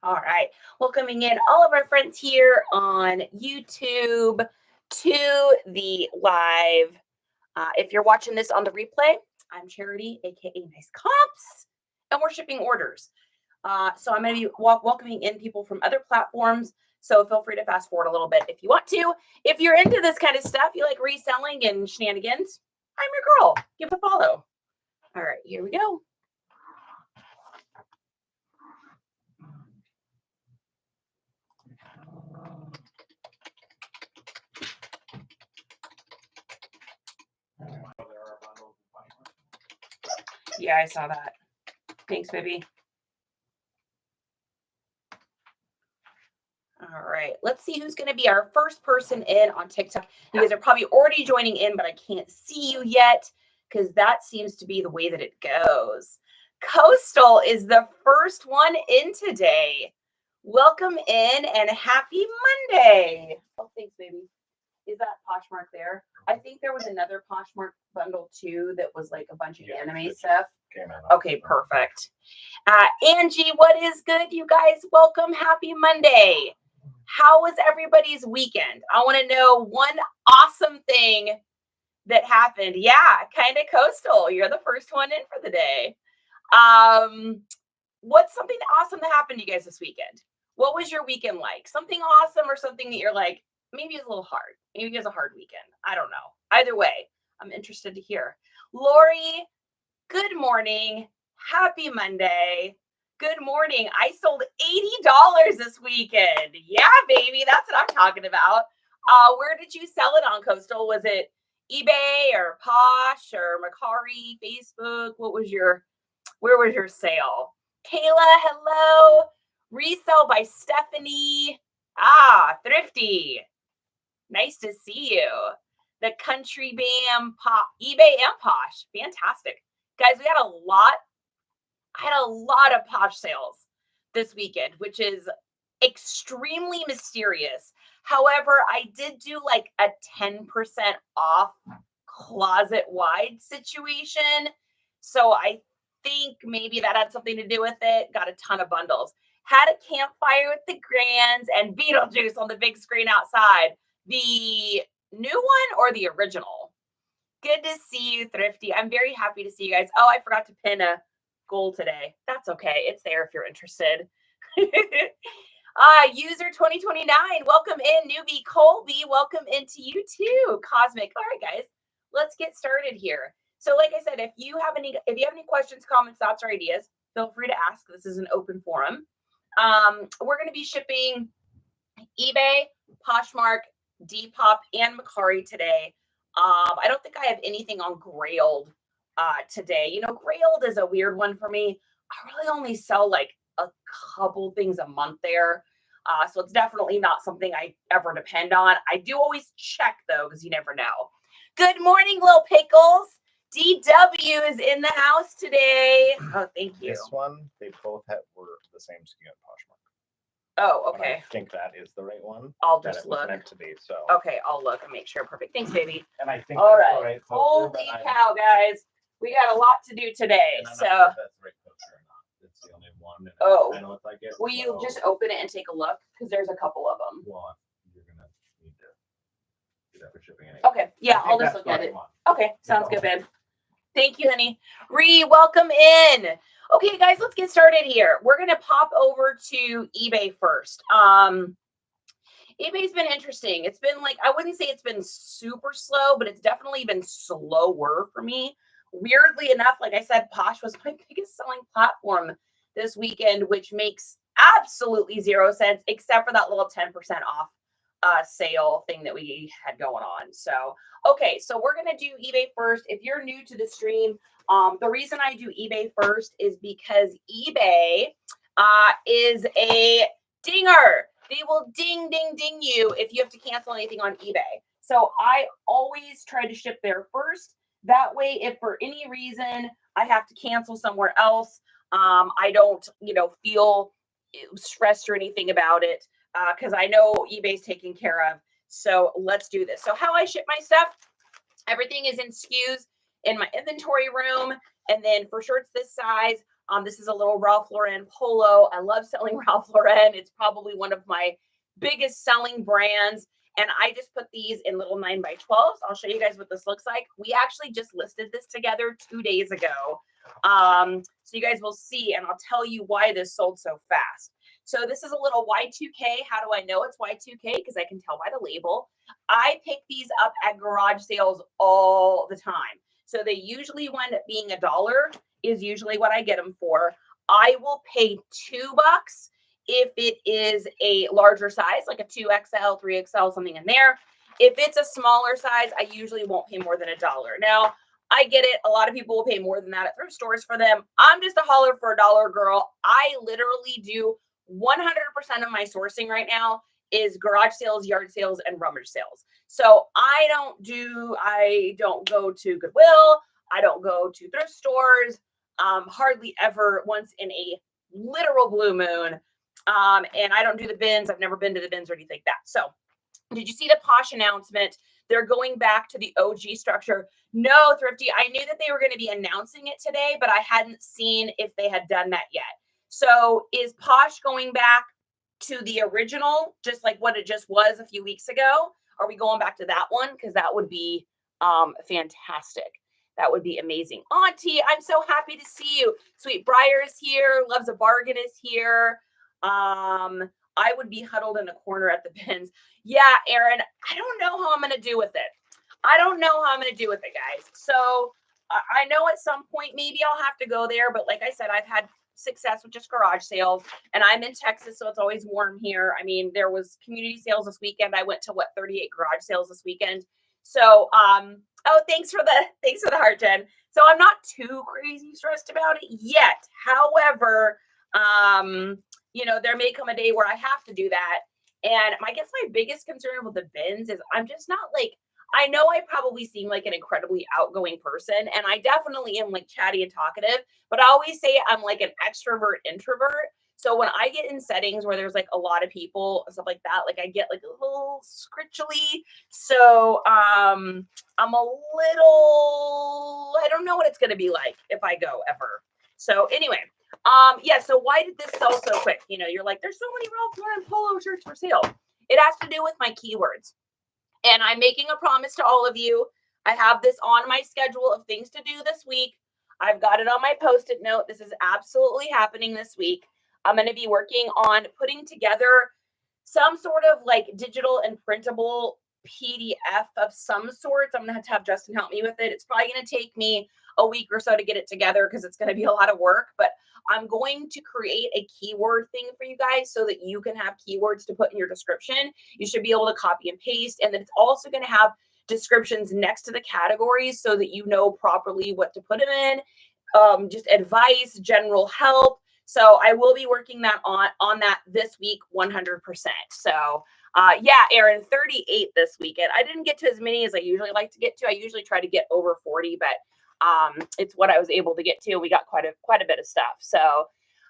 All right. Welcoming in all of our friends here on YouTube to the live. If you're watching this on the replay, I'm Charity, aka NiceComps, and we're shipping orders. So I'm going to be welcoming in people from other platforms. So feel free to fast forward a little bit if you want to. If you're into this kind of stuff, you like reselling and shenanigans, I'm your girl. Give it a follow. All right, here we go. Yeah, I saw that. Thanks, baby. All right, let's see who's going to be our first person in on TikTok. You guys are probably already joining in, but I can't see you yet because that seems to be the way that it goes. Coastal is the first one in today. Welcome in and happy Monday. Oh, thanks, baby. Is that Poshmark there? I think there was another Poshmark bundle too that was like a bunch of anime stuff. Okay, perfect. Angie, what is good, you guys? Welcome. Happy Monday. How was everybody's weekend? I want to know one awesome thing that happened. Yeah, kind of coastal. You're the first one in for the day. What's something awesome that happened to you guys this weekend? What was your weekend like? Something awesome or something that you're like, maybe it's a little hard. Maybe it was a hard weekend. I don't know. Either way, I'm interested to hear. Lori, good morning. Happy Monday. Good morning. I sold $80 this weekend. Yeah, baby. That's what I'm talking about. Where did you sell it on, Coastal? Was it eBay or Posh or Mercari, Facebook? Where was your sale? Kayla, hello. Resell by Stephanie. Thrifty. Nice to see you. The Country Bam, Pop, eBay and Posh. Fantastic. Guys, I had a lot of Posh sales this weekend, which is extremely mysterious. However, I did do like a 10% off closet-wide situation. So I think maybe that had something to do with it. Got a ton of bundles. Had a campfire with the grands and Beetlejuice on the big screen outside. The new one or the original? Good to see you, Thrifty. I'm very happy to see you guys. Oh, I forgot to pin a goal today. That's okay. It's there if you're interested. User 2029, welcome in. Newbie Colby, welcome into you too. Cosmic. All right, guys, let's get started here. So like I said, if you have any questions, comments, thoughts, or ideas, feel free to ask. This is an open forum. We're going to be shipping eBay, Poshmark, Depop, and Mercari today. I don't think I have anything on Grailed today. You know, Grailed is a weird one for me. I really only sell like a couple things a month there. So it's definitely not something I ever depend on. I do always check though, because you never know. Good morning, Lil Pickles. DW is in the house today. Oh, thank you. This one, they both were the same SKU at Poshmark. Oh, okay. I think that is the right one. I'll just look. Meant to be, so. Okay, I'll look and make sure. Perfect. Thanks, baby. And I think all that's right. Holy cow, guys. We got a lot to do today. And I'm so not sure if that's the right picture or not. It's the only one. And oh. I know it's like it. Will you just open it and take a look? Because there's a couple of them. Well, you're going to need to do that for shipping anyway. Okay. Yeah, I'll just look at it. Okay. Sounds good, babe. Thank you, honey. Welcome in. Okay, guys, let's get started here. We're going to pop over to eBay first. eBay's been interesting. It's been like, I wouldn't say it's been super slow, but it's definitely been slower for me. Weirdly enough, like I said, Posh was my biggest selling platform this weekend, which makes absolutely zero sense, except for that little 10% off sale thing that we had going on. So, okay, so we're going to do eBay first. If you're new to the stream, the reason I do eBay first is because eBay is a dinger. They will ding, ding, ding you if you have to cancel anything on eBay. So I always try to ship there first. That way, if for any reason I have to cancel somewhere else, I don't, feel stressed or anything about it because I know eBay's taken care of. So let's do this. So how I ship my stuff, everything is in SKUs in my inventory room. And then for shirts this size, This is a little Ralph Lauren polo. I love selling Ralph Lauren. It's probably one of my biggest selling brands. And I just put these in little 9x12s. I'll show you guys what this looks like. We actually just listed this together 2 days ago. So you guys will see, and I'll tell you why this sold so fast. So this is a little Y2K. How do I know it's Y2K? Because I can tell by the label. I pick these up at garage sales all the time. So they usually wind up being $1 is usually what I get them for. I will pay $2 if it is a larger size, like a 2XL, 3XL, something in there. If it's a smaller size, I usually won't pay more than $1. Now, I get it. A lot of people will pay more than that at thrift stores for them. I'm just a holler for $1 girl. I literally do 100% of my sourcing right now is garage sales, yard sales, and rummage sales. So I don't go to Goodwill. I don't go to thrift stores. Hardly ever, once in a literal blue moon. And I don't do the bins. I've never been to the bins or anything like that. So did you see the Posh announcement? They're going back to the OG structure. No, Thrifty, I knew that they were going to be announcing it today, but I hadn't seen if they had done that yet. So is Posh going back to the original, just like what it just was a few weeks ago? Are we going back to that one? Because that would be fantastic. That would be amazing. Auntie, I'm so happy to see you. Sweet Briar is here. Loves a Bargain is here. I would be huddled in a corner at the bins. Yeah, Aaron, I don't know how I'm going to do with it. I don't know how I'm going to do with it, guys. So I know at some point, maybe I'll have to go there. But like I said, I've had success with just garage sales, and I'm in Texas, so it's always warm here. I mean, there was community sales this weekend. I went to 38 garage sales this weekend. So, oh, thanks for the heart, Jen. So I'm not too crazy stressed about it yet. However, you know, there may come a day where I have to do that. And I guess my biggest concern with the bins is I'm just not like, I know I probably seem like an incredibly outgoing person, and I definitely am like chatty and talkative, but I always say I'm like an extrovert introvert. So when I get in settings where there's like a lot of people and stuff like that, like I get like a little scritchly. So I'm a little, I don't know what it's going to be like if I go ever. So anyway, yeah, so why did this sell so quick? You know, you're like, there's so many Ralph Lauren polo shirts for sale. It has to do with my keywords. And I'm making a promise to all of you. I have this on my schedule of things to do this week. I've got it on my Post-it note. This is absolutely happening this week. I'm going to be working on putting together some sort of like digital and printable PDF of some sort. I'm going to have Justin help me with it. It's probably going to take me a week or so to get it together because it's going to be a lot of work, but I'm going to create a keyword thing for you guys so that you can have keywords to put in your description. You should be able to copy and paste, and then it's also going to have descriptions next to the categories so that you know properly what to put them in, just advice, general help. So I will be working that on that this week, 100%. So yeah, Aaron, 38 this weekend. I didn't get to as many as I usually like to get to. I usually try to get over 40, but it's what I was able to get to. We got quite a bit of stuff. So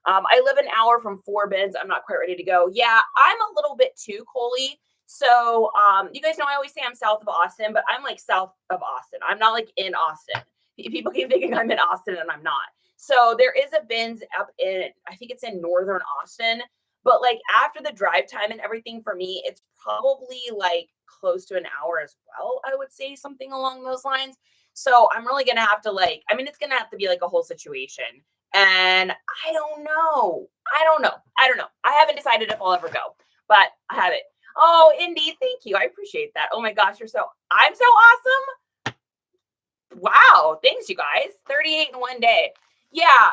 I live an hour from 4 bins. I'm not quite ready to go. Yeah, I'm a little bit too Coley. So you guys know I always say I'm south of Austin, but I'm like south of Austin. I'm not like in Austin. People keep thinking I'm in Austin and I'm not. So there is a bins up in, I think it's in northern Austin, but like after the drive time and everything for me, it's probably like close to an hour as well. I would say something along those lines. So I'm really going to have to like, I mean, it's going to have to be like a whole situation. And I don't know. I haven't decided if I'll ever go, but I have it. Oh, Indy, thank you. I appreciate that. Oh my gosh, I'm so awesome. Wow. Thanks, you guys. 38 in one day. Yeah.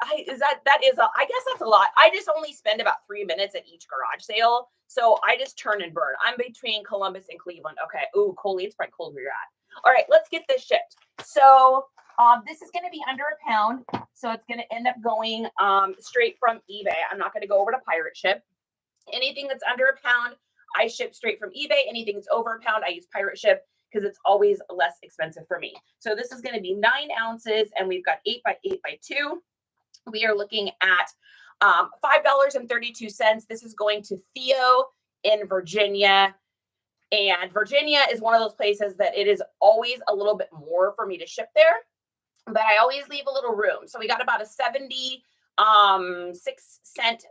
I guess that's a lot. I just only spend about 3 minutes at each garage sale. So I just turn and burn. I'm between Columbus and Cleveland. Okay. Ooh, Coley, it's probably cold where you're at. All right, let's get this shipped. So this is going to be under £1. So it's going to end up going straight from eBay. I'm not going to go over to Pirate Ship. Anything that's under £1, I ship straight from eBay. Anything that's over £1, I use Pirate Ship because it's always less expensive for me. So this is going to be 9 ounces, and we've got 8 by 8 by 2. We are looking at $5.32. This is going to Theo in Virginia. And Virginia is one of those places that it is always a little bit more for me to ship there. but I always leave a little room. So we got about a 76 cent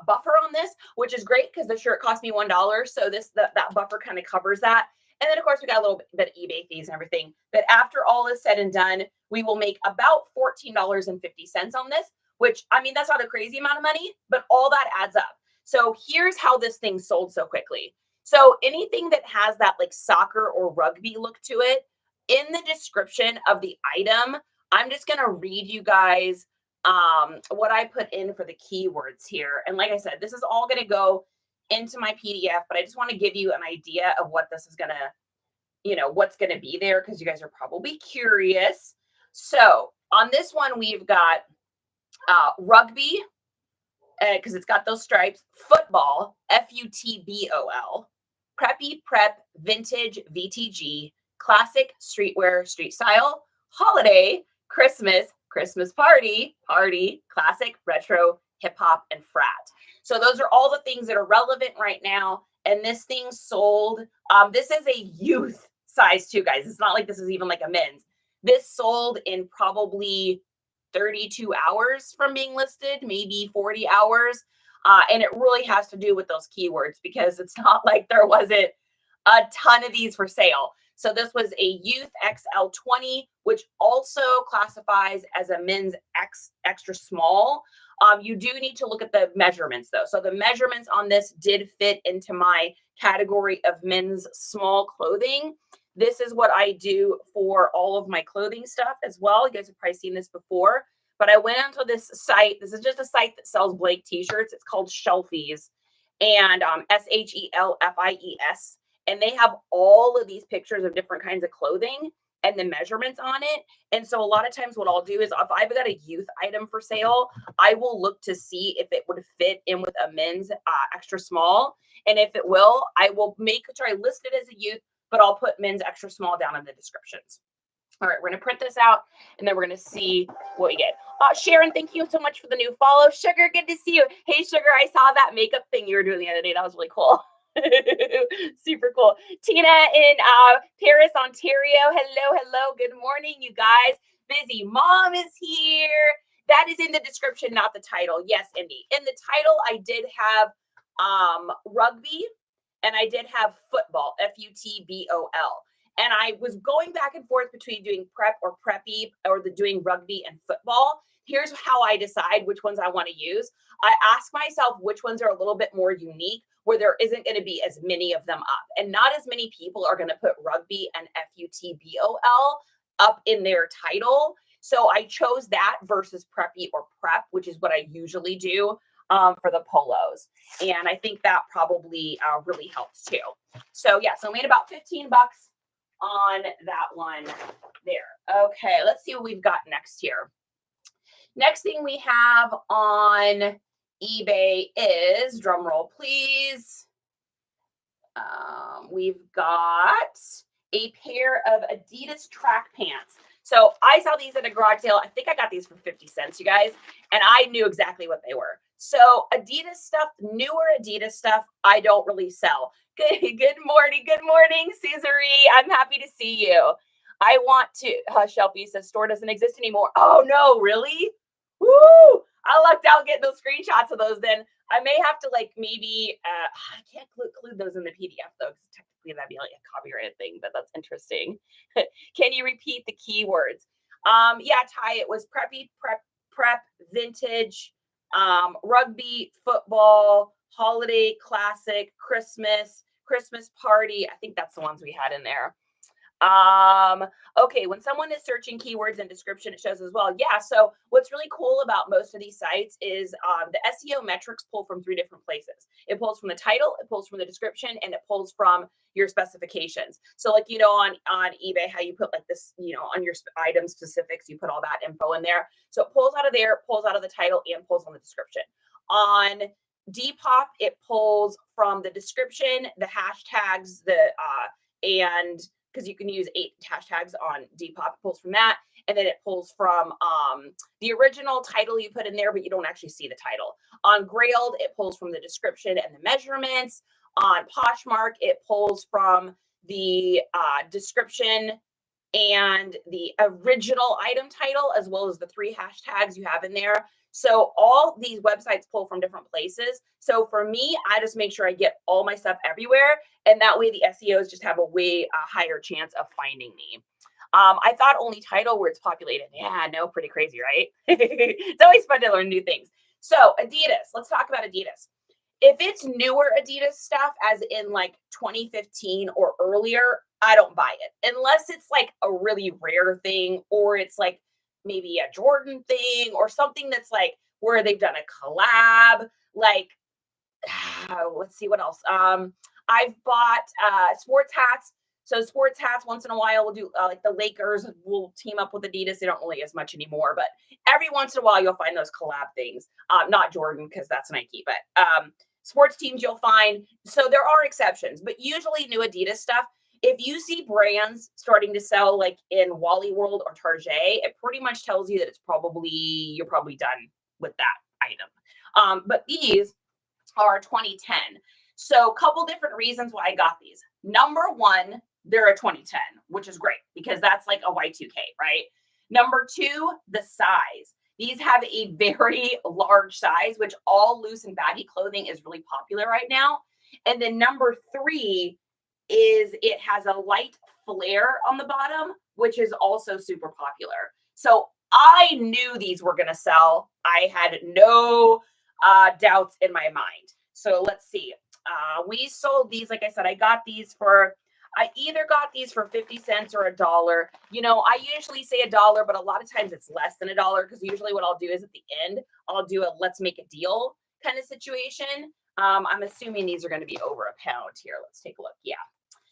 buffer on this, which is great because the shirt cost me $1. So that buffer kind of covers that. And then of course we got a little bit of eBay fees and everything. But after all is said and done, we will make about $14.50 on this, which, I mean, that's not a crazy amount of money, but all that adds up. So here's how this thing sold so quickly. So anything that has that like soccer or rugby look to it, in the description of the item, I'm just going to read you guys what I put in for the keywords here. And like I said, this is all going to go into my PDF, but I just want to give you an idea of what this is going to, what's going to be there, because you guys are probably curious. So on this one, we've got rugby, because it's got those stripes, football, FUTBOL, preppy, prep, vintage, VTG, classic, streetwear, street style, holiday, Christmas, Christmas party, classic, retro, hip hop, and frat. So those are all the things that are relevant right now. And this thing sold, this is a youth size too, guys. It's not like this is even like a men's. This sold in probably 32 hours from being listed, maybe 40 hours. And it really has to do with those keywords, because it's not like there wasn't a ton of these for sale. So this was a youth XL20, which also classifies as a men's extra small. You do need to look at the measurements though. So the measurements on this did fit into my category of men's small clothing. This is what I do for all of my clothing stuff as well. You guys have probably seen this before, but I went onto this site. This is just a site that sells blank t-shirts. It's called Shelfies, and SHELFIES. And they have all of these pictures of different kinds of clothing and the measurements on it. And so a lot of times what I'll do is, if I've got a youth item for sale, I will look to see if it would fit in with a men's extra small. And if it will, I will make sure I list it as a youth, but I'll put men's extra small down in the descriptions. All right, we're going to print this out, and then we're going to see what we get. Sharon, thank you so much for the new follow. Sugar, good to see you. Hey, Sugar, I saw that makeup thing you were doing the other day. That was really cool. Super cool. Tina in Paris, Ontario. Hello. Good morning, you guys. Busy Mom is here. That is in the description, not the title. Yes, Indy. In the title, I did have rugby, and I did have football, FUTBOL. And I was going back and forth between doing prep or preppy, or doing rugby and football. Here's how I decide which ones I want to use. I ask myself which ones are a little bit more unique, where there isn't going to be as many of them up. And not as many people are going to put rugby and FUTBOL up in their title. So I chose that versus preppy or prep, which is what I usually do for the polos. And I think that probably really helps too. So yeah, so I made about 15 bucks on that one there. Okay, let's see what we've got next here. Next thing we have on eBay is, drum roll please, we've got a pair of Adidas track pants. So I saw these at a garage sale. I think I got these for 50 cents, you guys, and I knew exactly what they were. So Adidas stuff, newer Adidas stuff, I don't really sell. Good morning, Caesary. I'm happy to see you. I want to, Shelby says store doesn't exist anymore. Oh no, really? Woo! I lucked out getting those screenshots of those. Then I may have to maybe, I can't include those in the PDF though, because technically that'd be like a copyrighted thing, but that's interesting. Can you repeat the keywords? Yeah, Ty, it was preppy, prep, vintage, rugby, football, holiday, classic, Christmas party. I think that's the ones we had in there. Okay, when someone is searching keywords and description, it shows as well. Yeah, so what's really cool about most of these sites is the SEO metrics pull from 3 different places. It pulls from the title, it pulls from the description, and it pulls from your specifications. So on eBay, how you put this, on your item specifics, you put all that info in there. So it pulls out of there, pulls out of the title, and pulls on the description. On Depop, it pulls from the description, the hashtags, and because you can use 8 hashtags on Depop, it pulls from that. And then it pulls from the original title you put in there, but you don't actually see the title. On Grailed, it pulls from the description and the measurements. On Poshmark, it pulls from the description and the original item title, as well as the 3 hashtags you have in there. So all these websites pull from different places. So for me, I just make sure I get all my stuff everywhere. And that way the SEOs just have a way higher chance of finding me. I thought only title where it's populated. Yeah, no, pretty crazy, right? It's always fun to learn new things. So Adidas, let's talk about Adidas. If it's newer Adidas stuff, as in like 2015 or earlier, I don't buy it unless it's like a really rare thing, or it's like maybe a Jordan thing or something that's like where they've done a collab. Like, let's see what else. I've bought sports hats. So sports hats once in a while we'll do like the Lakers will team up with Adidas. They don't really as much anymore, but every once in a while you'll find those collab things. Not Jordan because that's Nike, but sports teams you'll find. So there are exceptions, but usually new Adidas stuff. If you see brands starting to sell like in Wally World or Target, it pretty much tells you that you're probably done with that item. But these are 2010. So a couple different reasons why I got these. Number one, they're a 2010, which is great because that's like a Y2K, right? Number two, the size. These have a very large size, which all loose and baggy clothing is really popular right now. And then number three is it has a light flare on the bottom, which is also super popular. So I knew these were going to sell. I had no doubts in my mind. So let's see. We sold these, like I said, I either got these for 50 cents or $1. You know, I usually say $1, but a lot of times it's less than $1 because usually what I'll do is at the end, I'll do a let's make a deal kind of situation. I'm assuming these are going to be over £1 here. Let's take a look. Yeah.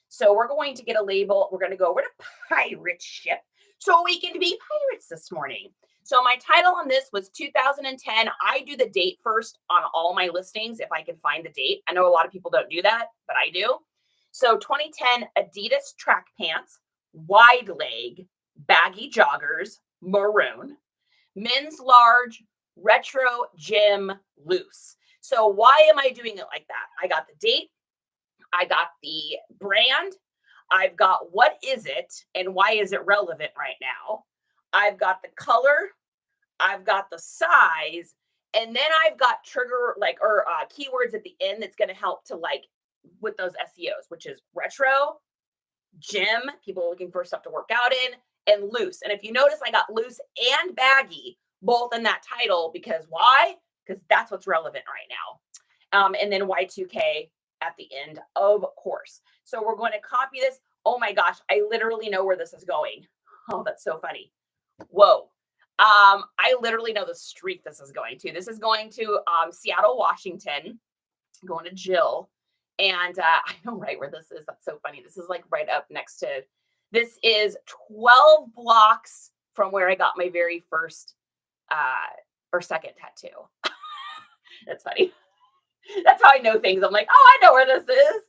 So we're going to get a label. We're going to go over to pirate ship so we can be pirates this morning. So my title on this was 2010. I do the date first on all my listings if I can find the date. I know a lot of people don't do that, but I do. So 2010 Adidas track pants, wide leg, baggy joggers, maroon, men's large, retro gym loose. So why am I doing it like that? I got the date. I got the brand. I've got what is it and why is it relevant right now? I've got the color. I've got the size. And then I've got trigger keywords at the end that's going to help to like with those SEOs, which is retro, gym, people are looking for stuff to work out in, and loose. And if you notice, I got loose and baggy both in that title because why? Because that's what's relevant right now. And then Y2K at the end, of course. So we're going to copy this. Oh my gosh, I literally know where this is going. Oh, that's so funny. Whoa. I literally know the street this is going to. This is going to Seattle, Washington, going to Jill. And I know right where this is. That's so funny. This is like right up next to, this is 12 blocks from where I got my very first or second tattoo. That's funny. That's how I know things. I'm like, oh, I know where this is.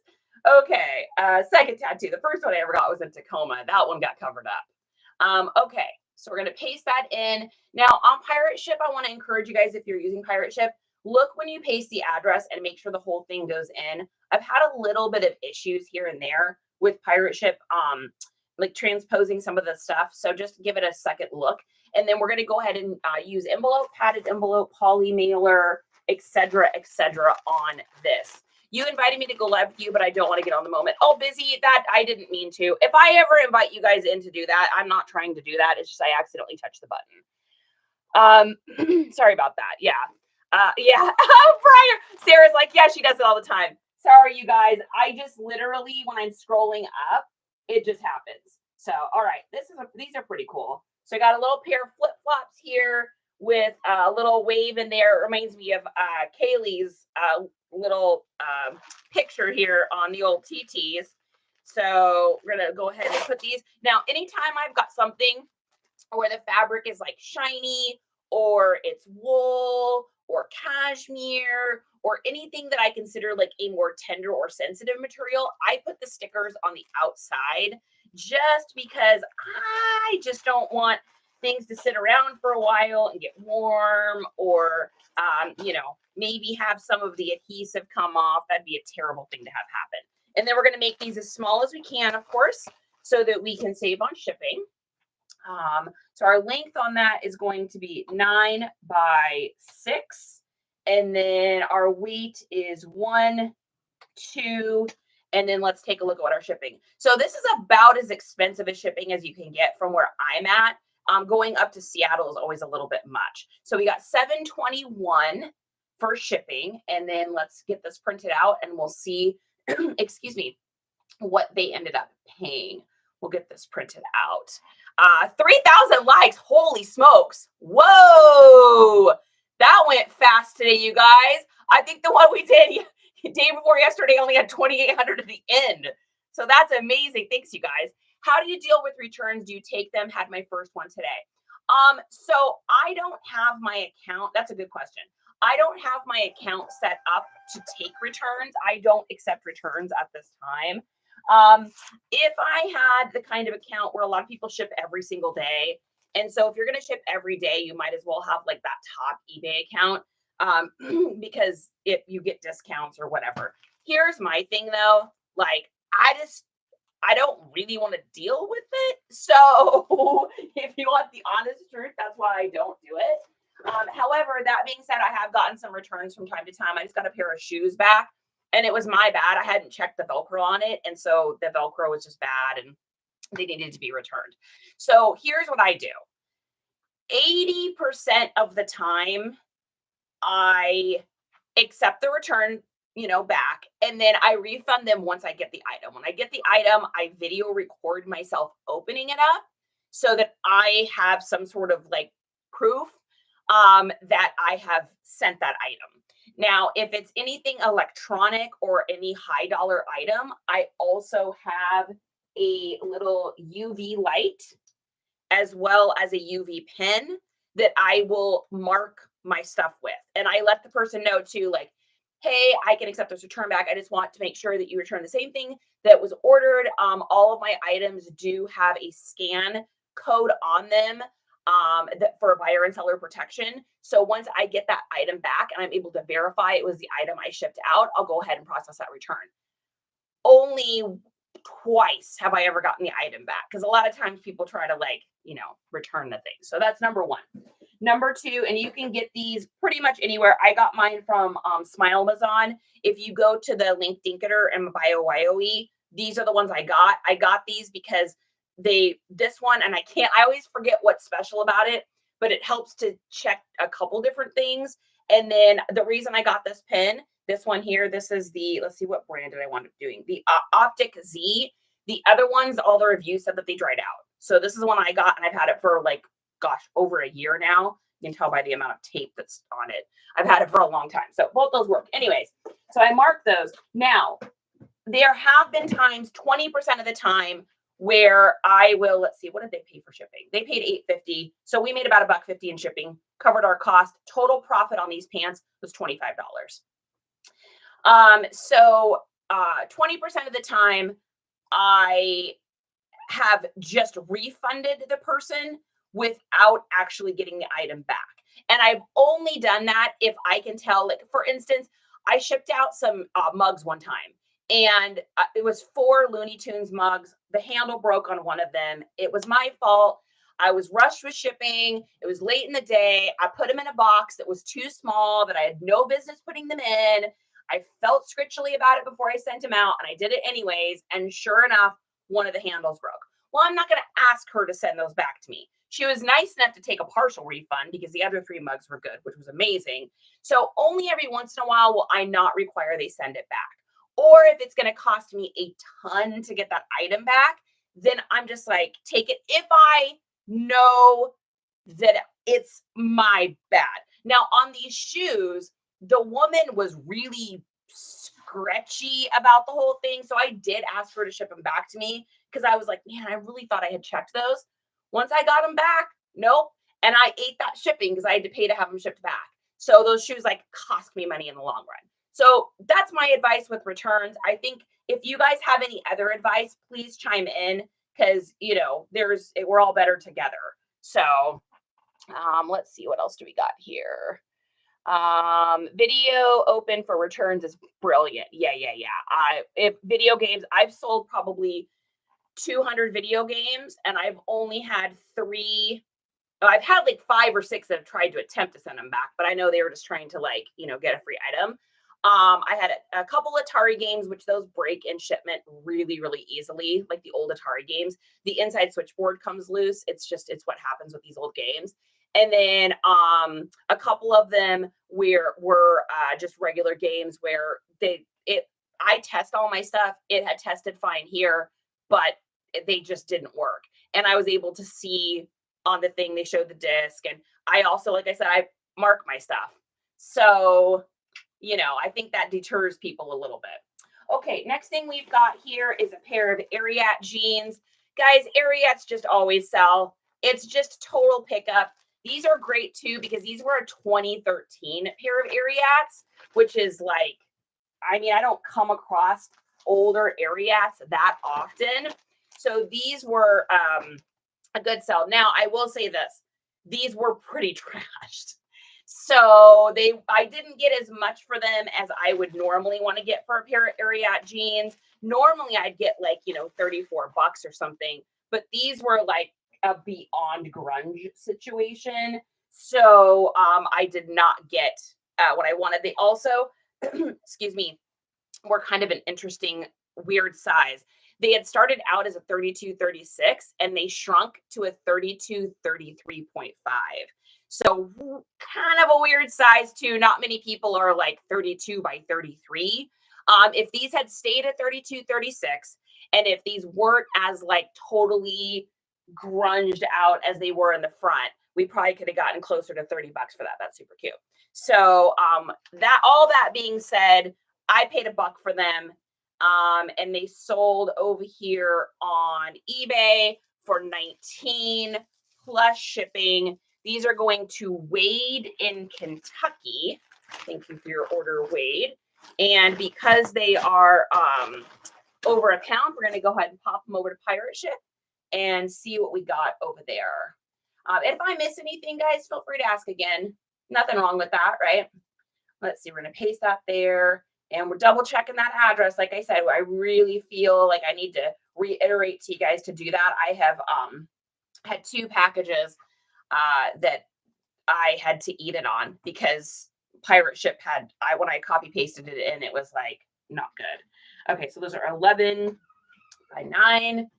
Okay. Second tattoo. The first one I ever got was in Tacoma. That one got covered up. Okay. So we're going to paste that in. Now on Pirate Ship, I want to encourage you guys, if you're using Pirate Ship, look when you paste the address and make sure the whole thing goes in. I've had a little bit of issues here and there with Pirate Ship, like transposing some of the stuff. So just give it a second look. And then we're going to go ahead and use envelope, padded envelope, poly mailer, etc., on this. You invited me to go live with you, but I don't want to get on the moment. Oh, busy. That I didn't mean to. If I ever invite you guys in to do that, I'm not trying to do that. It's just I accidentally touched the button. Sorry about that. Yeah. Yeah. Oh, Briar. Sarah's like, yeah, she does it all the time. Sorry, you guys. I just literally, when I'm scrolling up, it just happens. So, all right. These are pretty cool. So I got a little pair of flip-flops here with a little wave in there. It reminds me of Kaylee's little picture here on the old TTs. So we're going to go ahead and put these. Now, anytime I've got something where the fabric is like shiny or it's wool or cashmere or anything that I consider like a more tender or sensitive material, I put the stickers on the outside just because I just don't want things to sit around for a while and get warm or, maybe have some of the adhesive come off. That'd be a terrible thing to have happen. And then we're going to make these as small as we can, of course. so that we can save on shipping. So our length on that is going to be 9 by 6. And then our weight is 1, 2, and then let's take a look at what our shipping. So this is about as expensive as shipping as you can get from where I'm at. Going up to Seattle is always a little bit much. So we got $7.21 for shipping. And then let's get this printed out and we'll see, excuse me, what they ended up paying. We'll get this printed out. 3,000 likes. Holy smokes. Whoa. That went fast today, you guys. I think the one we did day before yesterday only had 2,800 at the end. So that's amazing. Thanks, you guys. How do you deal with returns? Do you take them? Had my first one today. So I don't have my account. That's a good question. I don't have my account set up to take returns. I don't accept returns at this time. If I had the kind of account where a lot of people ship every single day, and so if you're going to ship every day, you might as well have like that top eBay account, because if you get discounts or whatever. Here's my thing though, like I don't really want to deal with it. So if you want the honest truth, that's why I don't do it. However, that being said, I have gotten some returns from time to time. I just got a pair of shoes back and it was my bad. I hadn't checked the Velcro on it. And so the Velcro was just bad and they needed to be returned. So here's what I do. 80% of the time I accept the return, back, and then I refund them once I get the item. When I get the item, I video record myself opening it up so that I have some sort of like proof that I have sent that item. Now, if it's anything electronic or any high dollar item, I also have a little UV light as well as a UV pen that I will mark my stuff with. And I let the person know too, like, hey, I can accept this return back. I just want to make sure that you return the same thing that was ordered. All of my items do have a scan code on them that for buyer and seller protection. So once I get that item back and I'm able to verify it was the item I shipped out, I'll go ahead and process that return. Only twice have I ever gotten the item back because a lot of times people try to return the thing. So that's number one. Number two, and you can get these pretty much anywhere. I got mine from Smile Amazon. If you go to the link Dinketer and BioYoE, these are the ones I got. I got these because this one, and I always forget what's special about it, but it helps to check a couple different things. And then the reason I got this pen, this one here, this is let's see, what brand did I wind up doing? The Optic Z. The other ones, all the reviews said that they dried out. So this is the one I got, and I've had it for over a year now. You can tell by the amount of tape that's on it. I've had it for a long time. So both those work. Anyways, so I marked those. Now, there have been times, 20% of the time, where I will, let's see, what did they pay for shipping? They paid $8.50. So we made about $1.50 in shipping, covered our cost. Total profit on these pants was $25. So 20% of the time, I have just refunded the person without actually getting the item back. And I've only done that if I can tell, like, for instance, I shipped out some mugs one time and it was 4 Looney Tunes mugs. The handle broke on one of them. It was my fault. I was rushed with shipping. It was late in the day. I put them in a box that was too small that I had no business putting them in. I felt scritchily about it before I sent them out and I did it anyways. And sure enough, one of the handles broke. Well, I'm not going to ask her to send those back to me. She was nice enough to take a partial refund because the other 3 mugs were good, which was amazing. So only every once in a while will I not require they send it back. Or if it's going to cost me a ton to get that item back, then I'm just like, take it. If I know that it's my bad. Now on these shoes, the woman was really scratchy about the whole thing. So I did ask her to ship them back to me because I was like, man, I really thought I had checked those. Once I got them back, nope. And I ate that shipping because I had to pay to have them shipped back. So those shoes cost me money in the long run. So that's my advice with returns. I think if you guys have any other advice, please chime in because, we're all better together. So let's see, what else do we got here? Video open for returns is brilliant. Yeah. If video games, I've sold probably 200 video games, and I've only had 3. I've had like 5 or 6 that have tried to attempt to send them back, but I know they were just trying to like, get a free item. I had a couple Atari games, which those break in shipment really, really easily, like the old Atari games. The inside switchboard comes loose. It's what happens with these old games. And then a couple of them were just regular games where I test all my stuff. It had tested fine here, but they just didn't work. And I was able to see on the thing, they showed the disc. And I also, like I said, I mark my stuff. So, I think that deters people a little bit. Okay, next thing we've got here is a pair of Ariat jeans. Guys, Ariats just always sell. It's just total pickup. These are great too because these were a 2013 pair of Ariats, which is like, I don't come across older Ariats that often. So these were a good sell. Now, I will say this. These were pretty trashed. So I didn't get as much for them as I would normally want to get for a pair of Ariat jeans. Normally I'd get like, $34 or something, but these were like a beyond grunge situation. So I did not get what I wanted. They also, excuse me, were kind of an interesting, weird size. They had started out as a 32-36 and they shrunk to a 32-33.5. So kind of a weird size too. Not many people are like 32 by 33. If these had stayed at 32-36 and if these weren't as like totally grunged out as they were in the front, we probably could have gotten closer to $30 for that. That's super cute. So all that being said, I paid $1 for them. And they sold over here on eBay for $19 plus shipping. These are going to Wade in Kentucky. Thank you for your order, Wade. And because they are over a pound, we're going to go ahead and pop them over to Pirate Ship and see what we got over there. If I miss anything, guys, feel free to ask again. Nothing wrong with that, right? Let's see. We're going to paste that there. And we're double checking that address. Like I said, I really feel like I need to reiterate to you guys to do that. I have had 2 packages that I had to eat it on because Pirate Ship when I copy pasted it in, it was like not good. Okay, so those are 11 by 9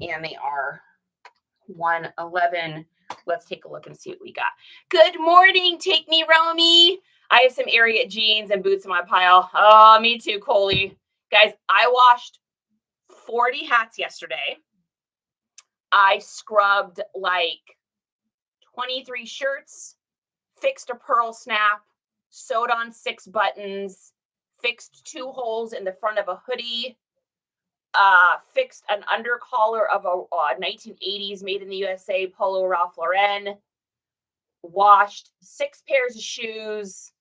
and they are 111. Let's take a look and see what we got. Good morning, Take Me Romy. I have some Ariat jeans and boots in my pile. Oh, me too, Coley. Guys, I washed 40 hats yesterday. I scrubbed like 23 shirts, fixed a pearl snap, sewed on 6 buttons, fixed 2 holes in the front of a hoodie, fixed an undercollar of a 1980s made in the USA Polo Ralph Lauren, washed 6 pairs of shoes,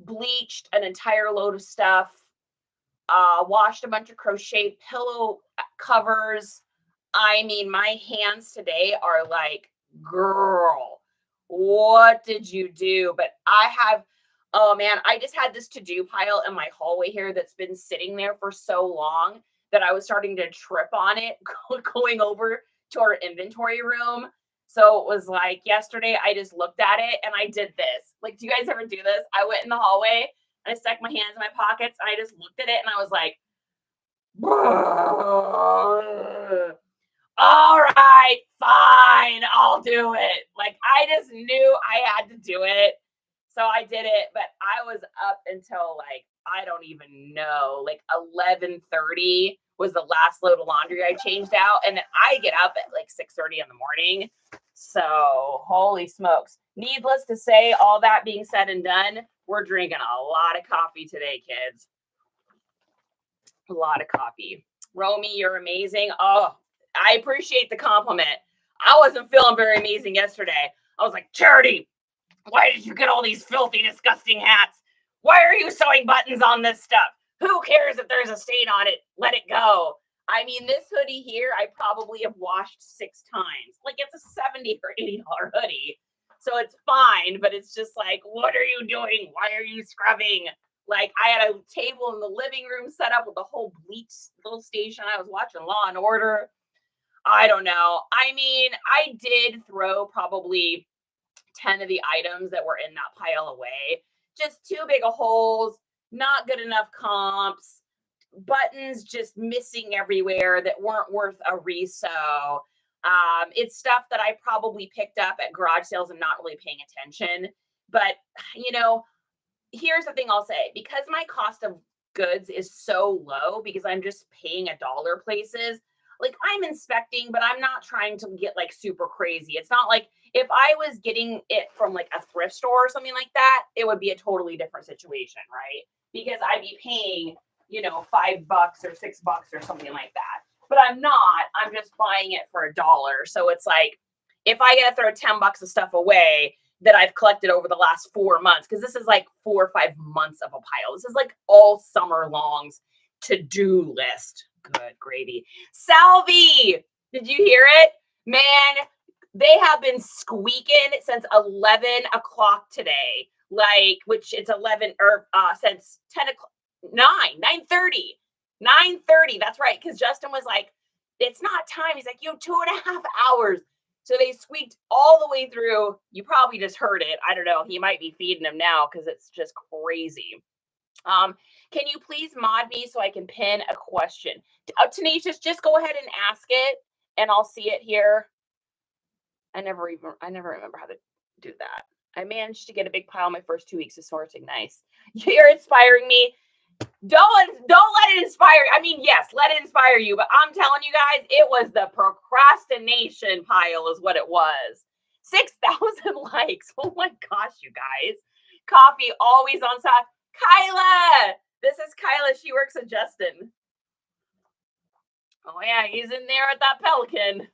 bleached an entire load of stuff, washed a bunch of crochet pillow covers. My hands today are like, girl, what did you do? But I just had this to-do pile in my hallway here that's been sitting there for so long that I was starting to trip on it going over to our inventory room. So it was like yesterday, I just looked at it and I did this. Like, do you guys ever do this? I went in the hallway and I stuck my hands in my pockets and I just looked at it and I was like, all right, fine, I'll do it. Like, I just knew I had to do it. So I did it, but I was up until like, I don't even know, like 11:30 was the last load of laundry I changed out. And then I get up at like 6:30 in the morning. So holy smokes. Needless to say, all that being said and done, we're drinking a lot of coffee today, kids. A lot of coffee. Romy, you're amazing. Oh, I appreciate the compliment. I wasn't feeling very amazing yesterday. I was like, Charity, why did you get all these filthy, disgusting hats? Why are you sewing buttons on this stuff? Who cares if there's a stain on it? Let it go. This hoodie here, I probably have washed 6 times. Like, it's a $70 or $80 hoodie. So it's fine, but it's just like, what are you doing? Why are you scrubbing? Like, I had a table in the living room set up with a whole bleach little station. I was watching Law and Order. I don't know. I mean, I did throw probably 10 of the items that were in that pile away. Just too big of holes, not good enough comps, buttons just missing everywhere that weren't worth a resew. It's stuff that I probably picked up at garage sales and not really paying attention. But, you know, here's the thing I'll say, because my cost of goods is so low because I'm just paying $1 places, like I'm inspecting, but I'm not trying to get like super crazy. It's not like if I was getting it from like a thrift store or something like that, it would be a totally different situation, right? Because I'd be paying, you know, $5 or $6 or something like that. But I'm not, I'm just buying it for $1. So it's like, if I gotta throw $10 of stuff away, that I've collected over the last 4 months, because this is like 4 or 5 months of a pile. This is like all summer long's to-do list. Good gravy. Salvi, did you hear it? Man, they have been squeaking since 11 o'clock today. Like, which it's 11 or since 10 o'clock, 9:30. 9:30. That's right. Because Justin was like, it's not time. He's like, 2.5 hours. So they squeaked all the way through. You probably just heard it. I don't know. He might be feeding them now because it's just crazy. Can you please mod me so I can pin a question? Tenacious, just go ahead and ask it and I'll see it here. I never remember how to do that. I managed to get a big pile my first 2 weeks of sorting. Nice. You're inspiring me. Don't let it inspire. I mean, yes, let it inspire you, but I'm telling you guys, it was the procrastination pile is what it was. 6,000 likes. Oh my gosh, you guys. Coffee always on top. Kyla, this is Kyla. She works with Justin. Oh yeah, he's in there at that Pelican.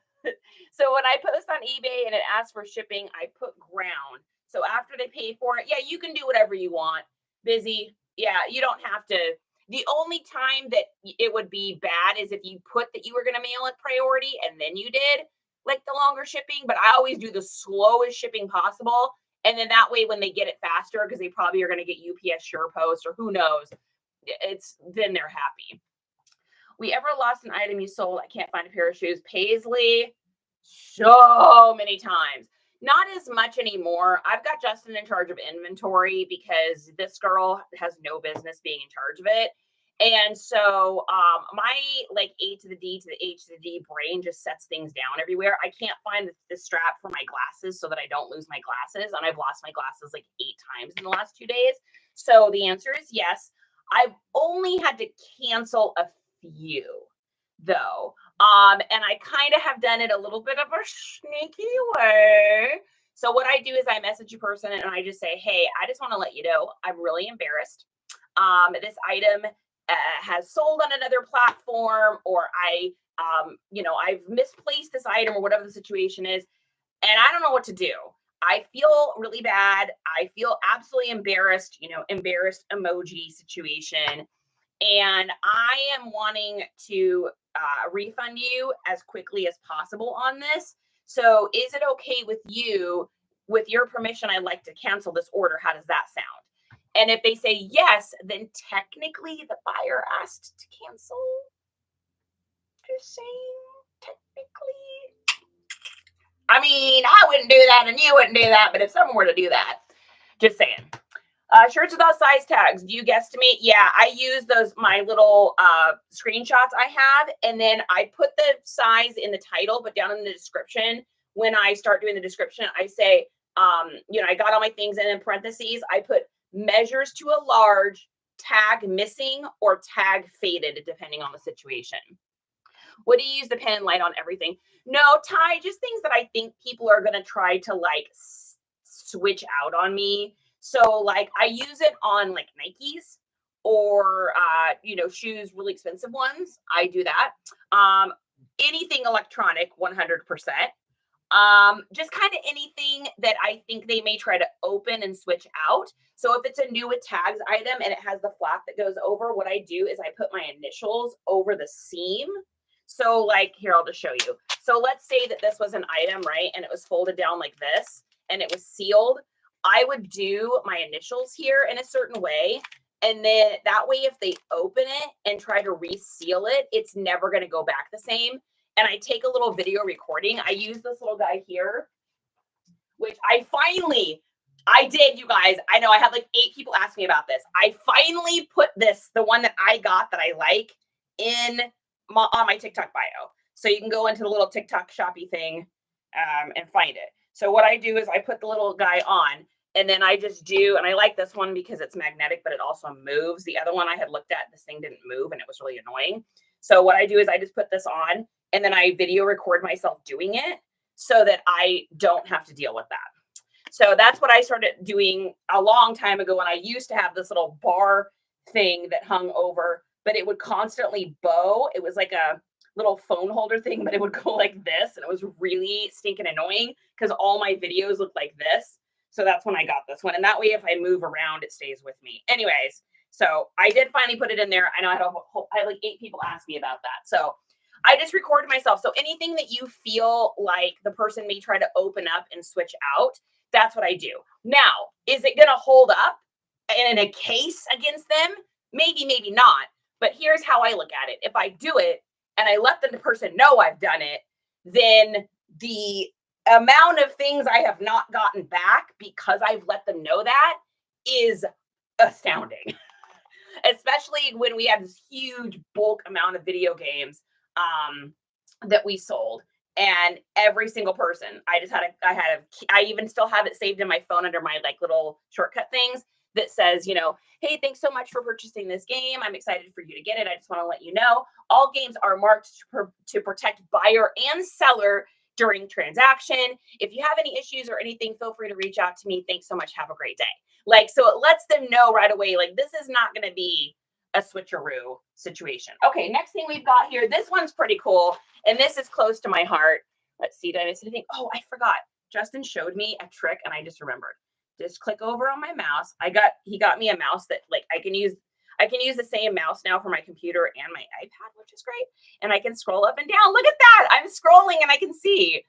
So when I post on eBay and it asks for shipping, I put ground. So after they pay for it, yeah, you can do whatever you want. Busy. Yeah, you don't have to. The only time that it would be bad is if you put that you were going to mail it priority and then you did like the longer shipping. But I always do the slowest shipping possible. And then that way, when they get it faster, because they probably are going to get UPS SurePost or who knows, then they're happy. We ever lost an item you sold? I can't find a pair of shoes. Paisley, so many times. Not as much anymore. I've got Justin in charge of inventory because this girl has no business being in charge of it. And so my like A to the D to the H to the D brain just sets things down everywhere. I can't find the strap for my glasses so that I don't lose my glasses. And I've lost my glasses like 8 times in the last 2 days. So the answer is yes. I've only had to cancel a few though. And I kind of have done it a little bit of a sneaky way. So what I do is I message a person and I just say, hey, I just want to let you know, I'm really embarrassed. This item has sold on another platform, or I've misplaced this item or whatever the situation is. And I don't know what to do. I feel really bad. I feel absolutely embarrassed, embarrassed emoji situation. And I am wanting to refund you as quickly as possible on this. So is it okay with you? With your permission, I'd like to cancel this order. How does that sound? And if they say yes, then technically the buyer asked to cancel. Just saying, technically. I mean, I wouldn't do that and you wouldn't do that, but if someone were to do that, just saying. Shirts without size tags. Do you guesstimate? Yeah, I use my little screenshots I have, and then I put the size in the title, but down in the description, when I start doing the description, I say, I got all my things, and in parentheses, I put measures to a large, tag missing, or tag faded, depending on the situation. What do you use the pen and light on everything? No, Ty, just things that I think people are going to try to like switch out on me. So like I use it on like Nikes or, shoes, really expensive ones. I do that. Anything electronic, 100%. Just kind of anything that I think they may try to open and switch out. So if it's a new with tags item and it has the flap that goes over, what I do is I put my initials over the seam. So like here, I'll just show you. So let's say that this was an item, right? And it was folded down like this and it was sealed. I would do my initials here in a certain way. And then that way, if they open it and try to reseal it, it's never going to go back the same. and I take a little video recording. I use this little guy here, which I did, you guys. I know I had like 8 people ask me about this. I finally put this, the one that I got that I like, on my TikTok bio. So you can go into the little TikTok shoppy thing and find it. So what I do is I put the little guy on, and then I just do, and I like this one because it's magnetic, but it also moves. The other one I had looked at, this thing didn't move, and it was really annoying. So what I do is I just put this on, and then I video record myself doing it so that I don't have to deal with that. So that's what I started doing a long time ago when I used to have this little bar thing that hung over, but it would constantly bow. It was like a little phone holder thing, but it would go like this, and it was really stinking annoying because all my videos look like this. So that's when I got this one. And that way, if I move around, it stays with me. Anyways, so I did finally put it in there. I know I had like 8 people ask me about that. So I just recorded myself. So anything that you feel like the person may try to open up and switch out, that's what I do. Now, is it going to hold up in a case against them? Maybe, maybe not. But here's how I look at it. If I do it and I let the person know I've done it, then the amount of things I have not gotten back because I've let them know that is astounding. Especially when we have this huge bulk amount of video games that we sold, and every single person, I even still have it saved in my phone under my like little shortcut things that says, you know, hey, thanks so much for purchasing this game. I'm excited for you to get it. I just want to let you know all games are marked to protect buyer and seller during transaction. If you have any issues or anything, feel free to reach out to me. Thanks so much. Have a great day. Like, so it lets them know right away, like, this is not going to be a switcheroo situation. Okay, next thing we've got here. This one's pretty cool, and this is close to my heart. Let's see, did I miss anything? Oh, I forgot. Justin showed me a trick, and I just remembered. Just click over on my mouse. He got me a mouse that like I can use the same mouse now for my computer and my iPad, which is great. And I can scroll up and down. Look at that. I'm scrolling and I can see.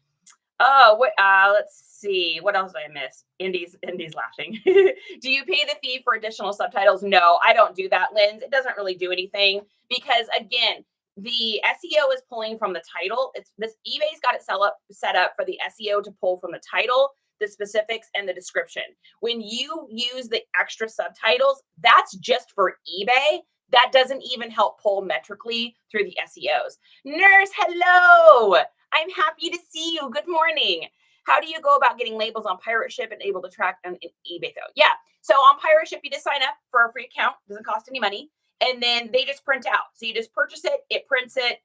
Oh, let's see. What else did I miss? Indy's laughing. Do you pay the fee for additional subtitles? No, I don't do that, Linz. It doesn't really do anything because again, the SEO is pulling from the title. eBay's got it set up for the SEO to pull from the title, the specifics, and the description. When you use the extra subtitles, that's just for eBay. That doesn't even help pull metrically through the SEOs. Nurse, hello. I'm happy to see you. Good morning. How do you go about getting labels on Pirate Ship and able to track them in eBay though? Yeah. So on Pirate Ship, you just sign up for a free account. Doesn't cost any money. And then they just print out. So you just purchase it, it prints it,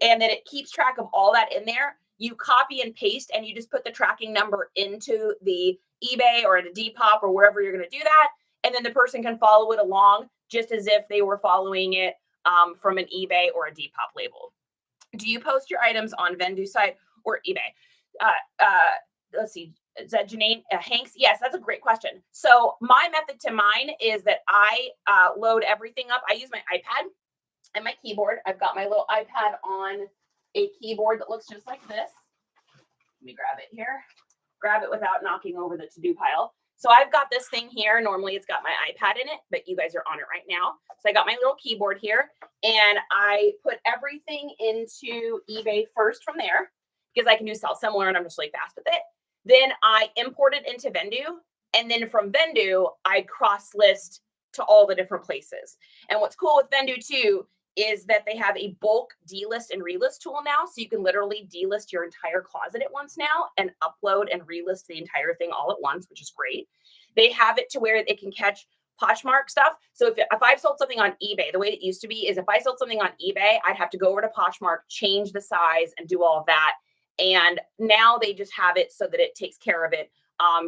and then it keeps track of all that in there. You copy and paste, and you just put the tracking number into the eBay or into Depop or wherever you're going to do that. And then the person can follow it along just as if they were following it from an eBay or a Depop label. Do you post your items on Vendu site or eBay? Let's see. Is that Janine Hanks? Yes, that's a great question. So my method to mine is that I load everything up. I use my iPad and my keyboard. I've got my little iPad on a keyboard that looks just like this. Let me grab it here. Grab it without knocking over the to-do pile. So I've got this thing here. Normally it's got my iPad in it, but you guys are on it right now. So I got my little keyboard here, and I put everything into eBay first from there because I can do sell similar and I'm just really fast with it. Then I import it into Vendu, and then from Vendu, I cross list to all the different places. And what's cool with Vendu too is that they have a bulk delist and relist tool now. So you can literally delist your entire closet at once now and upload and relist the entire thing all at once, which is great. They have it to where it can catch Poshmark stuff. So if I've sold something on eBay, the way it used to be is if I sold something on eBay, I'd have to go over to Poshmark, change the size and do all of that. And now they just have it so that it takes care of it.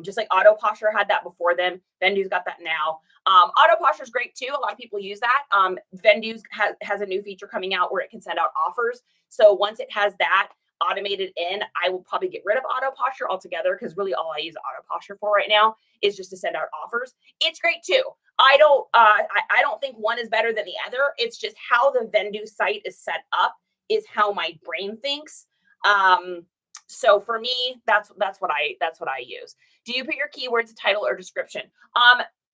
Just like Auto Posher had that before them. Vendu's got that now. Auto Posher is great too. A lot of people use that. Vendu's has a new feature coming out where it can send out offers. So once it has that automated in, I will probably get rid of Auto Posher altogether because really all I use Auto Posher for right now is just to send out offers. It's great too. I don't think one is better than the other. It's just how the Vendu site is set up is how my brain thinks. So for me, that's what I use. Do you put your keywords, title, or description?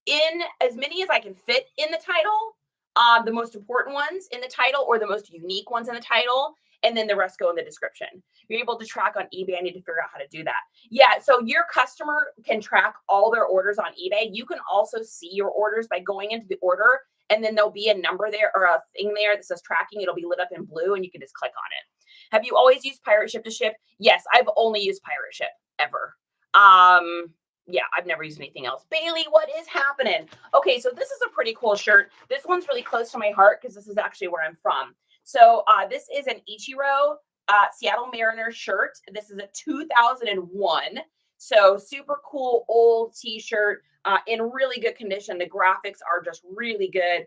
In as many as I can fit in the title, the most important ones in the title or the most unique ones in the title. and then the rest go in the description. You're able to track on eBay. I need to figure out how to do that. Yeah, so your customer can track all their orders on eBay. You can also see your orders by going into the order, and then there'll be a number there or a thing there that says tracking. It'll be lit up in blue, and you can just click on it. Have you always used Pirate Ship to ship? Yes, I've only used Pirate Ship ever. Yeah, I've never used anything else. Bailey, what is happening? Okay, so this is a pretty cool shirt. This one's really close to my heart because this is actually where I'm from. So this is an Ichiro Seattle Mariners shirt. This is a 2001. So super cool old t-shirt in really good condition. The graphics are just really good.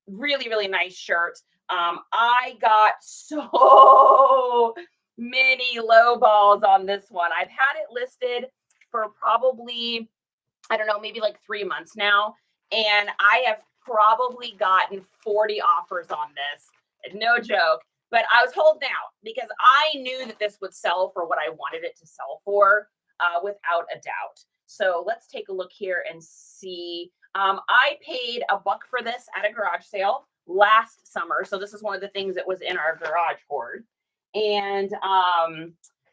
Really, really nice shirt. I got so many low balls on this one. I've had it listed for probably, I don't know, maybe like 3 months now. And I have probably gotten 40 offers on this. No joke. But I was holding out because I knew that this would sell for what I wanted it to sell for without a doubt. So let's take a look here and see. I paid $1 for this at a garage sale last summer. So this is one of the things that was in our garage hoard. And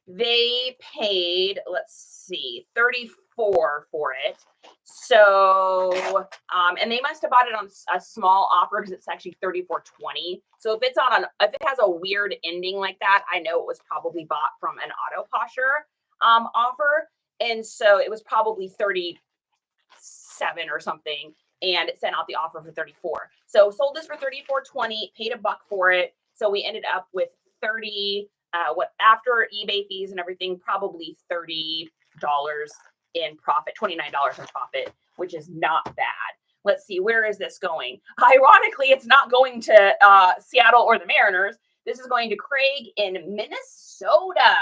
they paid, let's see, $34 for it. So, and they must have bought it on a small offer because it's actually $34.20. So if it's if it has a weird ending like that, I know it was probably bought from an auto posher offer. And so it was probably 37 or something. And it sent out the offer for 34. So sold this for $34.20, paid $1 for it. So we ended up with after eBay fees and everything, probably $30 in profit, $29 in profit, which is not bad. Let's see, where is this going? Ironically, it's not going to Seattle or the Mariners. This is going to Craig in Minnesota,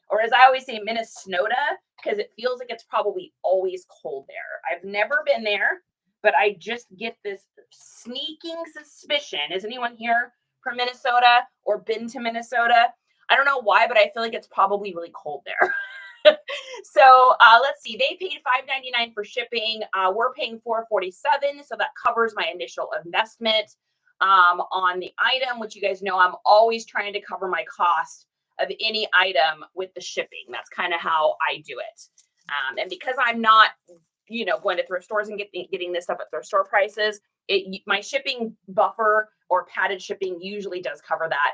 or as I always say, Minnesota, because it feels like it's probably always cold there. I've never been there, but I just get this sneaking suspicion. Is anyone here from Minnesota or been to Minnesota? I don't know why, but I feel like it's probably really cold there. So let's see. They paid $5.99 for shipping. We're paying $4.47, so that covers my initial investment on the item, which you guys know I'm always trying to cover my cost of any item with the shipping. That's kind of how I do it. And because I'm not, going to thrift stores and getting this stuff at thrift store prices, my shipping buffer or padded shipping usually does cover that.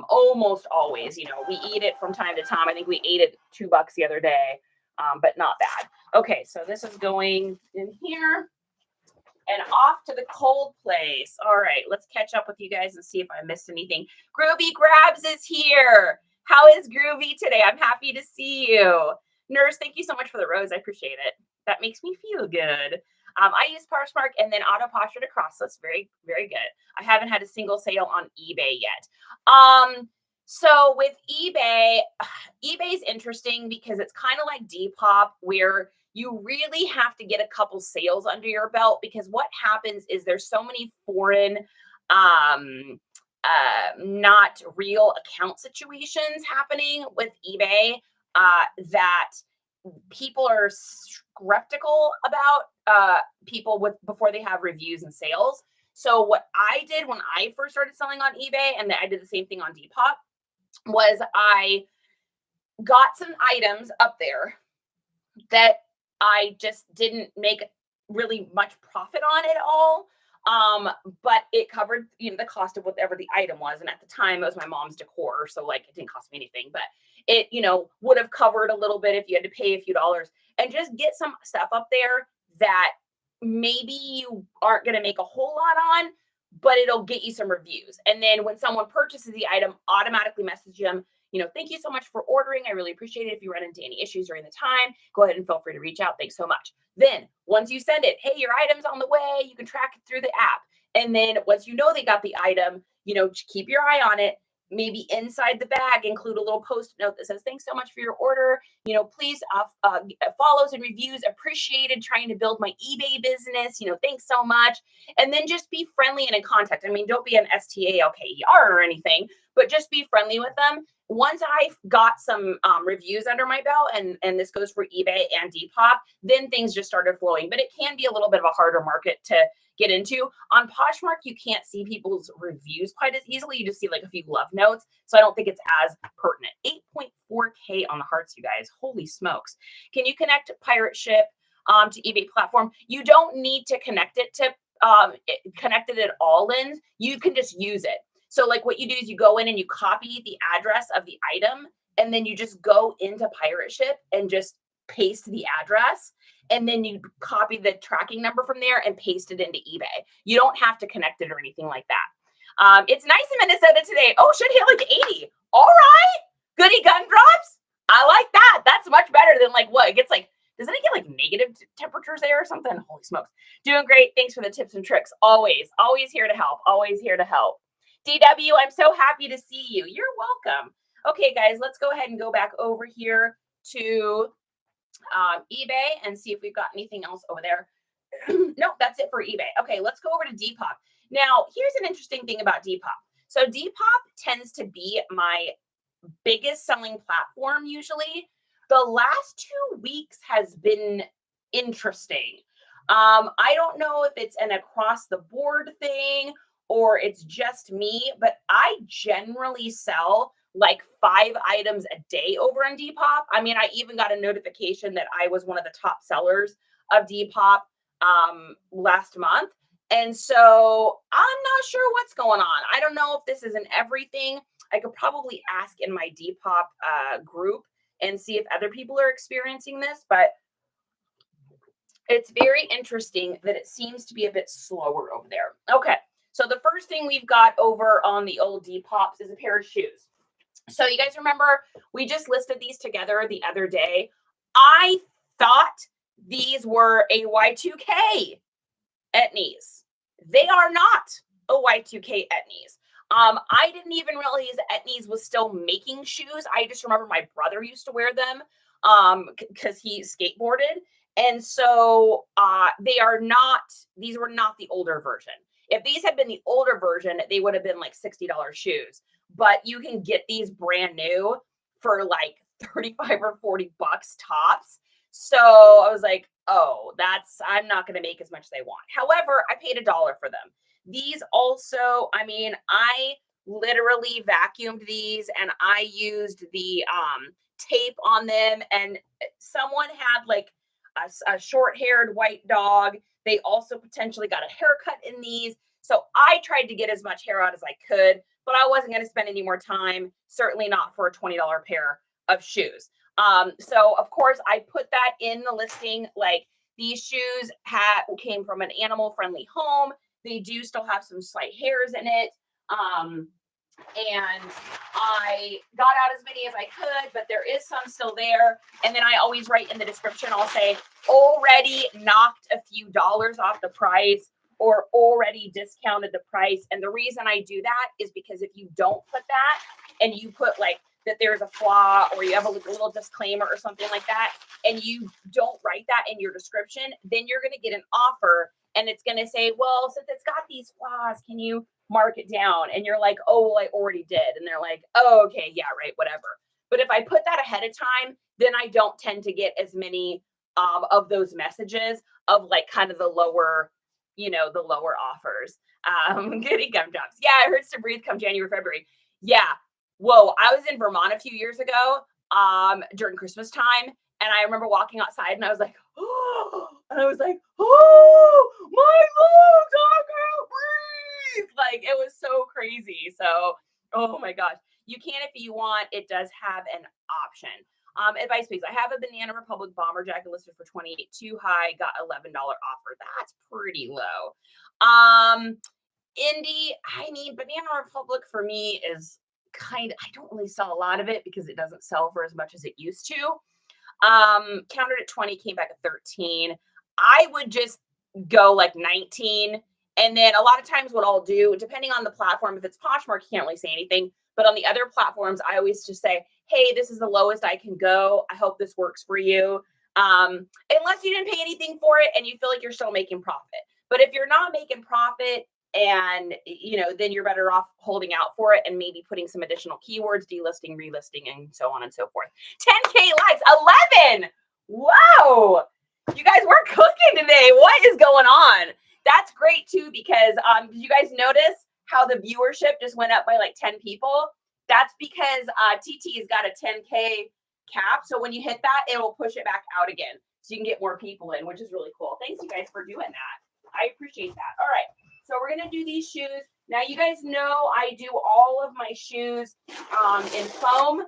Almost always, we eat it from time to time. I think we ate it $2 the other day, but not bad. Okay, so this is going in here and off to the cold place. All right, let's catch up with you guys and see if I missed anything. Groovy Grabs is here. How is Groovy today? I'm happy to see you. Nurse, thank you so much for the rose. I appreciate it. That makes me feel good. I use Posh Mercari and then auto postured across. So that's very, very good. I haven't had a single sale on eBay yet. So with eBay, eBay's interesting because it's kind of like Depop, where you really have to get a couple sales under your belt, because what happens is there's so many foreign, not real account situations happening with eBay that people are skeptical about people before they have reviews and sales. So what I did when I first started selling on eBay, and I did the same thing on Depop, was I got some items up there that I just didn't make really much profit on at all. But it covered, the cost of whatever the item was. And at the time it was my mom's decor. So like it didn't cost me anything, but it, would have covered a little bit if you had to pay a few dollars, and just get some stuff up there that maybe you aren't going to make a whole lot on, but it'll get you some reviews. And then when someone purchases the item, automatically message them, thank you so much for ordering. I really appreciate it. If you run into any issues during the time, go ahead and feel free to reach out. Thanks so much. Then once you send it, hey, your item's on the way, you can track it through the app. And then once they got the item, keep your eye on it. Maybe inside the bag, include a little post note that says, thanks so much for your order. Please follows and reviews appreciated, trying to build my eBay business. Thanks so much. And then just be friendly and in contact. I mean, don't be an STALKER or anything, but just be friendly with them. Once I got some reviews under my belt, and this goes for eBay and Depop, then things just started flowing. But it can be a little bit of a harder market to get into. On Poshmark, you can't see people's reviews quite as easily. You just see like a few love notes. So I don't think it's as pertinent. 8.4K on the hearts, you guys. Holy smokes. Can you connect pirate ship to eBay platform? You don't need to connect it to connected it all in. You can just use it. So like what you do is you go in and you copy the address of the item, and then you just go into pirate ship and just paste the address, and then you copy the tracking number from there and paste it into eBay. You don't have to connect it or anything like that. It's nice in Minnesota today. Oh, should hit like 80. All right. Goody gun drops. I like that. That's much better than like what? It gets like, doesn't it get like negative temperatures there or something? Holy smokes. Doing great. Thanks for the tips and tricks. Always here to help. Always here to help. DW, I'm so happy to see you. You're welcome. Okay, guys, let's go ahead and go back over here to eBay and see if we've got anything else over there. Nope, that's it for eBay. Okay, let's go over to Depop. Now, here's an interesting thing about Depop. So Depop tends to be my biggest selling platform usually. The last 2 weeks has been interesting. I don't know if it's an across the board thing or it's just me, but I generally sell like 5 items a day over on Depop. I mean, I even got a notification that I was one of the top sellers of Depop last month. And so I'm not sure what's going on. I don't know if this is in everything. I could probably ask in my Depop group and see if other people are experiencing this, but it's very interesting that it seems to be a bit slower over there. Okay, so the first thing we've got over on the old Depops is a pair of shoes. So you guys remember we just listed these together the other day. I thought these were a Y2K Etnies. They are not a Y2K Etnies. I didn't even realize Etnies was still making shoes. I just remember my brother used to wear them because he skateboarded. And so these were not the older version. If these had been the older version, they would have been like $60 shoes. But you can get these brand new for like 35 or 40 bucks tops. So I was like, oh, I'm not going to make as much as they want. However, I paid $1 for them. These also, I mean, I literally vacuumed these and I used the tape on them, and someone had like a short-haired white dog. They also potentially got a haircut in these. So I tried to get as much hair out as I could, but I wasn't going to spend any more time, certainly not for a $20 pair of shoes. So of course I put that in the listing. Like, these shoes came from an animal friendly home. They do still have some slight hairs in it. And I got out as many as I could, but there is some still there. And then I always write in the description, I'll say already knocked a few dollars off the price or already discounted the price. And the reason I do that is because if you don't put that and you put like that there's a flaw or you have a little disclaimer or something like that, and you don't write that in your description, then you're going to get an offer and it's going to say, well, since it's got these flaws, can you mark it down? And you're like, oh, well, I already did. And they're like, oh, okay, yeah, right, whatever. But if I put that ahead of time, then I don't tend to get as many of those messages of like kind of the lower offers. Goody gumdrops. Yeah, it hurts to breathe come January, February. Yeah. Whoa, I was in Vermont a few years ago during Christmas time. And I remember walking outside and I was like, oh, and I was like, oh, my lungs, I can't breathe. Like, it was so crazy. So, oh my gosh. You can if you want. It does have an option. Advice, please. I have a Banana Republic bomber jacket listed for $28. Too high. Got $11 offer. That's pretty low. Indie, I mean, Banana Republic for me is I don't really sell a lot of it because it doesn't sell for as much as it used to. Countered at 20, came back at 13. I would just go like 19. And then a lot of times what I'll do, depending on the platform, if it's Poshmark, you can't really say anything. But on the other platforms, I always just say, hey, this is the lowest I can go. I hope this works for you. Unless you didn't pay anything for it and you feel like you're still making profit. But if you're not making profit, and then you're better off holding out for it and maybe putting some additional keywords, delisting, relisting, and so on and so forth. 10K likes, 11. Whoa, you guys, we're cooking today. What is going on? That's great too, because did you guys notice how the viewership just went up by like 10 people? That's because TT has got a 10K cap. So when you hit that, it will push it back out again. So you can get more people in, which is really cool. Thanks you guys for doing that. I appreciate that. All right. So we're going to do these shoes. Now you guys know I do all of my shoes in foam.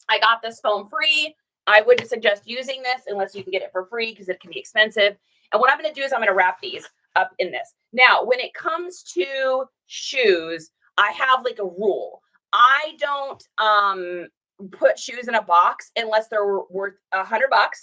I got this foam free. I wouldn't suggest using this unless you can get it for free because it can be expensive. And what I'm going to do is I'm going to wrap these up in this. Now, when it comes to shoes, I have like a rule. I don't put shoes in a box unless they're worth $100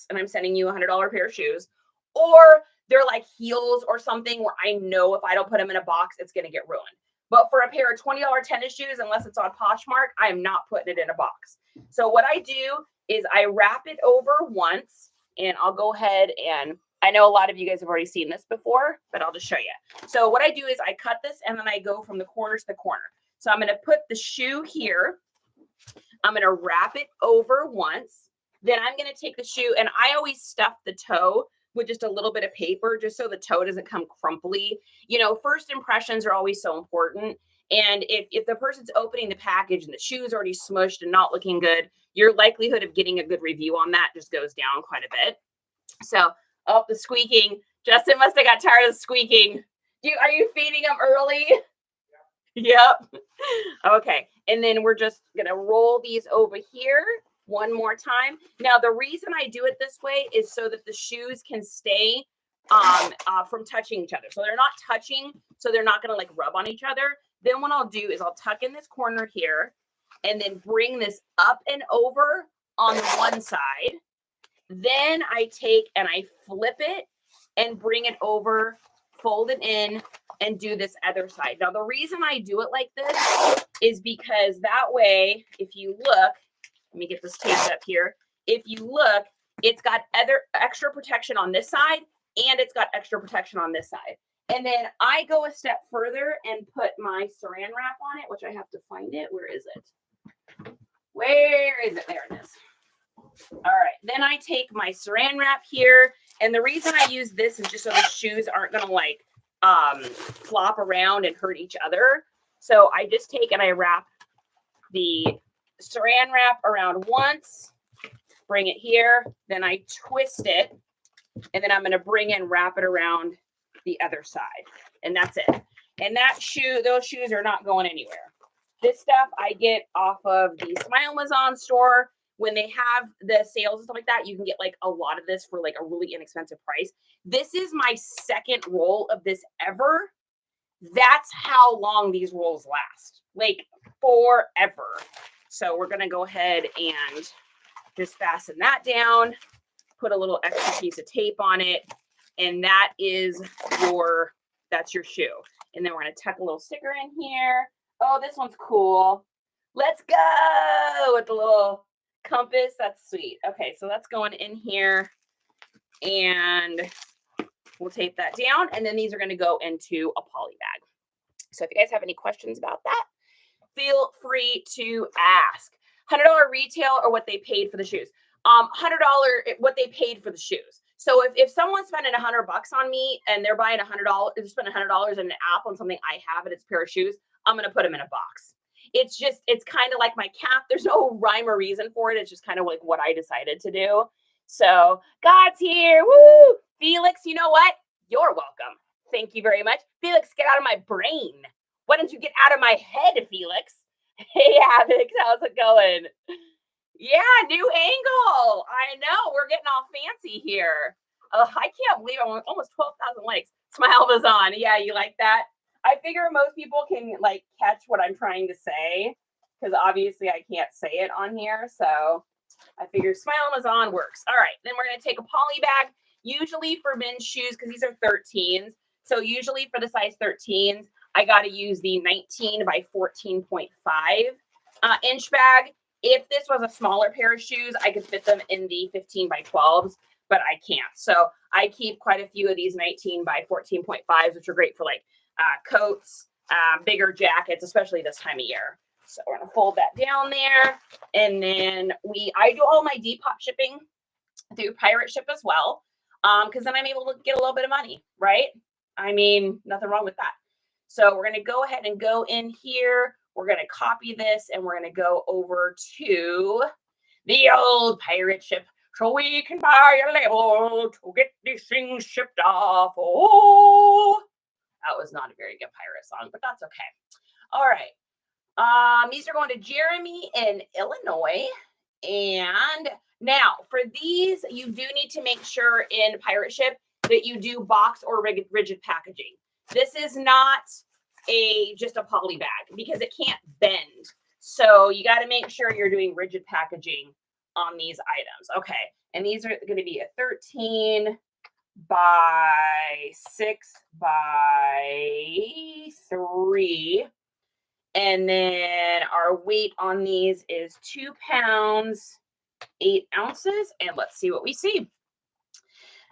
and I'm sending you $100 pair of shoes, or they're like heels or something where I know if I don't put them in a box, it's going to get ruined. But for a pair of $20 tennis shoes, unless it's on Poshmark, I am not putting it in a box. So what I do is I wrap it over once, and I'll go ahead and I know a lot of you guys have already seen this before, but I'll just show you. So what I do is I cut this and then I go from the corner to the corner. So I'm going to put the shoe here. I'm going to wrap it over once. Then I'm going to take the shoe, and I always stuff the toe with just a little bit of paper just so the toe doesn't come crumply. You know, first impressions are always so important. And if the person's opening the package and the shoe is already smushed and not looking good, your likelihood of getting a good review on that just goes down quite a bit. So, oh, the squeaking. Justin must have got tired of squeaking. Are you feeding him early? Yep. Okay. And then we're just going to roll these over here one more time. Now, the reason I do it this way is so that the shoes can stay from touching each other. So they're not touching, so they're not going to like rub on each other. Then what I'll do is I'll tuck in this corner here and then bring this up and over on the one side. Then I take and I flip it and bring it over, fold it in, and do this other side. Now, the reason I do it like this is because that way, if you look, let me get this taped up here. If you look, it's got extra protection on this side, and it's got extra protection on this side. And then I go a step further and put my saran wrap on it, which I have to find it. Where is it? Where is it? There it is. All right. Then I take my saran wrap here. And the reason I use this is just so the shoes aren't going to like flop around and hurt each other. So I just take and I wrap the saran wrap around once, bring it here, then I twist it, and then I'm going to bring and wrap it around the other side. And that's it. And those shoes are not going anywhere. This stuff I get off of the Smile Amazon store. When they have the sales and stuff like that, you can get like a lot of this for like a really inexpensive price. This is my second roll of this ever. That's how long these rolls last, like forever. So we're going to go ahead and just fasten that down, put a little extra piece of tape on it. And that's your shoe. And then we're going to tuck a little sticker in here. Oh, this one's cool. Let's go with the little compass. That's sweet. Okay, so that's going in here, and we'll tape that down, and then these are going to go into a poly bag. So if you guys have any questions about that, feel free to ask. $100 retail or what they paid for the shoes. $100 what they paid for the shoes. So if someone's spending $100 on me and they're buying $100, they're spending $100 in an app on something I have and it's a pair of shoes, I'm going to put them in a box. It's kind of like my cap. There's no rhyme or reason for it. It's just kind of like what I decided to do. So God's here. Woo! Felix, you know what? You're welcome. Thank you very much. Felix, get out of my brain. Why don't you get out of my head, Felix? Hey, Alex, how's it going? Yeah, new angle. I know. We're getting all fancy here. I can't believe I'm almost 12,000 likes. Smile was on. Yeah, you like that? I figure most people can like catch what I'm trying to say because obviously I can't say it on here. So I figure Smile Amazon works. All right, then we're going to take a poly bag, usually for men's shoes because these are 13s. So usually for the size 13s, I got to use the 19 by 14.5 inch bag. If this was a smaller pair of shoes, I could fit them in the 15 by 12s, but I can't. So I keep quite a few of these 19 by 14.5s, which are great for like coats, bigger jackets, especially this time of year. So we're going to fold that down there. And then I do all my depop shipping through Pirate Ship as well. Because then I'm able to get a little bit of money, right? I mean, nothing wrong with that. So we're going to go ahead and go in here. We're going to copy this and we're going to go over to the old pirate ship so we can buy a label to get these things shipped off. Oh, that was not a very good pirate song, but that's okay. All right. These are going to Jeremy in Illinois. And now for these, you do need to make sure in pirate ship that you do box or rigid packaging. This is not just a poly bag because it can't bend. So you got to make sure you're doing rigid packaging on these items. Okay. And these are going to be a 13 by 6 by 3. And then our weight on these is 2 pounds, 8 ounces. And let's see what we see.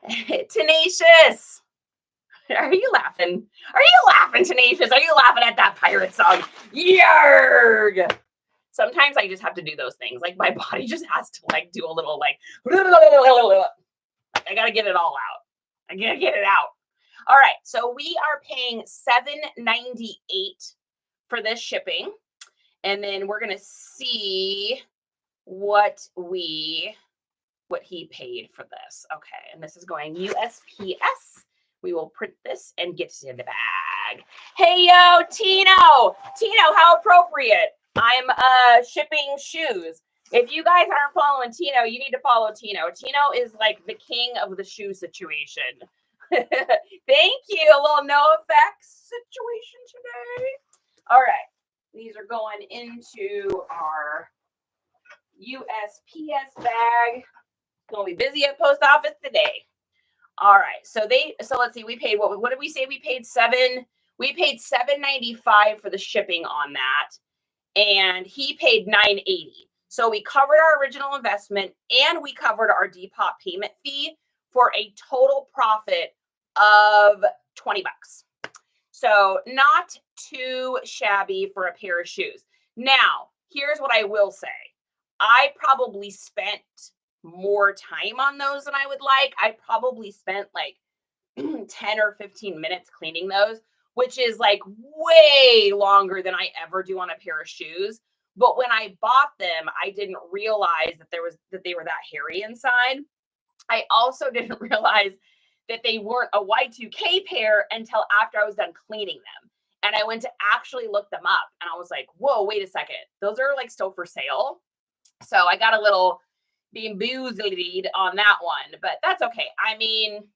Tenacious. Are you laughing? Are you laughing, Tenacious? Are you laughing at that pirate song? Yarg! Sometimes I just have to do those things. Like my body just has to like do a little like, I got to get it all out. I got to get it out. All right. So we are paying $7.98 for this shipping. And then we're going to see what he paid for this. Okay. And this is going USPS. We will print this and get it in the bag. Hey, yo, Tino. Tino, how appropriate. I'm shipping shoes. If you guys aren't following Tino, you need to follow Tino. Tino is like the king of the shoe situation. Thank you. A little no effects situation today. All right. These are going into our USPS bag. Gonna be busy at post office today. All right. So let's see. We paid what did we say? We paid $7.95 for the shipping on that. And he paid $9.80. So we covered our original investment and we covered our depop payment fee for a total profit of $20. So not too shabby for a pair of shoes. Now, here's what I will say. I probably spent more time on those than I would like. I probably spent like 10 or 15 minutes cleaning those, which is like way longer than I ever do on a pair of shoes. But when I bought them, I didn't realize that they were that hairy inside. I also didn't realize that they weren't a Y2K pair until after I was done cleaning them. And I went to actually look them up and I was like, whoa, wait a second. Those are like still for sale. So I got a little bamboozled on that one, but that's okay. I mean,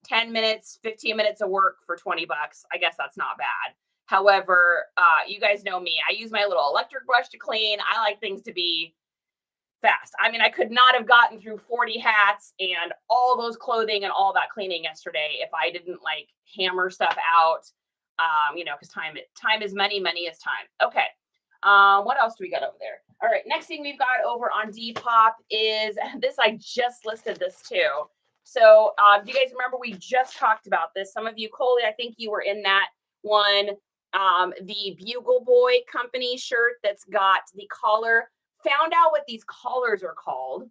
10 minutes, 15 minutes of work for $20. I guess that's not bad. However, you guys know me. I use my little electric brush to clean. I like things to be fast. I mean, I could not have gotten through 40 hats and all those clothing and all that cleaning yesterday if I didn't like hammer stuff out, because time is money, money is time. Okay. What else do we got over there? All right. Next thing we've got over on Depop is this. I just listed this too. So do you guys remember we just talked about this? Some of you, Coley, I think you were in that one. The Bugle Boy company shirt that's got the collar. Found out what these collars are called.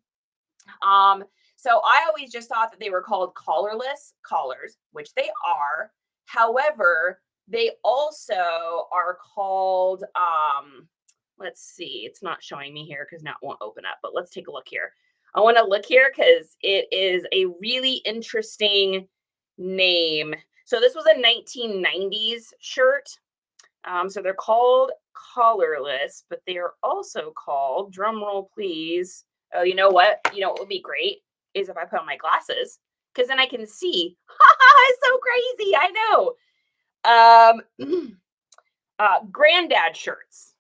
So I always just thought that they were called collarless collars, which they are. However, they also are called, let's see, it's not showing me here because now it won't open up, but let's take a look here. I want to look here because it is a really interesting name. So this was a 1990s shirt. So they're called collarless, but they are also called, drum roll please. Oh, you know what? You know what would be great is if I put on my glasses because then I can see. It's so crazy. I know. Granddad shirts.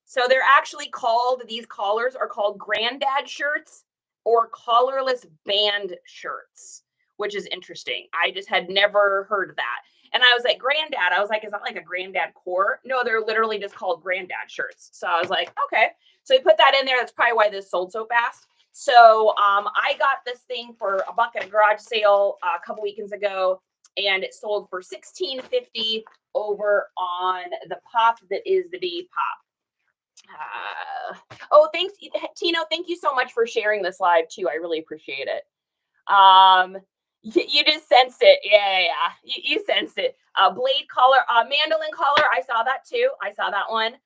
So they're actually called, these collars are called granddad shirts or collarless band shirts, which is interesting. I just had never heard of that. And I was like, granddad. I was like, is that like a granddad core? No, they're literally just called granddad shirts. So I was like, okay. So we put that in there. That's probably why this sold so fast. So I got this thing for $1 at a garage sale a couple weekends ago, and it sold for $16.50 over on the pop that is the Depop. Oh, thanks, Tino. Thank you so much for sharing this live too. I really appreciate it. You just sensed it. Yeah. You sensed it. Blade collar, mandolin collar. I saw that too. I saw that one.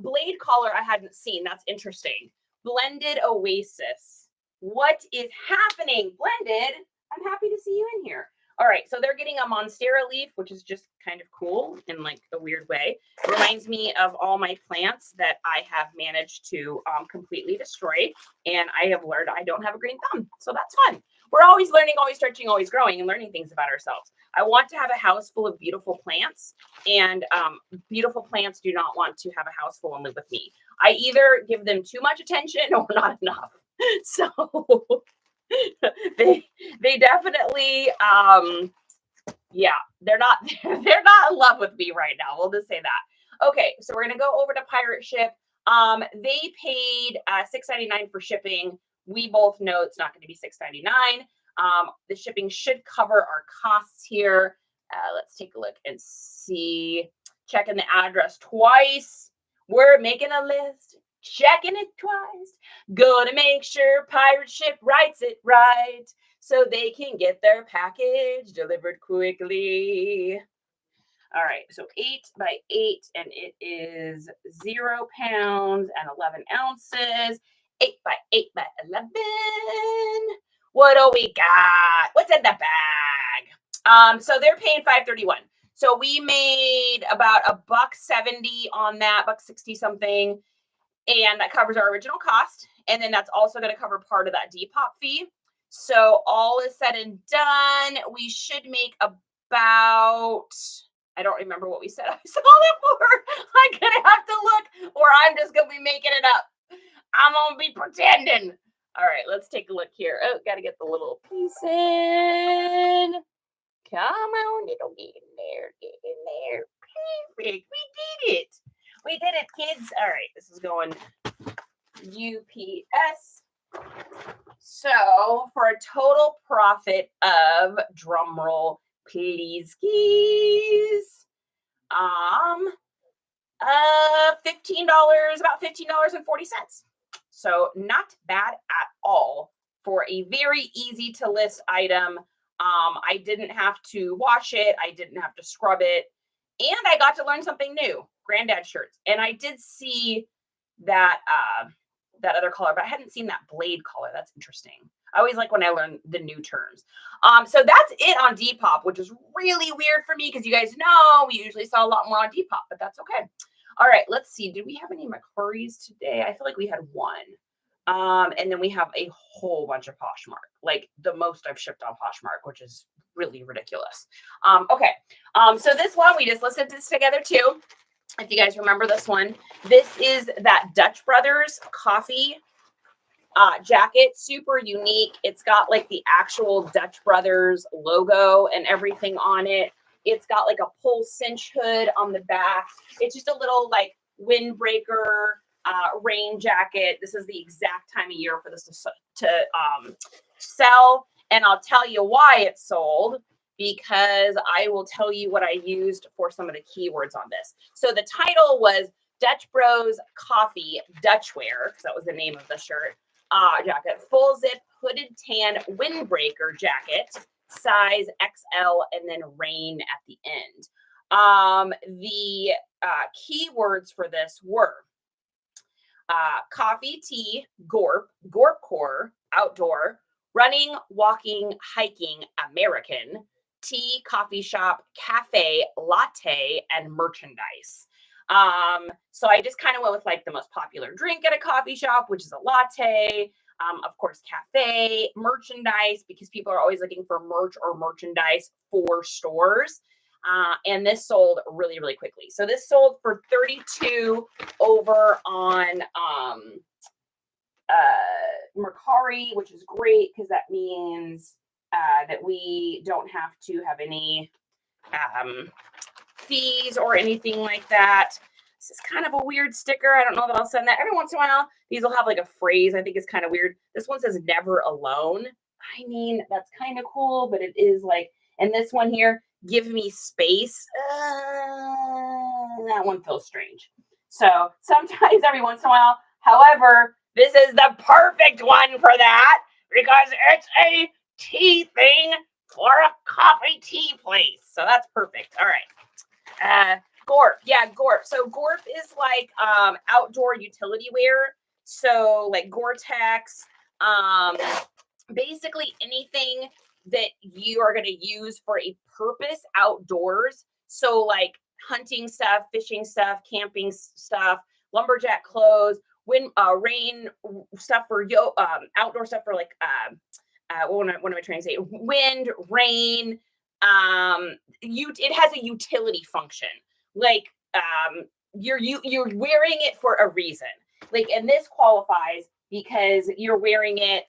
Blade collar I hadn't seen. That's interesting. Blended Oasis. What is happening? Blended. I'm happy to see you in here. All right, so they're getting a Monstera leaf, which is just kind of cool in like a weird way. Reminds me of all my plants that I have managed to completely destroy. And I have learned I don't have a green thumb. So that's fun. We're always learning, always stretching, always growing and learning things about ourselves. I want to have a house full of beautiful plants, and beautiful plants do not want to have a house full and live with me. I either give them too much attention or not enough. So they definitely yeah, they're not in love with me right now. We'll just say that. Okay, so we're gonna go over to Pirate Ship. They paid $6.99 for shipping. We both know it's not going to be $6.99. The shipping should cover our costs here. Let's take a look and see. Checking the address twice. We're making a list. Checking it twice. Gonna make sure Pirate Ship writes it right so they can get their package delivered quickly. All right, so 8 by 8, and it is 0 pounds and 11 ounces. 8 by 8 by 11. What do we got? What's in the bag? So they're paying $5.31. So we made about $1.70 on that, $1.60 something, and that covers our original cost. And then that's also going to cover part of that depop fee. So all is said and done, we should make about, I don't remember what we said I sold it for. I'm going to have to look, or I'm just going to be making it up. I'm going to be pretending. All right, let's take a look here. Oh, got to get the little piece in. Come on, it'll get in there. Get in there. Perfect. We did it. We did it, kids. All right, this is going UPS. So for a total profit of, drumroll, please, keys, $15, about $15.40. So not bad at all for a very easy to list item. I didn't have to wash it. I didn't have to scrub it. And I got to learn something new, granddad shirts. And I did see that, that other color, but I hadn't seen that blade color. That's interesting. I always like when I learn the new terms. So that's it on Depop, which is really weird for me because you guys know we usually sell a lot more on Depop, but that's okay. All right, let's see. Did we have any Mercaris today? I feel like we had one. And then we have a whole bunch of Poshmark, like the most I've shipped on Poshmark, which is really ridiculous. Okay. So this one, we just listened to this together too. If you guys remember this one, this is that Dutch Brothers coffee jacket, super unique. It's got like the actual Dutch Brothers logo and everything on it. It's got like a pull cinch hood on the back. It's just a little like windbreaker rain jacket. This is the exact time of year for this to sell. And I'll tell you why it's sold, because I will tell you what I used for some of the keywords on this. So the title was Dutch Bros Coffee Dutchwear, because that was the name of the shirt jacket. Full zip hooded tan windbreaker jacket, size XL, and then rain at the end. The keywords for this were coffee, tea, gorp, gorpcore, outdoor, running, walking, hiking, American, tea, coffee shop, cafe, latte, and merchandise. So I just kind of went with like the most popular drink at a coffee shop, which is a latte. Of course, cafe, merchandise, because people are always looking for merch or merchandise for stores. And this sold really, really quickly. So this sold for $32 over on Mercari, which is great because that means that we don't have to have any fees or anything like that. This is kind of a weird sticker. I don't know that I'll send that. Every once in a while, these will have like a phrase I think is kind of weird. This one says never alone. I mean, that's kind of cool, but it is like, and this one here, give me space. That one feels strange. So sometimes every once in a while, however, this is the perfect one for that because it's a tea thing for a coffee tea place. So that's perfect. All right. Gorp. Yeah, Gorp. So Gorp is like outdoor utility wear. So like Gore-Tex, basically anything that you are going to use for a purpose outdoors. So like hunting stuff, fishing stuff, camping stuff, lumberjack clothes, rain stuff for outdoor stuff for like what am I trying to say? Wind, rain. It has a utility function. Like you're wearing it for a reason. Like, and this qualifies because you're wearing it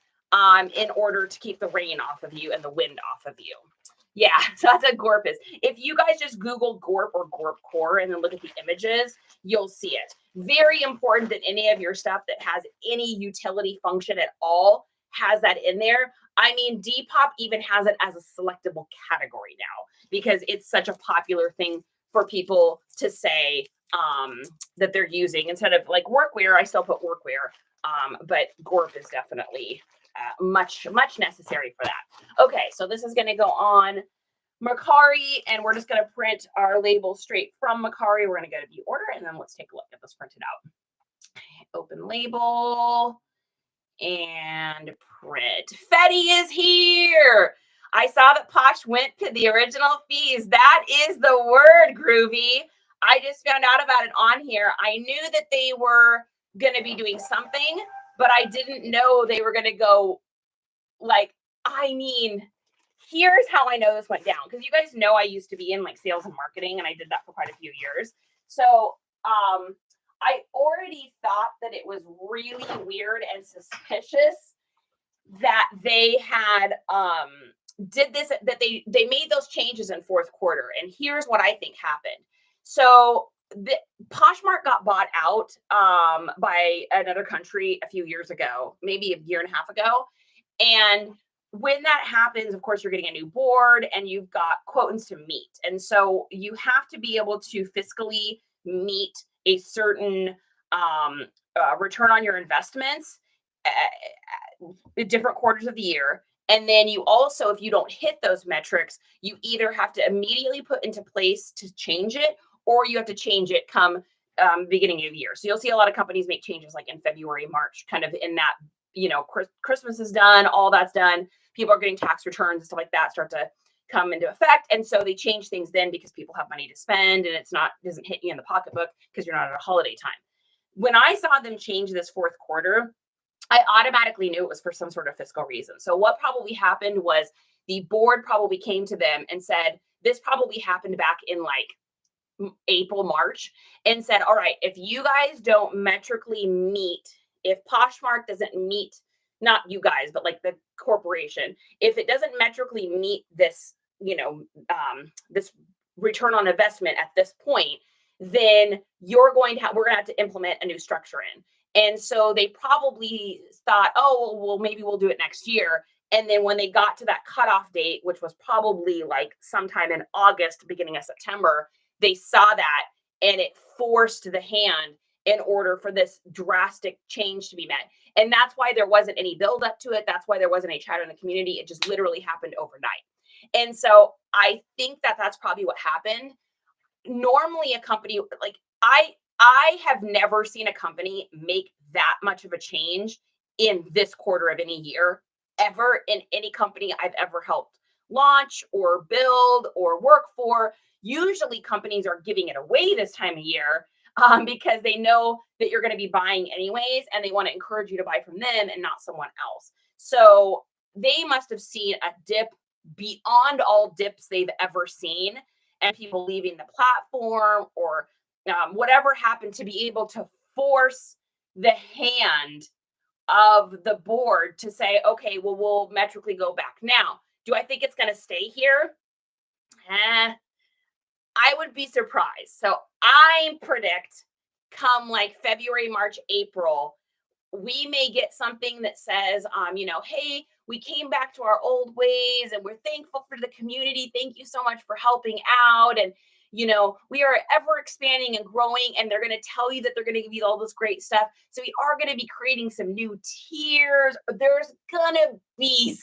in order to keep the rain off of you and the wind off of you. Yeah, so that's what Gorp is. If you guys just Google Gorp or Gorp Core and then look at the images, you'll see it. Very important that any of your stuff that has any utility function at all has that in there. I mean, Depop even has it as a selectable category now because it's such a popular thing for people to say that they're using. Instead of like workwear, I still put workwear, but Gorp is definitely much necessary for that. Okay, so this is going to go on Mercari, and we're just going to print our label straight from Mercari. We're going to go to view order, and then let's take a look at this printed out. Open label and print. Fetty is here. I saw that Posh went to the original fees. That is the word, Groovy. I just found out about it on here. I knew that they were going to be doing something, but I didn't know they were going to go like, I mean, here's how I know this went down. Because you guys know I used to be in like sales and marketing, and I did that for quite a few years. So I already thought that it was really weird and suspicious that they had did this, that they made those changes in fourth quarter. And here's what I think happened. So the Poshmark got bought out by another country a few years ago, maybe a year and a half ago. And when that happens, of course, you're getting a new board and you've got quotants to meet. And so you have to be able to fiscally meet a certain return on your investments at different quarters of the year. And then you also, if you don't hit those metrics, you either have to immediately put into place to change it, or you have to change it come beginning of the year. So you'll see a lot of companies make changes like in February, March, kind of in that, you know, Christmas is done, all that's done. People are getting tax returns and stuff like that start to come into effect. And so they change things then because people have money to spend and doesn't hit you in the pocketbook because you're not at a holiday time. When I saw them change this fourth quarter, I automatically knew it was for some sort of fiscal reason. So what probably happened was the board probably came to them and said, this probably happened back in like April, March, and said, all right, if you guys don't metrically meet, if Poshmark doesn't meet, not you guys, but like the corporation, if it doesn't metrically meet this, you know, this return on investment at this point, then we're going to have to implement a new structure in. And so they probably thought, oh, well, maybe we'll do it next year. And then when they got to that cutoff date, which was probably like sometime in August, beginning of September, they saw that and it forced the hand in order for this drastic change to be met. And that's why there wasn't any build up to it. That's why there wasn't a chatter in the community. It just literally happened overnight. And so I think that that's probably what happened. Normally a company, like I have never seen a company make that much of a change in this quarter of any year, ever, in any company I've ever helped launch or build or work for. Usually companies are giving it away this time of year because they know that you're going to be buying anyways, and they want to encourage you to buy from them and not someone else. So they must have seen a dip beyond all dips they've ever seen, and people leaving the platform or whatever happened to be able to force the hand of the board to say, okay, well, we'll metrically go back. Now, do I think it's going to stay here? I would be surprised. So I predict come like February, March, April, we may get something that says, you know, hey, we came back to our old ways and we're thankful for the community. Thank you so much for helping out. And, you know, we are ever expanding and growing, and they're going to tell you that they're going to give you all this great stuff. So we are going to be creating some new tiers. There's going to be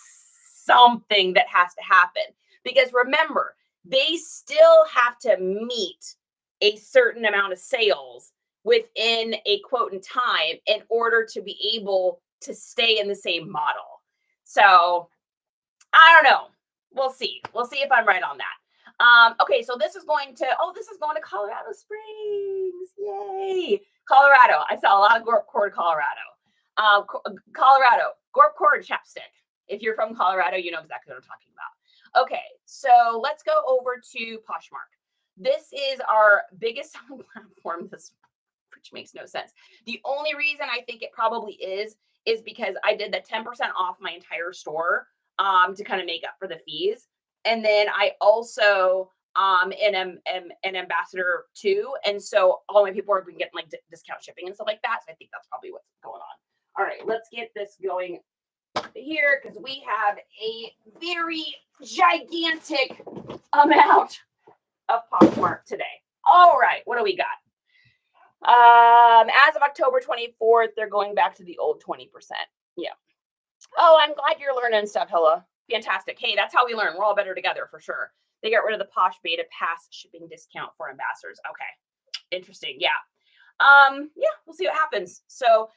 something that has to happen. Because remember, they still have to meet a certain amount of sales within a quote in time in order to be able to stay in the same model. So I don't know. We'll see. We'll see if I'm right on that. Okay, so this is going to Colorado Springs. Yay. Colorado. I saw a lot of Gorp Cord Colorado. Colorado, Gorp Cord chapstick. If you're from Colorado, you know exactly what I'm talking about. Okay, so let's go over to Poshmark. This is our biggest selling platform, which makes no sense. The only reason I think it probably is because I did the 10% off my entire store to kind of make up for the fees. And then I also am an ambassador too. And so all my people are getting like discount shipping and stuff like that. So I think that's probably what's going on. All right, let's get this going here because we have a very gigantic amount of Poshmark today. All right, what do we got? As of October 24th, they're going back to the old 20%. Yeah. Oh, I'm glad you're learning stuff, Hilla. Fantastic. Hey, that's how we learn. We're all better together for sure. They got rid of the Posh Beta Pass shipping discount for ambassadors. Okay. Interesting. Yeah. Yeah, we'll see what happens. So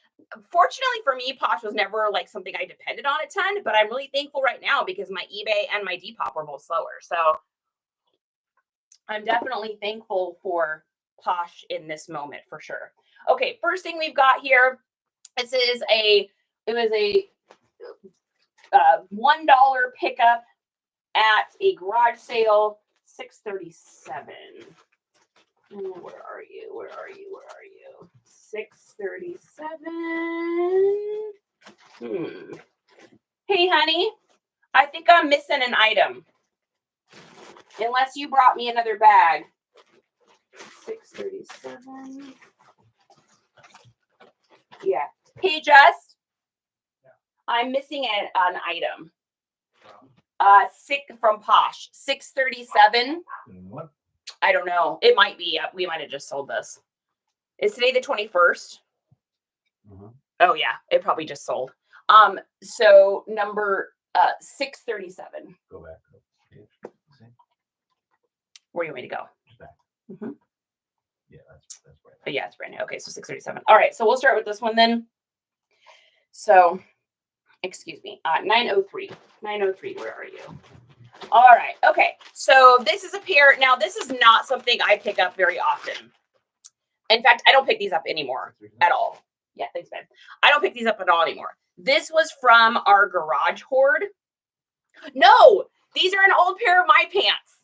fortunately for me, Posh was never like something I depended on a ton, but I'm really thankful right now because my eBay and my Depop were both slower. So I'm definitely thankful for Posh in this moment for sure. Okay, first thing we've got here, it was a $1 pickup at a garage sale, $637. Where are you? 637. Hey, honey, I think I'm missing an item. Unless you brought me another bag. 637. Yeah. Hey, Just. Yeah. I'm missing an item. From Posh. 637. What? I don't know. It might be. We might have just sold this. Is today the 21st? Mm-hmm. Oh yeah, it probably just sold. So number 637. Go back. Where do you want me to go? Just back. Mm-hmm. Yeah, that's right. But yeah, it's brand new. Okay, so 637. All right, so we'll start with this one then. So, excuse me, 903. 903, where are you? All right, okay. So this is a pair. Now, this is not something I pick up very often. In fact, I don't pick these up anymore at all. Yeah, thanks, man. I don't pick these up at all anymore. This was from our garage hoard. No, these are an old pair of my pants.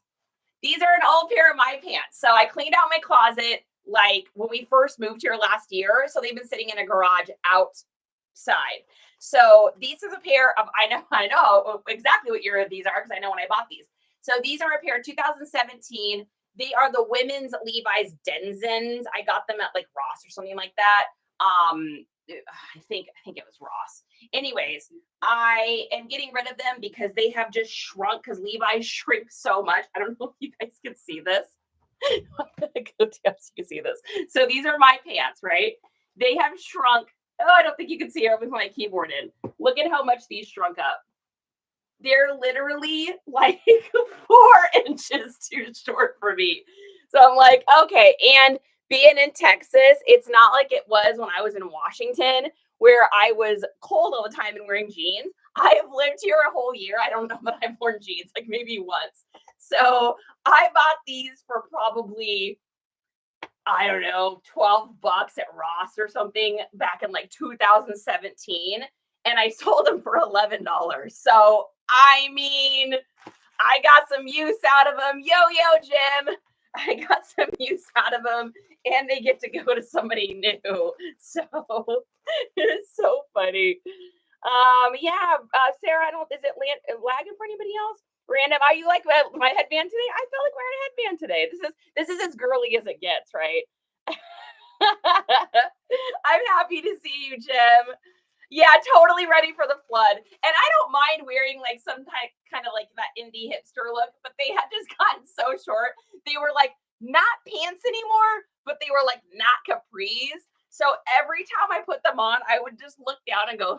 These are an old pair of my pants. So I cleaned out my closet like when we first moved here last year. So they've been sitting in a garage outside. So these is a pair of, I know exactly what year these are because I know when I bought these. So these are a pair of 2017. They are the women's Levi's Denzens. I got them at like Ross or something like that. I think it was Ross. Anyways, I am getting rid of them because they have just shrunk because Levi's shrink so much. I don't know if you guys can see this. I'm gonna go down so you can see this. So these are my pants, right? They have shrunk. Oh, I don't think you can see it with my keyboard in. Look at how much these shrunk up. They're literally like 4 inches too short for me. So I'm like, okay. And being in Texas, it's not like it was when I was in Washington, where I was cold all the time and wearing jeans. I have lived here a whole year. I don't know that I've worn jeans, like maybe once. So I bought these for probably, I don't know, $12 at Ross or something back in like 2017. And I sold them for $11. So, I mean, I got some use out of them. Yo, Jim. I got some use out of them. And they get to go to somebody new. So, it's so funny. Yeah, Sarah, is it lagging for anybody else? Random, are you like my headband today? I felt like wearing a headband today. This is as girly as it gets, right? I'm happy to see you, Jim. Yeah, totally ready for the flood. And I don't mind wearing like some kind of like that indie hipster look, but they had just gotten so short. They were like not pants anymore, but they were like not capris. So every time I put them on, I would just look down and go,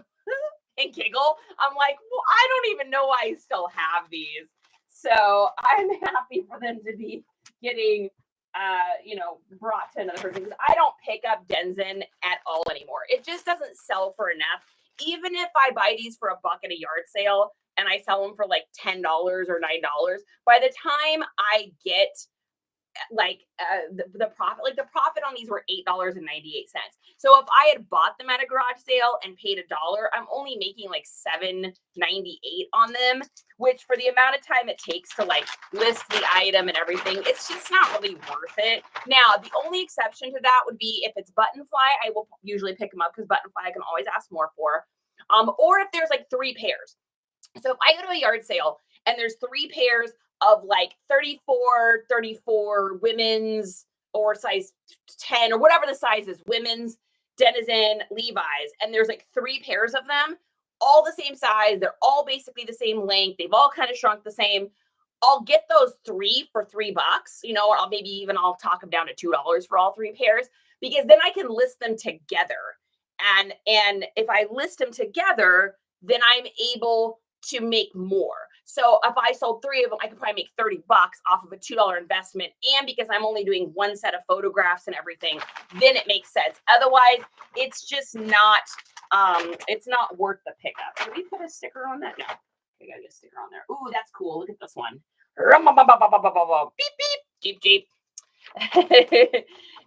and giggle. I'm like, well, I don't even know why I still have these. So I'm happy for them to be getting, brought to another person, because I don't pick up Denizen at all anymore. It just doesn't sell for enough. Even if I buy these for $1 at a yard sale and I sell them for like $10 or $9, by the time I get the profit on these were $8.98. So if I had bought them at a garage sale and paid $1, I'm only making like $7.98 on them, which for the amount of time it takes to like list the item and everything, it's just not really worth it. Now, the only exception to that would be if it's button fly, I will usually pick them up because button fly I can always ask more for. Or if there's like 3 pairs. So if I go to a yard sale and there's 3 pairs of like 34 women's, or size 10 or whatever the size is, women's, Denizen, Levi's, and there's like 3 pairs of them, all the same size, they're all basically the same length, they've all kind of shrunk the same. I'll get those 3 for $3, or I'll talk them down to $2 for all 3 pairs, because then I can list them together. And if I list them together, then I'm able to make more. So if I sold 3 of them, I could probably make $30 off of a $2 investment. And because I'm only doing 1 set of photographs and everything, then it makes sense. Otherwise, it's just not, it's not worth the pickup. Can we put a sticker on that? No, we gotta get a sticker on there. Ooh, that's cool. Look at this one. Beep, beep, jeep, jeep.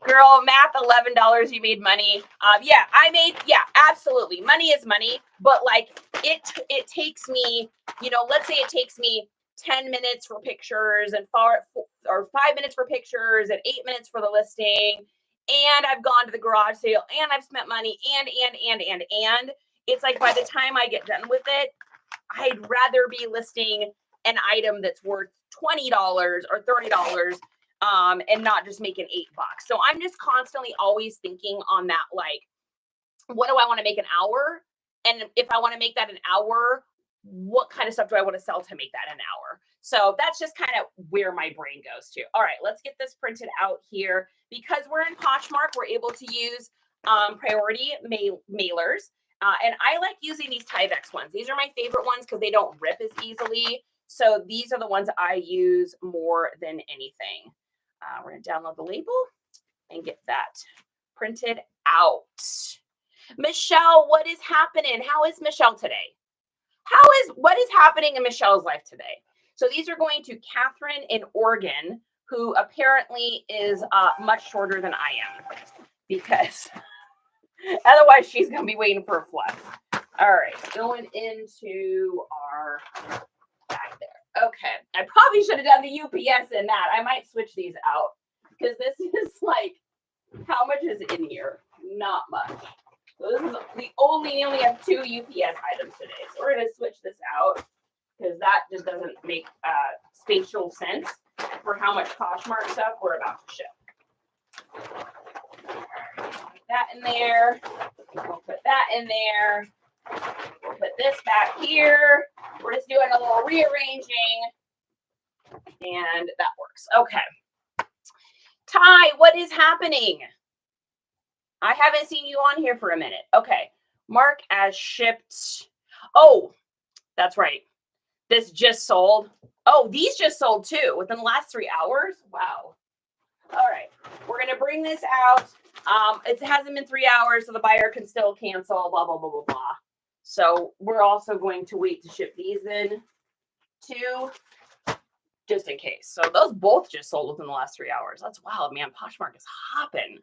Girl, math, $11, you made money. Absolutely. Money is money, but like it takes me, let's say it takes me 10 minutes for pictures and 5 minutes for pictures and 8 minutes for the listing. And I've gone to the garage sale and I've spent money and it's like by the time I get done with it, I'd rather be listing an item that's worth $20 or $30 and not just making $8. So I'm just constantly always thinking on that, like, what do I want to make an hour? And if I want to make that an hour, what kind of stuff do I want to sell to make that an hour? So that's just kind of where my brain goes to. All right, let's get this printed out here. Because we're in Poshmark, we're able to use priority mailers. And I like using these Tyvek ones. These are my favorite ones because they don't rip as easily. So these are the ones I use more than anything. We're going to download the label and get that printed out. Michelle, what is happening? How is Michelle today? What is happening in Michelle's life today? So these are going to Catherine in Oregon, who apparently is much shorter than I am, because otherwise she's going to be waiting for a flight. All right, going into our back there. Okay, I probably should have done the UPS in that. I might switch these out because this is like, how much is in here? Not much. So this is we only have 2 UPS items today. So we're going to switch this out because that just doesn't make spatial sense for how much Poshmark stuff we're about to ship. Put that in there. We'll put that in there. We'll put this back here. We're just doing a little rearranging, and that works. Okay. Ty, what is happening? I haven't seen you on here for a minute. Okay. Mark as shipped. Oh, that's right. This just sold. Oh, these just sold too within the last 3 hours. Wow. All right. We're going to bring this out. It hasn't been 3 hours, so the buyer can still cancel, blah, blah, blah, blah, blah. So we're also going to wait to ship these in too, just in case. So those both just sold within the last 3 hours. That's wild, man. Poshmark is hopping.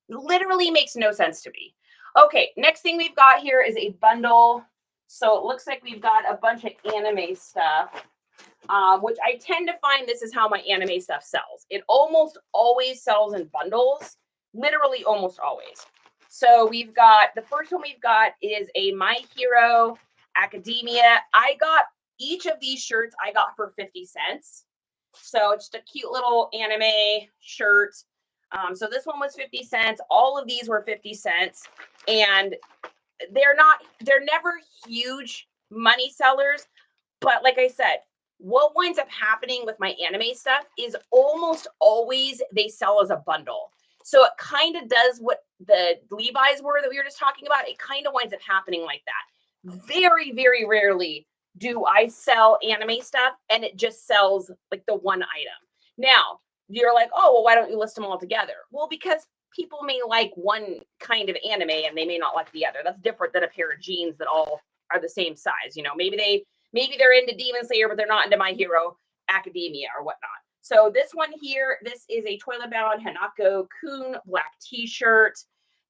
Literally makes no sense to me. Okay, next thing we've got here is a bundle. So it looks like we've got a bunch of anime stuff, which I tend to find this is how my anime stuff sells. It almost always sells in bundles, literally almost always. So we've got, the first one we've got is a My Hero Academia. I got each of these shirts I got for 50 cents. So it's just a cute little anime shirt. So this one was 50 cents. All of these were 50 cents. And they're never huge money sellers. But like I said, what winds up happening with my anime stuff is almost always they sell as a bundle. So it kind of does what the Levi's were that we were just talking about. It kind of winds up happening like that. Very, very rarely do I sell anime stuff and it just sells like the one item. Now, you're like, oh, well, why don't you list them all together? Well, because people may like one kind of anime and they may not like the other. That's different than a pair of jeans that all are the same size. You know, maybe they're into Demon Slayer, but they're not into My Hero Academia or whatnot. So this one here, this is a Toilet Bound Hanako Kun black t-shirt.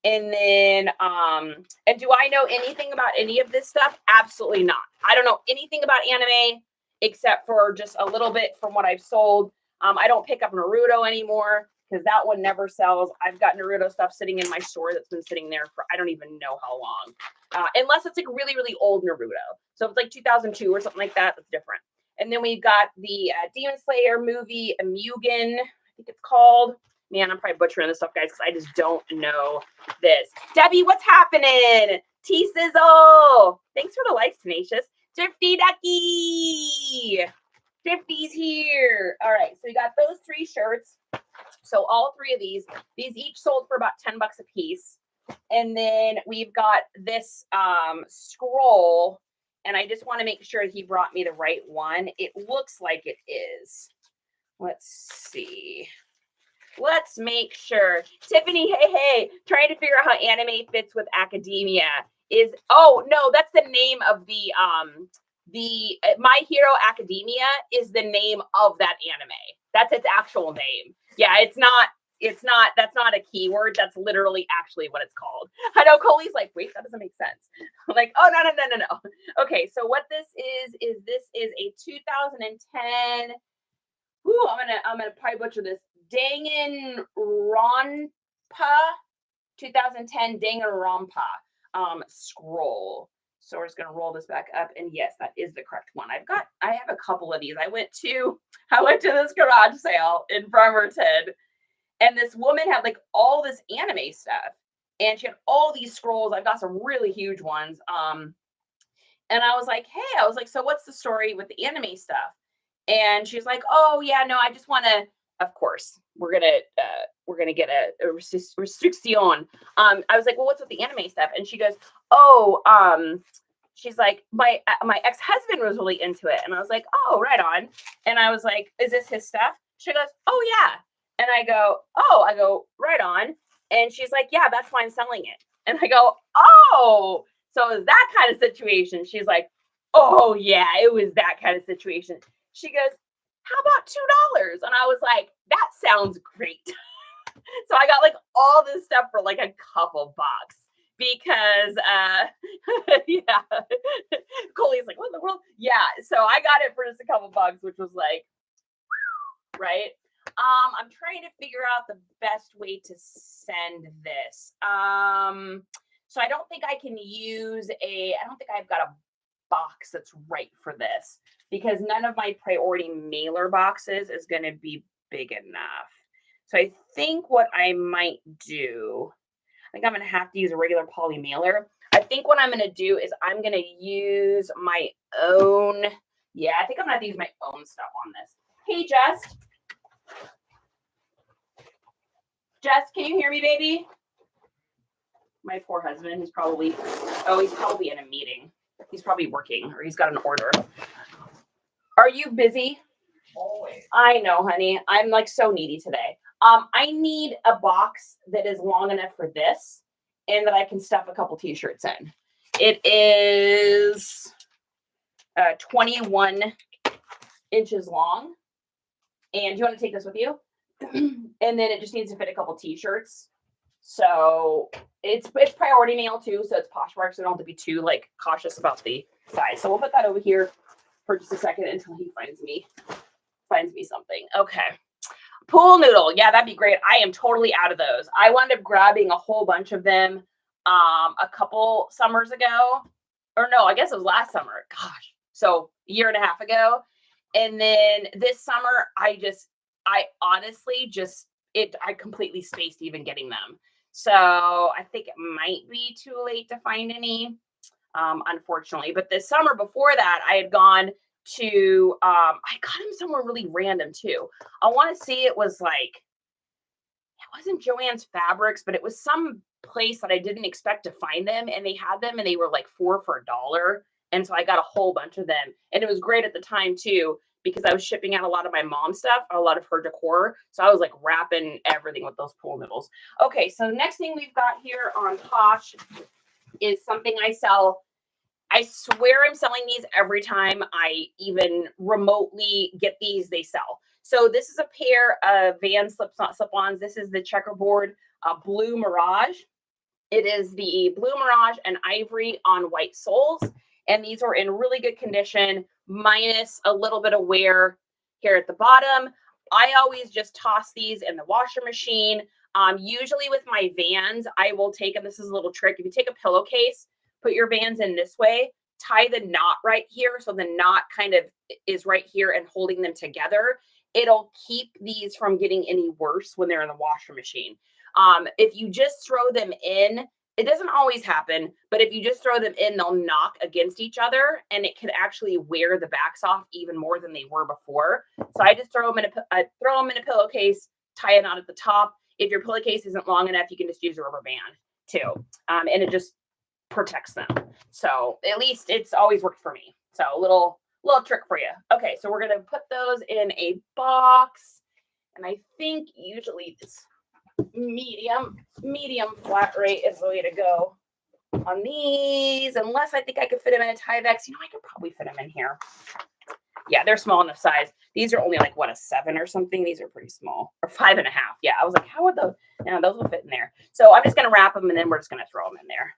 And then, and do I know anything about any of this stuff? Absolutely not. I don't know anything about anime except for just a little bit from what I've sold. I don't pick up Naruto anymore because that one never sells. I've got Naruto stuff sitting in my store that's been sitting there for I don't even know how long, unless it's like really, really old Naruto. So if it's like 2002 or something like that, that's different. And then we've got the Demon Slayer movie, Mugen, I think it's called. Man, I'm probably butchering this stuff, guys, because I just don't know this. Debbie, what's happening? T-Sizzle. Thanks for the likes, Tenacious. Thrifty Ducky. Thrifty's here. All right, so we got those 3 shirts. So all 3 of these each sold for about $10 a piece. And then we've got this scroll. And I just want to make sure he brought me the right one. It looks like it is. Let's see. Let's make sure. Tiffany, hey, trying to figure out how anime fits with academia is, oh, no, that's the name of the My Hero Academia is the name of that anime. That's its actual name. Yeah, that's not a keyword. That's literally actually what it's called. I know Coley's like, wait, that doesn't make sense. I'm like, oh, no. Okay, so what this is a 2010, ooh, I'm gonna probably butcher this. Danganronpa 2010 Danganronpa scroll. So we're just gonna roll this back up, and yes, that is the correct one. I have a couple of these. I went to this garage sale in Bremerton, and this woman had like all this anime stuff, and she had all these scrolls. I've got some really huge ones. And I was like, hey, so what's the story with the anime stuff? And she's like, oh yeah, no, I just want to. Of course, we're gonna get a restriction. I was like, well, what's with the anime stuff? And she goes, oh, she's like, my ex-husband was really into it. And I was like, oh, right on. And I was like, is this his stuff? She goes, oh yeah. And I go, right on. And she's like, yeah, that's why I'm selling it. And I go, oh, so is that kind of situation? She's like, oh yeah, it was that kind of situation. She goes, how about $2? And I was like, that sounds great. So I got like all this stuff for like a couple bucks because yeah. Coley's like, what in the world? Yeah. So I got it for just a couple bucks, which was like, right. I'm trying to figure out the best way to send this. So I don't think I can use I don't think I've got a box that's right for this because none of my priority mailer boxes is going to be big enough. So I think what I might do, I think I'm going to have to use a regular poly mailer. I think what I'm going to do is I'm going to use my own. Yeah, I think I'm going to have to use my own stuff on this. Hey, Jess, can you hear me, baby? My poor husband, he's probably in a meeting. He's probably working or he's got an order. Are you busy? Always. I know, honey. I'm like so needy today. I need a box that is long enough for this and that I can stuff a couple t-shirts in. It is 21 inches long. And do you want to take this with you? And then it just needs to fit a couple t-shirts. So it's priority mail too. So it's Poshmark. So I don't have to be too like cautious about the size. So we'll put that over here for just a second until he finds me something. Okay. Pool noodle. Yeah, that'd be great. I am totally out of those. I wound up grabbing a whole bunch of them a couple summers ago. Or no, I guess it was last summer. Gosh. So a year and a half ago. And then this summer, I honestly I completely spaced even getting them. So I think it might be too late to find any, unfortunately. But this summer before that, I had gone to, I got them somewhere really random too. I want to see it was like it wasn't Joann's Fabrics, but it was some place that I didn't expect to find them. And they had them and they were like 4 for $1. And so I got a whole bunch of them. And it was great at the time too, because I was shipping out a lot of my mom's stuff, a lot of her decor. So I was like wrapping everything with those pool noodles. Okay, so the next thing we've got here on Posh is something I sell. I swear I'm selling these every time I even remotely get these, they sell. So this is a pair of Van slip-ons. This is the checkerboard Blue Mirage. It is the Blue Mirage and Ivory on white soles. And these are in really good condition, minus a little bit of wear here at the bottom. I always just toss these in the washer machine. Usually with my Vans, I will take, and this is a little trick, if you take a pillowcase, put your Vans in this way, tie the knot right here. So the knot kind of is right here and holding them together. It'll keep these from getting any worse when they're in the washer machine. If you just throw them in, it doesn't always happen, but if you just throw them in, they'll knock against each other and it could actually wear the backs off even more than they were before. So I just throw them in a pillowcase, tie a knot at the top. If your pillowcase isn't long enough, you can just use a rubber band too. And it just protects them. So at least it's always worked for me. So a little trick for you. Okay, so we're going to put those in a box. And I think usually this medium flat rate is the way to go on these, unless I think I could fit them in a Tyvek. You know, I could probably fit them in here. Yeah, they're small enough size. These are only like, what, a 7 or something? These are pretty small. Or 5.5. Yeah, I was like, how would those? No, those will fit in there. So I'm just going to wrap them and then we're just going to throw them in there.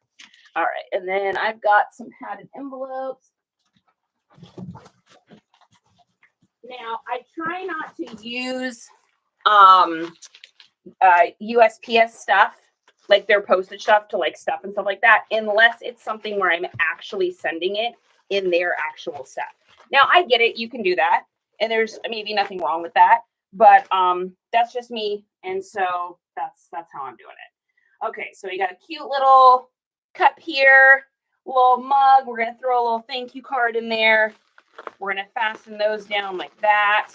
All right, and then I've got some padded envelopes. Now, I try not to use USPS stuff, like their postage stuff to like stuff and stuff like that, unless it's something where I'm actually sending it in their actual stuff. Now, I get it. You can do that. And there's maybe nothing wrong with that. But that's just me. And so that's how I'm doing it. Okay, so we got a cute little cup here, little mug. We're going to throw a little thank you card in there. We're going to fasten those down like that.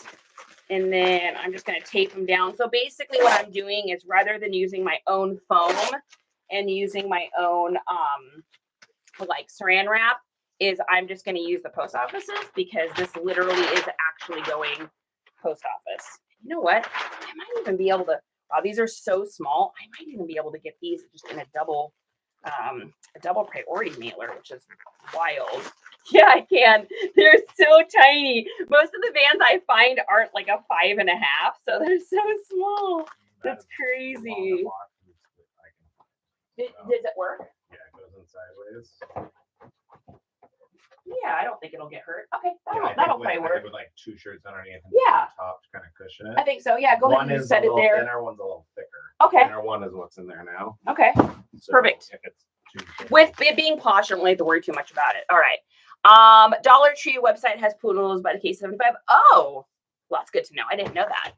And then I'm just going to tape them down. So basically what I'm doing is, rather than using my own foam and using my own like saran wrap, is I'm just going to use the post offices, because this literally is actually going post office. You know what? I might even be able to, wow, these are so small. I might even be able to get these just in a double priority mailer, which is wild. Yeah, I can. They're so tiny. Most of the Vans I find aren't like a 5.5, so they're so small. That's crazy. Does it work? Yeah, it goes in sideways. Yeah, I don't think it'll get hurt. Okay, Yeah, that'll probably work. With like 2 shirts underneath and Yeah. top to kind of cushion it. I think so. Yeah, go ahead and set it there. Thinner, one's a little thicker. Okay. Thinner one is what's in there now. Okay. So Perfect. If it's too thick. With it being Posh, I don't really have to worry too much about it. All right. Dollar Tree website has pool noodles by the case 75. Oh, well, that's good to know. I didn't know that.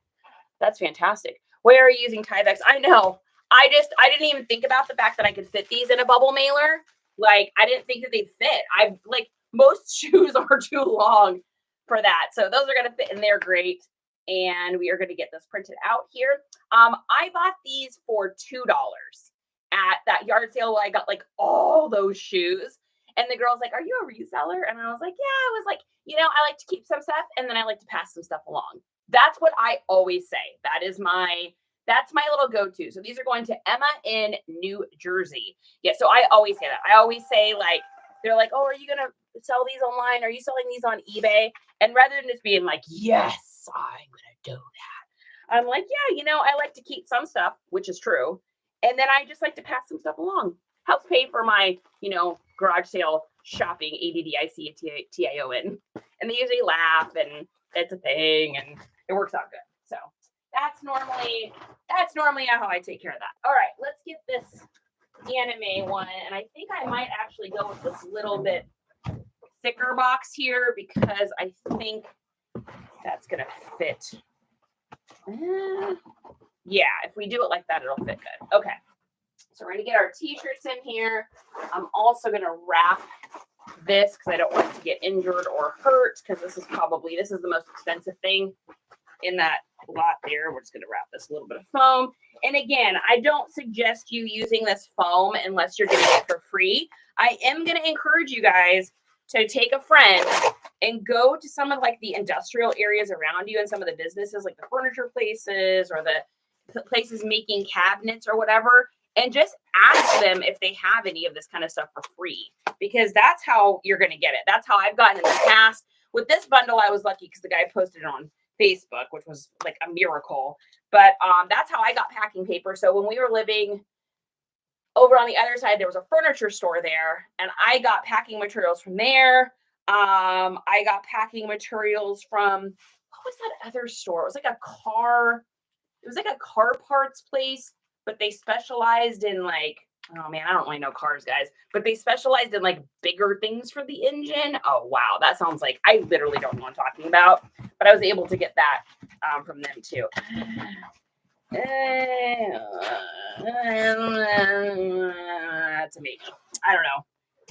That's fantastic. Where are you using Tyveks? I know. I didn't even think about the fact that I could fit these in a bubble mailer. Like, I didn't think that they'd fit. Most shoes are too long for that. So those are going to fit in there great. And we are going to get this printed out here. I bought these for $2 at that yard sale where I got like all those shoes. And the girl's like, are you a reseller? And I was like, yeah. I was like, I like to keep some stuff and then I like to pass some stuff along. That's what I always say. That's my little go-to. So these are going to Emma in New Jersey. Yeah, so I always say that. I always say, like, they're like, oh, are you going to sell these online? Are you selling these on eBay? And rather than just being like, yes, I'm going to do that, I'm like, yeah, I like to keep some stuff, which is true. And then I just like to pass some stuff along. Helps pay for my, garage sale shopping, ADDICTION. And they usually laugh and it's a thing and it works out good. So that's normally how I take care of that. All right, let's get this anime one. And I think I might actually go with this little bit thicker box here because I think that's going to fit. Yeah, if we do it like that, it'll fit good. Okay. So we're going to get our t-shirts in here. I'm also going to wrap this because I don't want it to get injured or hurt, because this is the most expensive thing in that lot there. We're just going to wrap this a little bit of foam. And again, I don't suggest you using this foam unless you're getting it for free. I am going to encourage you guys to take a friend and go to some of like the industrial areas around you and some of the businesses like the furniture places or the places making cabinets or whatever, and just ask them if they have any of this kind of stuff for free, because that's how you're going to get it. That's how I've gotten in the past. With this bundle, I was lucky because the guy posted it on Facebook, which was like a miracle. But that's how I got packing paper. So when we were living over on the other side, there was a furniture store there, and I got packing materials from there. I got packing materials from, what was that other store? It was like a car parts place, but they specialized in like, oh man, I don't really know cars, guys, but they specialized in like bigger things for the engine. Oh wow, that sounds like, I literally don't know what I'm talking about, but I was able to get that from them too. That's amazing. I don't know.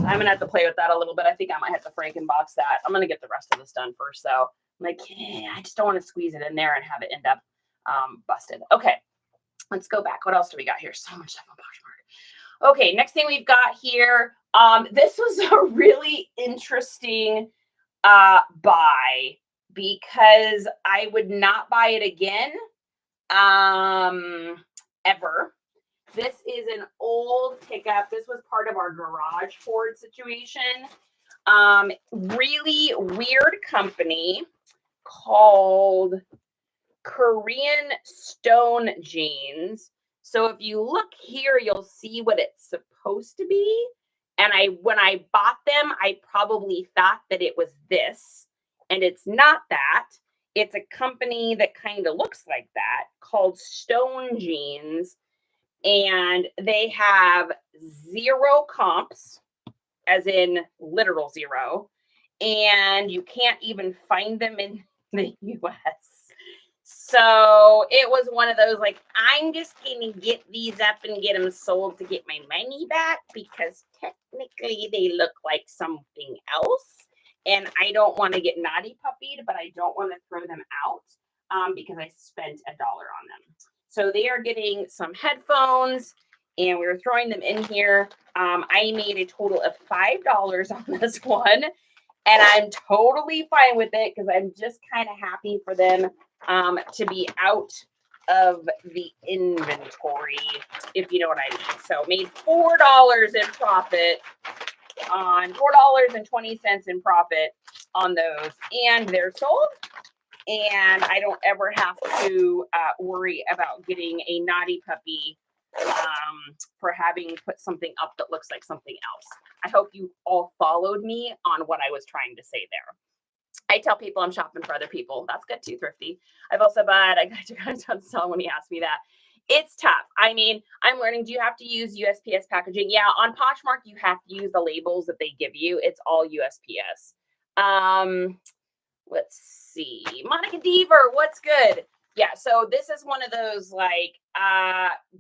I'm gonna have to play with that a little bit. I think I might have to Frankenbox that. I'm gonna get the rest of this done first, so I'm like, I just don't want to squeeze it in there and have it end up busted. Okay, let's go back. What else do we got here? So much stuff on Poshmark. Okay, next thing we've got here. This was a really interesting buy because I would not buy it again ever. This is an old pickup. This was part of our garage board situation. Really weird company called Korean Stone Jeans. So if you look here, you'll see what it's supposed to be. And when I bought them, I probably thought that it was this, and it's not that. It's a company that kind of looks like that called Stone Jeans, and they have 0 comps, as in literal 0, and you can't even find them in the US. So it was one of those like, I'm just going to get these up and get them sold to get my money back because technically they look like something else. And I don't want to get naughty puppied, but I don't want to throw them out because I spent $1 on them. So they are getting some headphones, and we were throwing them in here. I made a total of $5 on this one, and I'm totally fine with it because I'm just kind of happy for them to be out of the inventory, if you know what I mean. So made $4 in profit on $4.20 in profit on those, and they're sold. And I don't ever have to worry about getting a naughty puppy for having put something up that looks like something else. I hope you all followed me on what I was trying to say there. I tell people I'm shopping for other people. That's good too, Thrifty. I've also bought, I got to tell when he asked me that. It's tough. I mean, I'm learning, do you have to use USPS packaging? Yeah, on Poshmark, you have to use the labels that they give you. It's all USPS. Let's see. Monica Deaver, what's good? Yeah, so this is one of those like,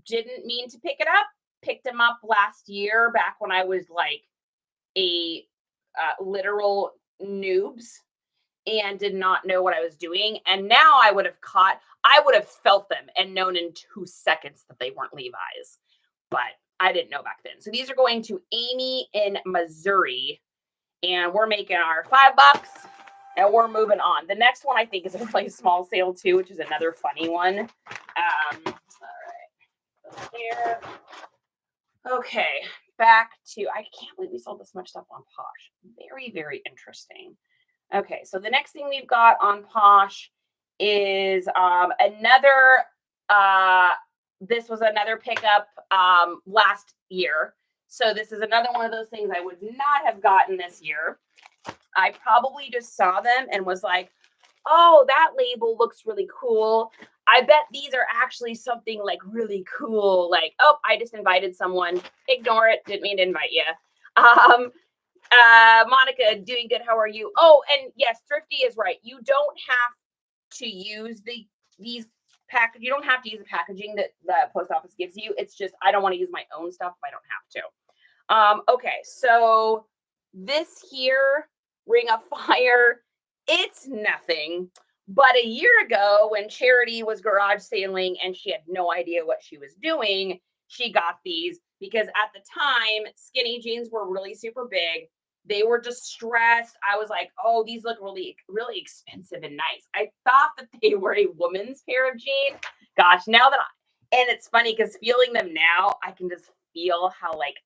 didn't mean to pick it up. Picked him up last year back when I was like a literal noobs and did not know what I was doing. And now I would have felt them and known in 2 seconds that they weren't Levi's, but I didn't know back then. So these are going to Amy in Missouri, and we're making our $5 and we're moving on. The next one I think is a really small sale too, which is another funny one. All right. Here. Okay. Back to, I can't believe we sold this much stuff on Posh. Very, very interesting. Okay, so the next thing we've got on Posh is another, this was another pickup last year. So this is another one of those things I would not have gotten this year. I probably just saw them and was like, oh, that label looks really cool. I bet these are actually something like really cool. Like, oh, I just invited someone. Ignore it. Didn't mean to invite you. Monica, doing good. How are you? Oh, and yes, Thrifty is right. You don't have to use these package. You don't have to use the packaging that the post office gives you. It's just, I don't want to use my own stuff if I don't have to. Okay, so this here, Ring of Fire, it's nothing. But a year ago, when Charity was garage sailing and she had no idea what she was doing, she got these because at the time, skinny jeans were really super big. They were distressed. I was like, oh, these look really, really expensive and nice. I thought that they were a woman's pair of jeans. Gosh, now that and it's funny because feeling them now, I can just feel how like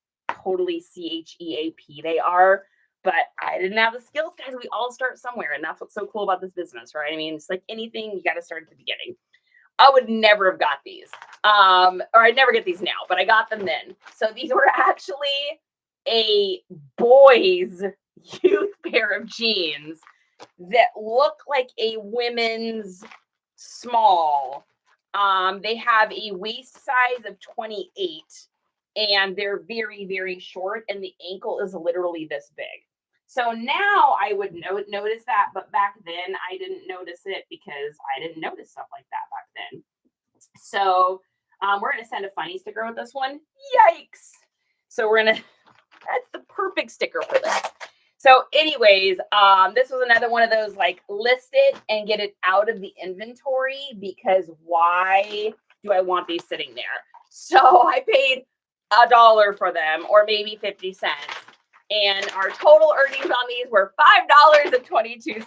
totally CHEAP they are. But I didn't have the skills, guys. We all start somewhere, and that's what's so cool about this business, right? I mean, it's like anything, you got to start at the beginning. I would never have got these, or I'd never get these now, but I got them then. So these were actually a boys' youth pair of jeans that look like a women's small. They have a waist size of 28, and they're very, very short, and the ankle is literally this big. So now I would notice that, but back then I didn't notice it because I didn't notice stuff like that back then. So we're going to send a funny sticker with this one. Yikes. So we're going to, that's the perfect sticker for this. So anyways, this was another one of those like list it and get it out of the inventory because why do I want these sitting there? So I paid $1 for them or maybe 50 cents. And our total earnings on these were $5.22.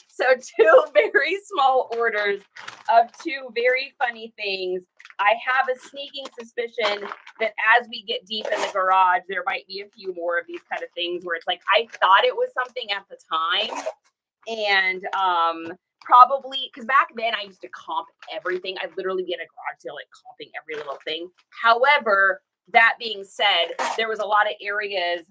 So 2 very small orders of 2 very funny things. I have a sneaking suspicion that as we get deep in the garage, there might be a few more of these kind of things where it's like, I thought it was something at the time. And probably, because back then I used to comp everything. I literally be at a garage sale, like comping every little thing. However, that being said, there was a lot of areas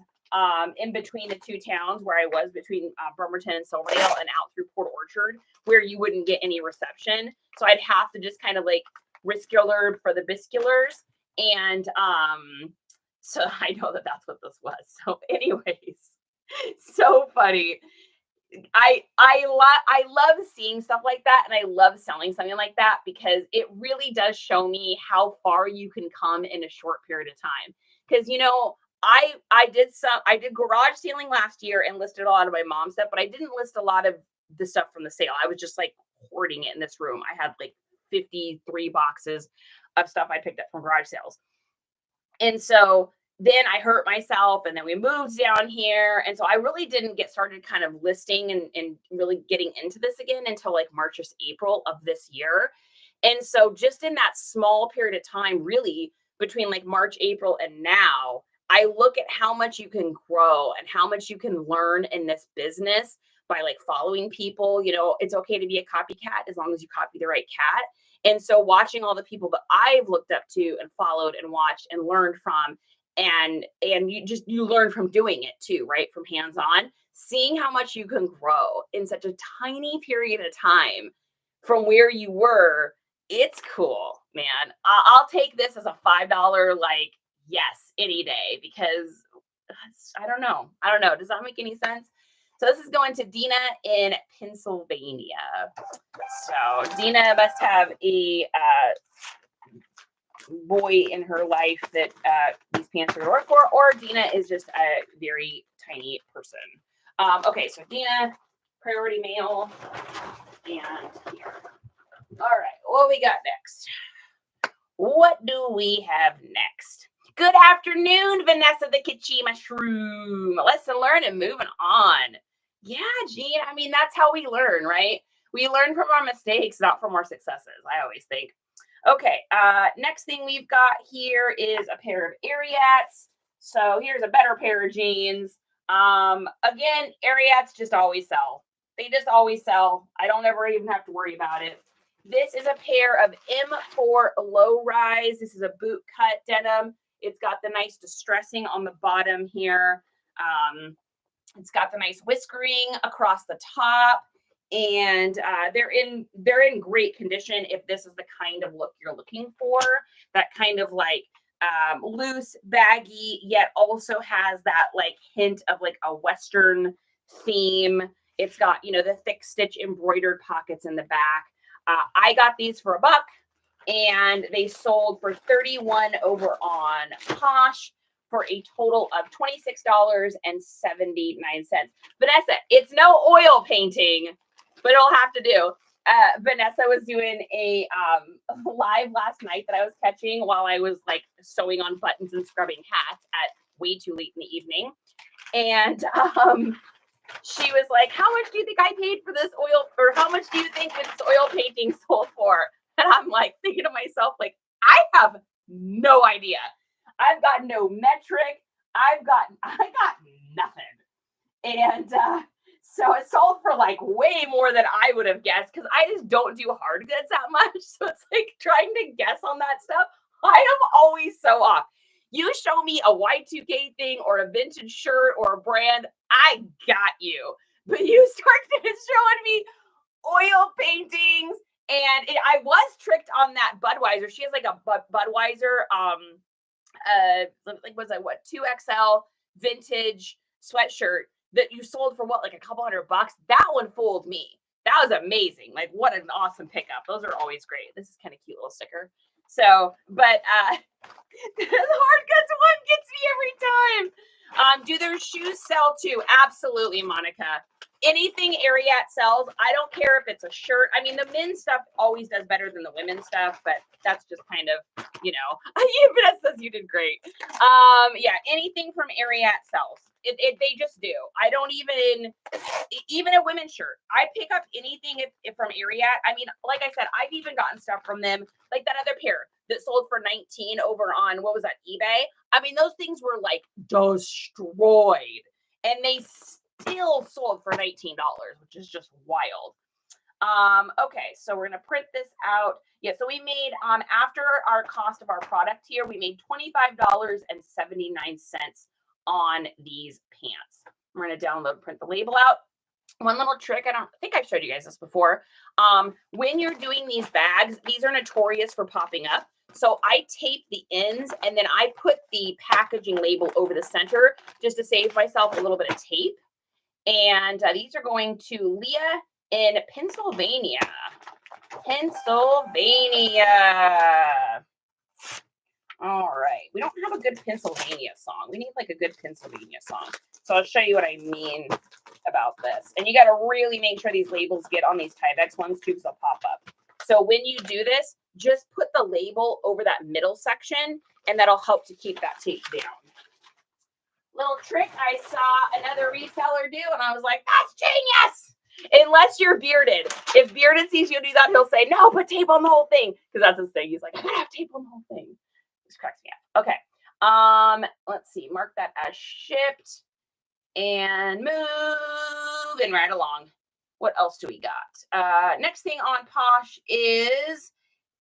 in between the 2 towns where I was between Bremerton and Silverdale and out through Port Orchard where you wouldn't get any reception. So I'd have to just kind of like riscular for the bisculars. And so I know that that's what this was. So anyways, so funny. I love seeing stuff like that, and I love selling something like that because it really does show me how far you can come in a short period of time. Because you know, I did garage sailing last year and listed a lot of my mom's stuff, but I didn't list a lot of the stuff from the sale. I was just like hoarding it in this room. I had like 53 boxes of stuff I picked up from garage sales. And so then I hurt myself and then we moved down here. And so I really didn't get started kind of listing and really getting into this again until like March or April of this year. And so just in that small period of time, really between like March, April, and now, I look at how much you can grow and how much you can learn in this business by like following people. You know, it's okay to be a copycat as long as you copy the right cat. And so watching all the people that I've looked up to and followed and watched and learned from, and you learn from doing it too, right? From hands-on, seeing how much you can grow in such a tiny period of time from where you were, it's cool, man. I'll take this as a $5 like yes any day because I don't know. Does that make any sense? So this is going to Dina in Pennsylvania. So Dina must have a boy in her life that these pants are work for, or Dina is just a very tiny person. Okay, so Dina, priority mail, and here. All right, what we got next? What do we have next? Good afternoon, Vanessa the Kitschy Mushroom. Lesson learned and moving on. Yeah, Jean, I mean, that's how we learn, right? We learn from our mistakes, not from our successes, I always think. Okay, next thing we've got here is a pair of Ariats. So here's a better pair of jeans. Again, Ariats just always sell. They just always sell. I don't ever even have to worry about it. This is a pair of M4 low rise. This is a boot cut denim. It's got the nice distressing on the bottom here. It's got the nice whiskering across the top. And they're in great condition if this is the kind of look you're looking for. That kind of like loose, baggy, yet also has that like hint of like a Western theme. It's got, you know, the thick stitch embroidered pockets in the back. I got these for $1 and they sold for $31 over on Posh for a total of $26.79. Vanessa, it's no oil painting, but it'll have to do. Vanessa was doing a live last night that I was catching while I was like sewing on buttons and scrubbing hats at way too late in the evening. And she was like, how much do you think I paid for this oil, or how much do you think this oil painting sold for? And I'm like thinking to myself, like, I have no idea. I've got no metric. I got nothing. And so it sold for like way more than I would have guessed, because I just don't do hard goods that much. So it's like trying to guess on that stuff. I am always so off. You show me a Y2K thing or a vintage shirt or a brand, I got you. But you started showing me oil paintings, and I was tricked on that Budweiser. She has like a Budweiser, like was that what 2XL vintage sweatshirt that you sold for what, like a couple $100? That one fooled me. That was amazing. Like, what an awesome pickup. Those are always great. This is kind of cute little sticker. So, but the hard goods one gets me every time. Do their shoes sell too? Absolutely, Monica. Anything Ariat sells, I don't care if it's a shirt. I mean, the men's stuff always does better than the women's stuff, but that's just kind of, you know. Vanessa says you did great. Yeah, anything from Ariat sells. They just do. I don't even a women's shirt. I pick up anything if from Ariat. I mean, like I said, I've even gotten stuff from them, like that other pair that sold for $19 over on, what was that, eBay? I mean, those things were like destroyed, and they still sold for $19, which is just wild. Okay, so we're gonna print this out. Yeah, so we made after our cost of our product here, we made $25.79 on these pants. We're gonna download, print the label out. One little trick, I don't think I've showed you guys this before. When you're doing these bags, these are notorious for popping up. So I tape the ends, and then I put the packaging label over the center just to save myself a little bit of tape. And these are going to Leah in Pennsylvania. All right. We don't have a good Pennsylvania song. We need like a good Pennsylvania song. So I'll show you what I mean about this. And you got to really make sure these labels get on these Tyvek ones too, because they'll pop up. So when you do this, just put the label over that middle section, and that'll help to keep that tape down. Little trick I saw another reseller do, and I was like, that's genius. Unless you're bearded. If bearded sees you do that, he'll say, no, put tape on the whole thing. Because that's his thing. He's like, I gotta have tape on the whole thing. This cracks me up. Okay. Let's see. Mark that as shipped. And moving right along. What else do we got? Next thing on Posh is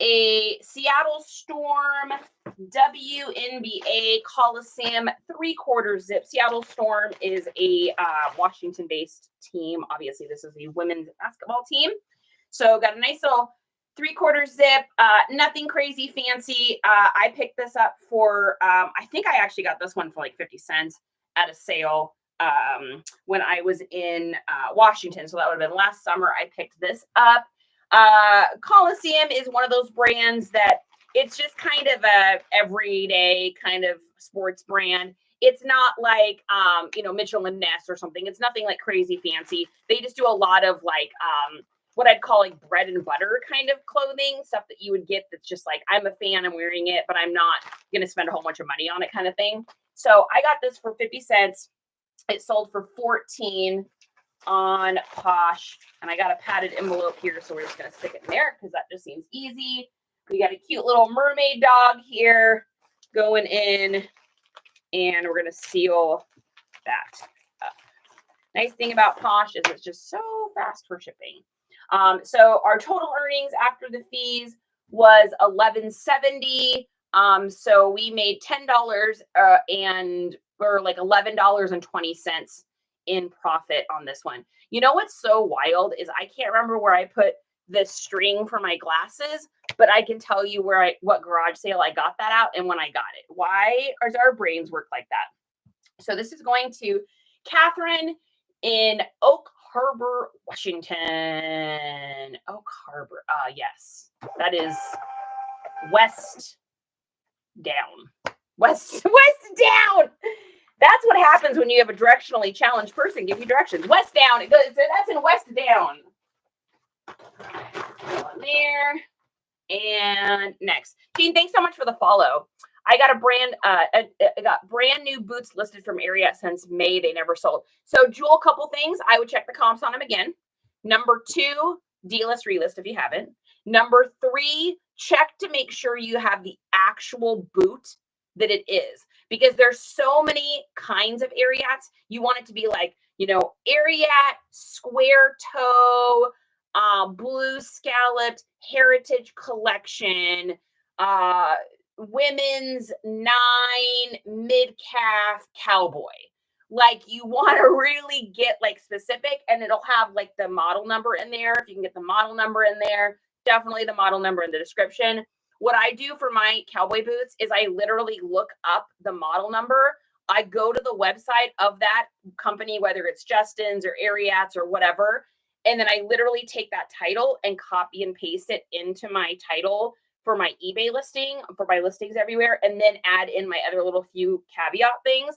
a Seattle Storm WNBA Coliseum 3/4 zip. Seattle Storm is a Washington-based team. Obviously, this is a women's basketball team. So got a nice little 3/4 zip. Nothing crazy fancy. I picked this up for, I think I actually got this one for like 50 cents at a sale when I was in Washington. So that would have been last summer. I picked this up. Coliseum is one of those brands that it's just kind of a everyday kind of sports brand. It's not like, Mitchell and Ness or something. It's nothing like crazy fancy. They just do a lot of like, what I'd call like bread and butter kind of clothing, stuff that you would get that's just like, I'm a fan, I'm wearing it, but I'm not going to spend a whole bunch of money on it kind of thing. So I got this for 50 cents. It sold for 14 on Posh, and I got a padded envelope here, so we're just going to stick it in there because that just seems easy. We got a cute little mermaid dog here going in, and we're going to seal that up. Nice thing about Posh is it's just so fast for shipping. So our total earnings after the fees was $11.70. So we made $10 or like $11.20 in profit on this one. You know what's so wild is I can't remember where I put the string for my glasses, but I can tell you what garage sale I got that out and when I got it. Why does our brains work like that? So this is going to Catherine in Oak Harbor, Washington. Oak Harbor. Yes, that is west down. West down. That's what happens when you have a directionally challenged person give you directions. West down. That's in west down. Go in there. And next, Jean, thanks so much for the follow. I got I got brand new boots listed from Ariat since May. They never sold. So, Jewel, couple things. I would check the comps on them again. Number 2, delist, relist if you haven't. Number 3, check to make sure you have the actual boot that it is, because there's so many kinds of Ariats. You want it to be like, Ariat, square toe, blue scalloped heritage collection, women's 9 mid-calf cowboy. Like, you want to really get like specific, and it'll have like the model number in there. If you can get the model number in there, definitely the model number in the description. What I do for my cowboy boots is I literally look up the model number. I go to the website of that company, whether it's Justin's or Ariat's or whatever, and then I literally take that title and copy and paste it into my title for my eBay listing, for my listings everywhere, and then add in my other little few caveat things.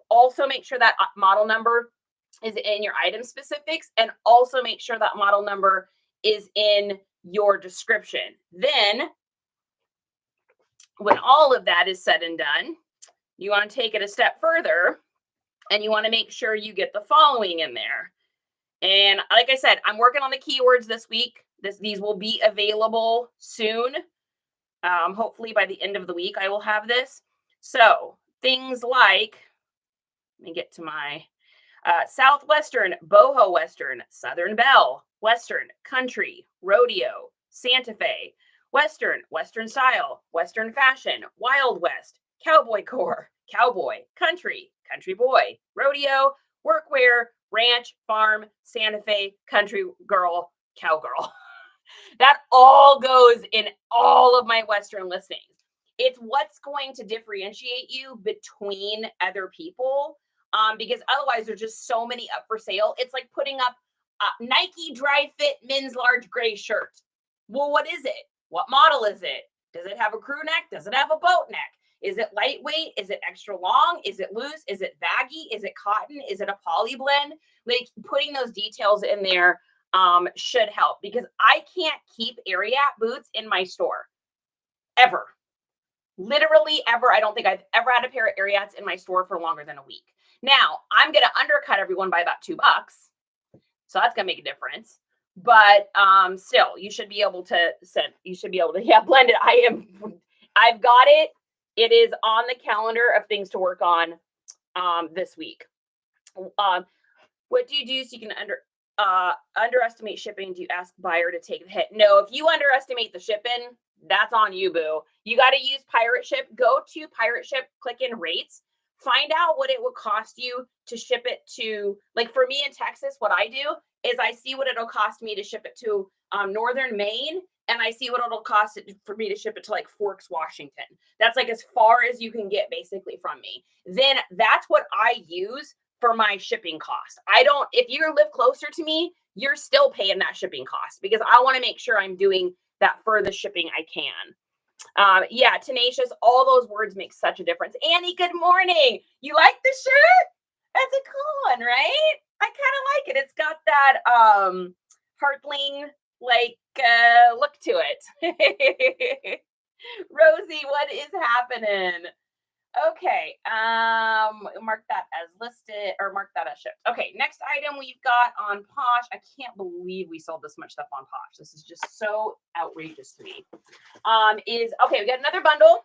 Also make sure that model number is in your item specifics, and also make sure that model number is in your description. Then, when all of that is said and done, you want to take it a step further, and you want to make sure you get the following in there. And like I said, I'm working on the keywords this week. These will be available soon. Hopefully by the end of the week, I will have this. So things like, let me get to my Southwestern, boho Western, Southern Belle, Western, country, rodeo, Santa Fe, Western, Western style, Western fashion, Wild West, cowboy core, cowboy, country, country boy, rodeo, workwear, ranch, farm, Santa Fe, country girl, cowgirl. That all goes in all of my Western listings. It's what's going to differentiate you between other people, because otherwise there's just so many up for sale. It's like putting up a Nike dry fit men's large gray shirt. Well, what is it? What model is it? Does it have a crew neck? Does it have a boat neck? Is it lightweight? Is it extra long? Is it loose? Is it baggy? Is it cotton? Is it a poly blend? Like, putting those details in there should help, because I can't keep Ariat boots in my store ever. Literally ever. I don't think I've ever had a pair of Ariats in my store for longer than a week. Now, I'm going to undercut everyone by about $2. So that's going to make a difference. But still, you should be able to blend it. I've got it. It is on the calendar of things to work on this week. What do you do so you can underestimate shipping? Do you ask buyer to take the hit? No, if you underestimate the shipping, that's on you, boo. You got to use Pirate Ship. Go to Pirate Ship, click in rates, find out what it will cost you to ship it to, like for me in Texas, what I do is I see what it'll cost me to ship it to northern Maine, and I see what it'll cost for me to ship it to like Forks, Washington. That's like as far as you can get basically from me. Then that's what I use for my shipping cost. If you live closer to me, you're still paying that shipping cost, because I want to make sure I'm doing that furthest shipping I can. Yeah, tenacious, all those words make such a difference. Annie, good morning. You like the shirt? That's a cool one, right? I kind of like it. It's got that heartling like look to it. Rosie, what is happening? Okay, mark that as listed, or mark that as shipped. Okay, next item we've got on Posh. I can't believe we sold this much stuff on Posh. This is just so outrageous to me. We got another bundle.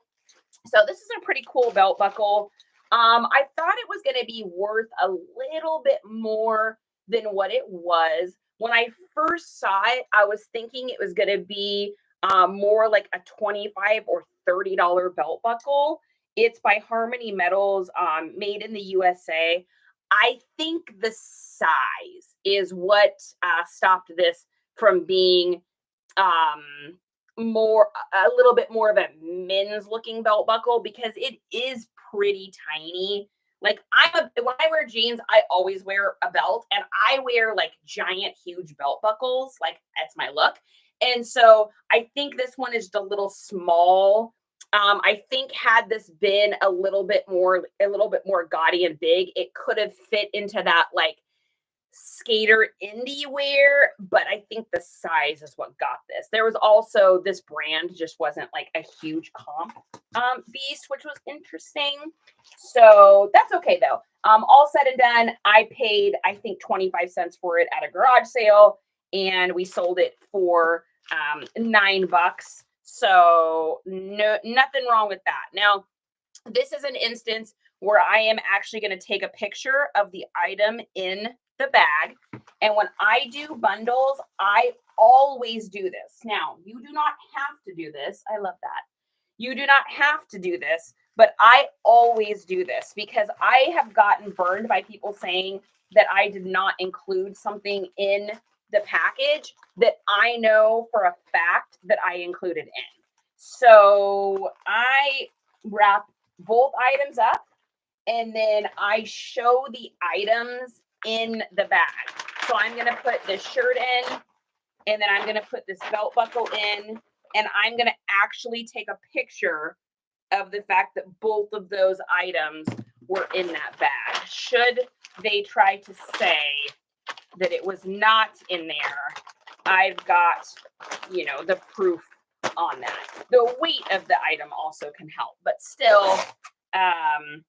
So this is a pretty cool belt buckle. I thought it was going to be worth a little bit more than what it was. When I first saw it, I was thinking it was going to be more like a $25 or $30 belt buckle. It's by Harmony Metals, made in the USA. I think the size is what stopped this from being a little bit more of a men's looking belt buckle, because it is pretty tiny. Like when I wear jeans, I always wear a belt, and I wear like giant, huge belt buckles. Like, that's my look. And so I think this one is just a little small. I think had this been a little bit more gaudy and big, it could have fit into that like skater indie wear, but I think the size is what got this. There was also this brand just wasn't like a huge comp beast, which was interesting. So that's okay though. All said and done, I paid I think 25 cents for it at a garage sale, and we sold it for $9. So no, nothing wrong with that. Now, this is an instance where I am actually going to take a picture of the item in the bag. And when I do bundles, I always do this. Now, you do not have to do this. I love that. You do not have to do this, but I always do this because I have gotten burned by people saying that I did not include something in the package that I know for a fact that I included in. So I wrap both items up, and then I show the items in the bag. So I'm going to put this shirt in, and then I'm going to put this belt buckle in, and I'm going to actually take a picture of the fact that both of those items were in that bag. Should they try to say that it was not in there, I've got, the proof on that. The weight of the item also can help, but still, I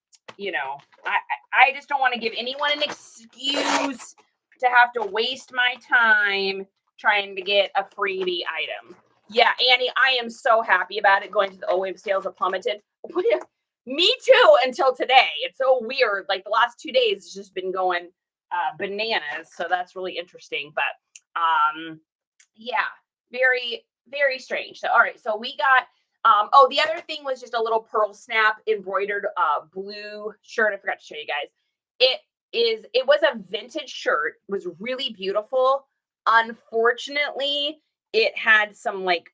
just don't want to give anyone an excuse to have to waste my time trying to get a freebie item. Yeah, Annie, I am so happy about it. Going to the OWAVE sales have plummeted. Me too, until today. It's so weird. Like the last 2 days, it's just been going bananas. So that's really interesting. But yeah, very, very strange. So, all right. So we got, the other thing was just a little pearl snap embroidered blue shirt. I forgot to show you guys. It was a vintage shirt. It was really beautiful. Unfortunately, it had some like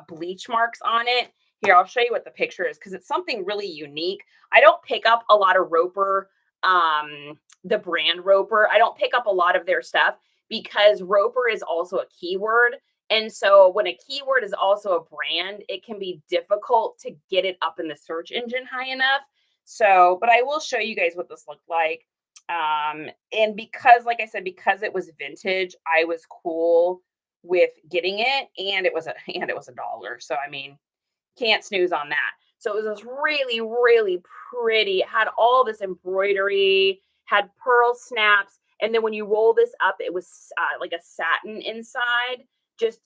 bleach marks on it. Here, I'll show you what the picture is because it's something really unique. I don't pick up a lot of Roper, the brand Roper. I don't pick up a lot of their stuff because Roper is also a keyword. And so when a keyword is also a brand, it can be difficult to get it up in the search engine high enough. So, but I will show you guys what this looked like. And because, like I said, because it was vintage, I was cool with getting it, and it was $1. So, I mean, can't snooze on that. So it was this really, really pretty, it had all this embroidery, had pearl snaps. And then when you roll this up, it was like a satin inside, just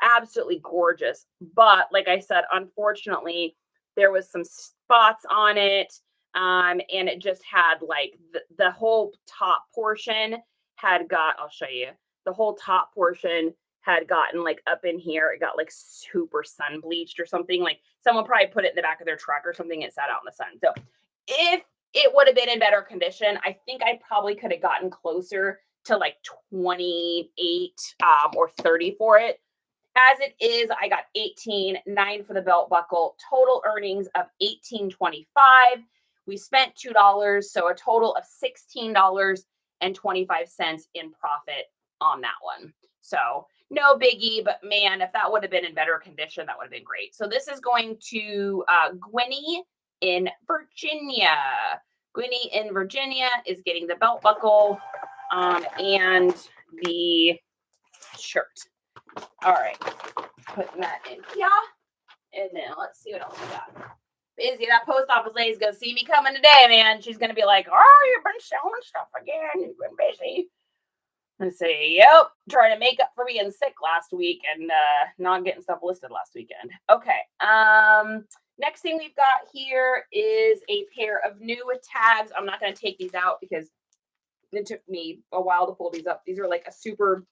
absolutely gorgeous. But like I said, unfortunately, there was some spots on it. And it just had like the whole top portion had got, I'll show you, the whole top portion had gotten like up in here. It got like super sun bleached or something. Like someone probably put it in the back of their truck or something. It sat out in the sun. So if it would have been in better condition, I think I probably could have gotten closer to like 28 or 30 for it. As it is, I got 18, 9 for the belt buckle, total earnings of $18.25. We spent $2, so a total of $16.25 in profit on that one. So no biggie, but man, if that would have been in better condition, that would have been great. So this is going to Gwenny in Virginia. Gwenny in Virginia is getting the belt buckle and the shirt. All right, putting that in here. And then let's see what else we got. Busy, that post office lady's gonna see me coming today, man. She's gonna be like, "Oh, you've been selling stuff again. You've been busy." And say, "Yep, trying to make up for being sick last week and not getting stuff listed last weekend." Okay. Next thing we've got here is a pair of new tags. I'm not gonna take these out because it took me a while to fold these up. These are like a super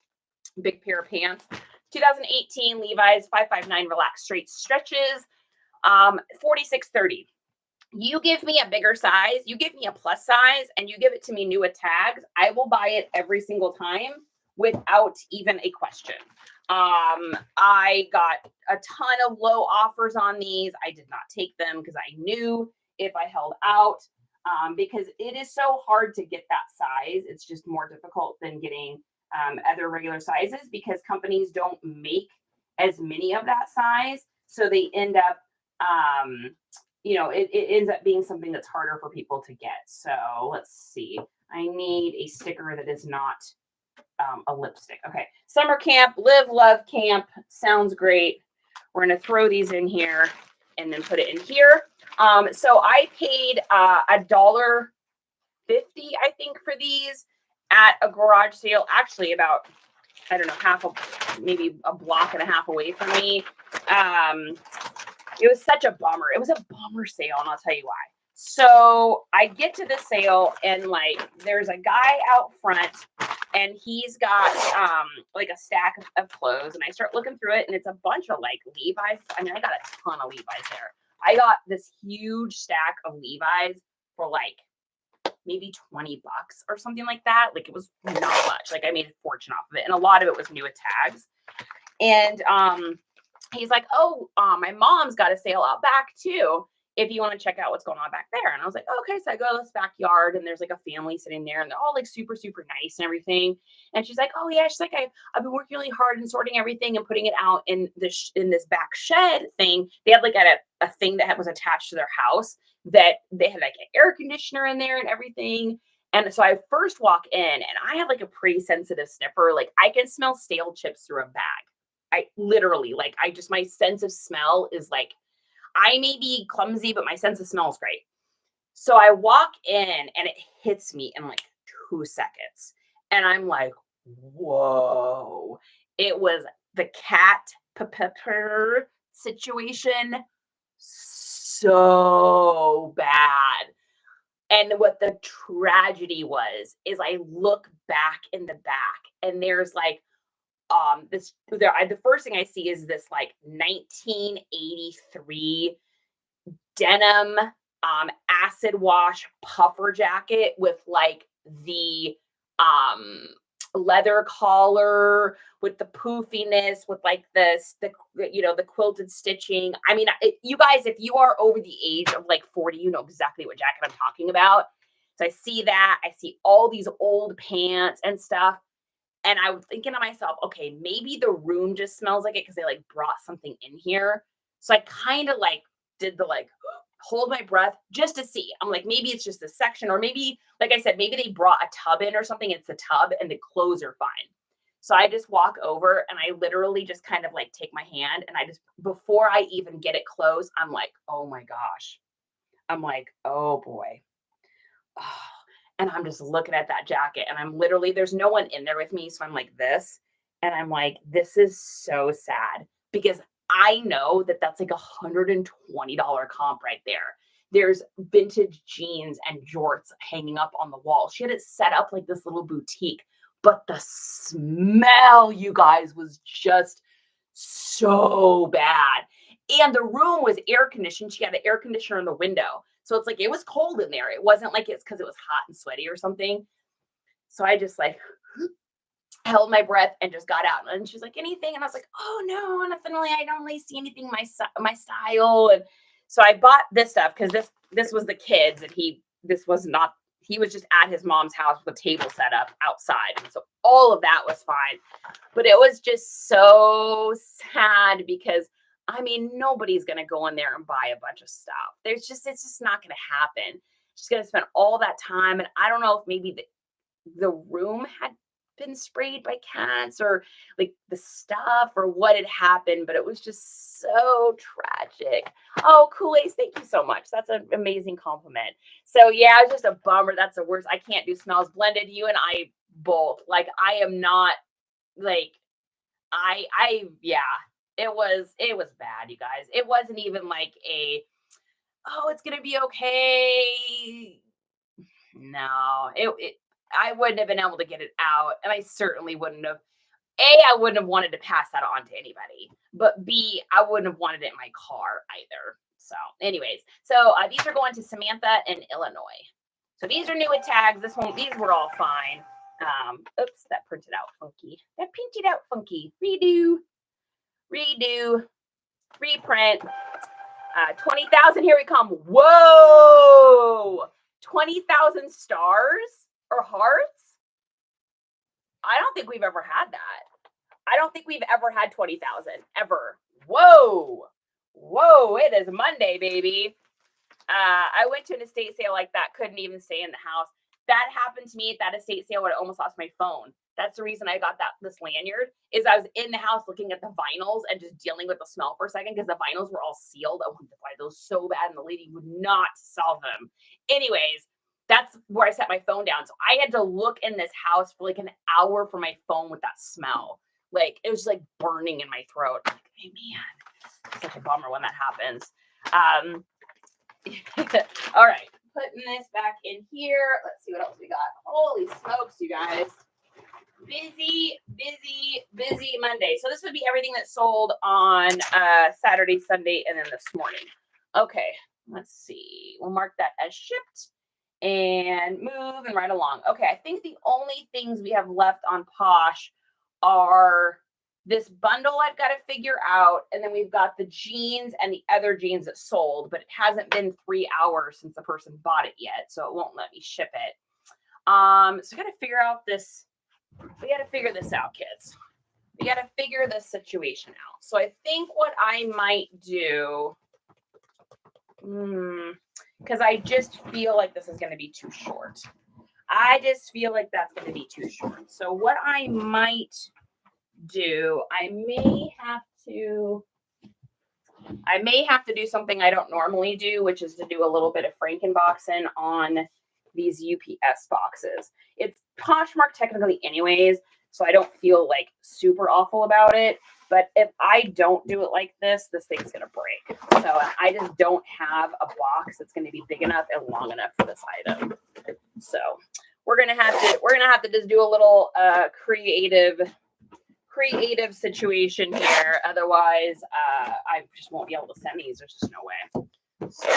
big pair of pants. 2018 Levi's 559 relaxed straight stretches. 46.30. You give me a bigger size, you give me a plus size, and you give it to me new with tags, I will buy it every single time without even a question. I got a ton of low offers on these. I did not take them because I knew if I held out, because it is so hard to get that size. It's just more difficult than getting other regular sizes because companies don't make as many of that size. So they end up you know, it ends up being something that's harder for people to get. So let's see. I need a sticker that is not a lipstick. Okay. Summer camp, live, love camp. Sounds great. We're going to throw these in here and then put it in here. So I paid $1.50, I think, for these at a garage sale. Actually, about, I don't know, maybe a block and a half away from me. It was such a bummer. It was a bummer sale, and I'll tell you why. So I get to the sale, and like there's a guy out front, and he's got like a stack of clothes, and I start looking through it, and it's a bunch of like Levi's. I mean, I got a ton of Levi's there. I got this huge stack of Levi's for like maybe $20 or something like that. Like it was not much. Like I made a fortune off of it, and a lot of it was new with tags. And he's like, oh, my mom's got a sale out back too, if you want to check out what's going on back there. And I was like, okay. So I go to this backyard, and there's like a family sitting there, and they're all like super, super nice and everything. And she's like, oh yeah, she's like, I've been working really hard and sorting everything and putting it out in this back shed thing. They had like a thing that was attached to their house that they had like an air conditioner in there and everything. And so I first walk in, and I have like a pretty sensitive sniffer. Like I can smell stale chips through a bag. I literally, like, my sense of smell is like, I may be clumsy, but my sense of smell is great. So I walk in, and it hits me in like 2 seconds. And I'm like, whoa. It was the cat pepper situation. So bad. And what the tragedy was is I look back in the back, and there's like, the first thing I see is this like 1983 denim acid wash puffer jacket with like the leather collar with the poofiness, with like the quilted stitching. I mean, you guys, if you are over the age of like 40, you know exactly what jacket I'm talking about. So I see that. I see all these old pants and stuff. And I was thinking to myself, okay, maybe the room just smells like it because they like brought something in here. So I kind of like did the like hold my breath just to see. I'm like, maybe it's just a section, or maybe, like I said, maybe they brought a tub in or something. It's a tub and the clothes are fine. So I just walk over, and I literally just kind of like take my hand, and I just, before I even get it closed, I'm like, oh my gosh. I'm like, oh boy. Oh. And I'm just looking at that jacket, and I'm literally, there's no one in there with me. So I'm like this, and I'm like, this is so sad, because I know that that's like $120 comp right there. There's vintage jeans and jorts hanging up on the wall. She had it set up like this little boutique, but the smell, you guys, was just so bad. And the room was air conditioned. She had an air conditioner in the window. So it's like, it was cold in there. It wasn't like it's because it was hot and sweaty or something. So I just like held my breath and just got out. And she's like, anything? And I was like, oh no, nothing really. I don't really see anything my style. And so I bought this stuff because this was the kids, and he was just at his mom's house with a table set up outside. And so all of that was fine. But it was just so sad because, I mean, nobody's going to go in there and buy a bunch of stuff. It's just not going to happen. She's going to spend all that time. And I don't know if maybe the room had been sprayed by cats, or like the stuff, or what had happened, but it was just so tragic. Oh, Kool-Aid, thank you so much. That's an amazing compliment. So yeah, it's just a bummer. That's the worst. I can't do smells blended. You and I both. Like, I am not like, yeah. It was bad, you guys. It wasn't even like oh, it's gonna be okay. No, I wouldn't have been able to get it out, and I certainly wouldn't have. I wouldn't have wanted to pass that on to anybody, but B, I wouldn't have wanted it in my car either. So, anyways, these are going to Samantha in Illinois. So these are new with tags. These were all fine. Oops, that printed out funky. Redo, reprint, 20,000. Here we come. Whoa, 20,000 stars or hearts. I don't think we've ever had that. I don't think we've ever had 20,000 ever. Whoa, it is Monday, baby. I went to an estate sale like that, couldn't even stay in the house. That happened to me at that estate sale where I almost lost my phone. That's the reason I got this lanyard, is I was in the house looking at the vinyls and just dealing with the smell for a second because the vinyls were all sealed. I wanted to buy those so bad and the lady would not sell them. Anyways, that's where I set my phone down. So I had to look in this house for like an hour for my phone with that smell. Like it was like burning in my throat. I'm like, hey, man, it's such a bummer when that happens. All right, putting this back in here. Let's see what else we got. Holy smokes, you guys. Busy Monday. So this would be everything that sold on Saturday, Sunday, and then this morning. Okay, let's see. We'll mark that as shipped and moving right along. Okay, I think the only things we have left on Posh are this bundle I've got to figure out, and then we've got the jeans and the other jeans that sold, but it hasn't been 3 hours since the person bought it yet, so it won't let me ship it. So I got to figure out this. We got to figure this out, kids. We got to figure this situation out. So I think what I might do, because I just feel like this is going to be too short. I just feel like that's going to be too short. So what I might do, I may have to do something I don't normally do, which is to do a little bit of Frankenboxing on these UPS boxes. It's Poshmark technically anyways, so I don't feel like super awful about it. But if I don't do it like this, this thing's gonna break. So I just don't have a box that's gonna be big enough and long enough for this item. So we're gonna have to just do a little creative situation here. Otherwise, I just won't be able to send these. There's just no way. So.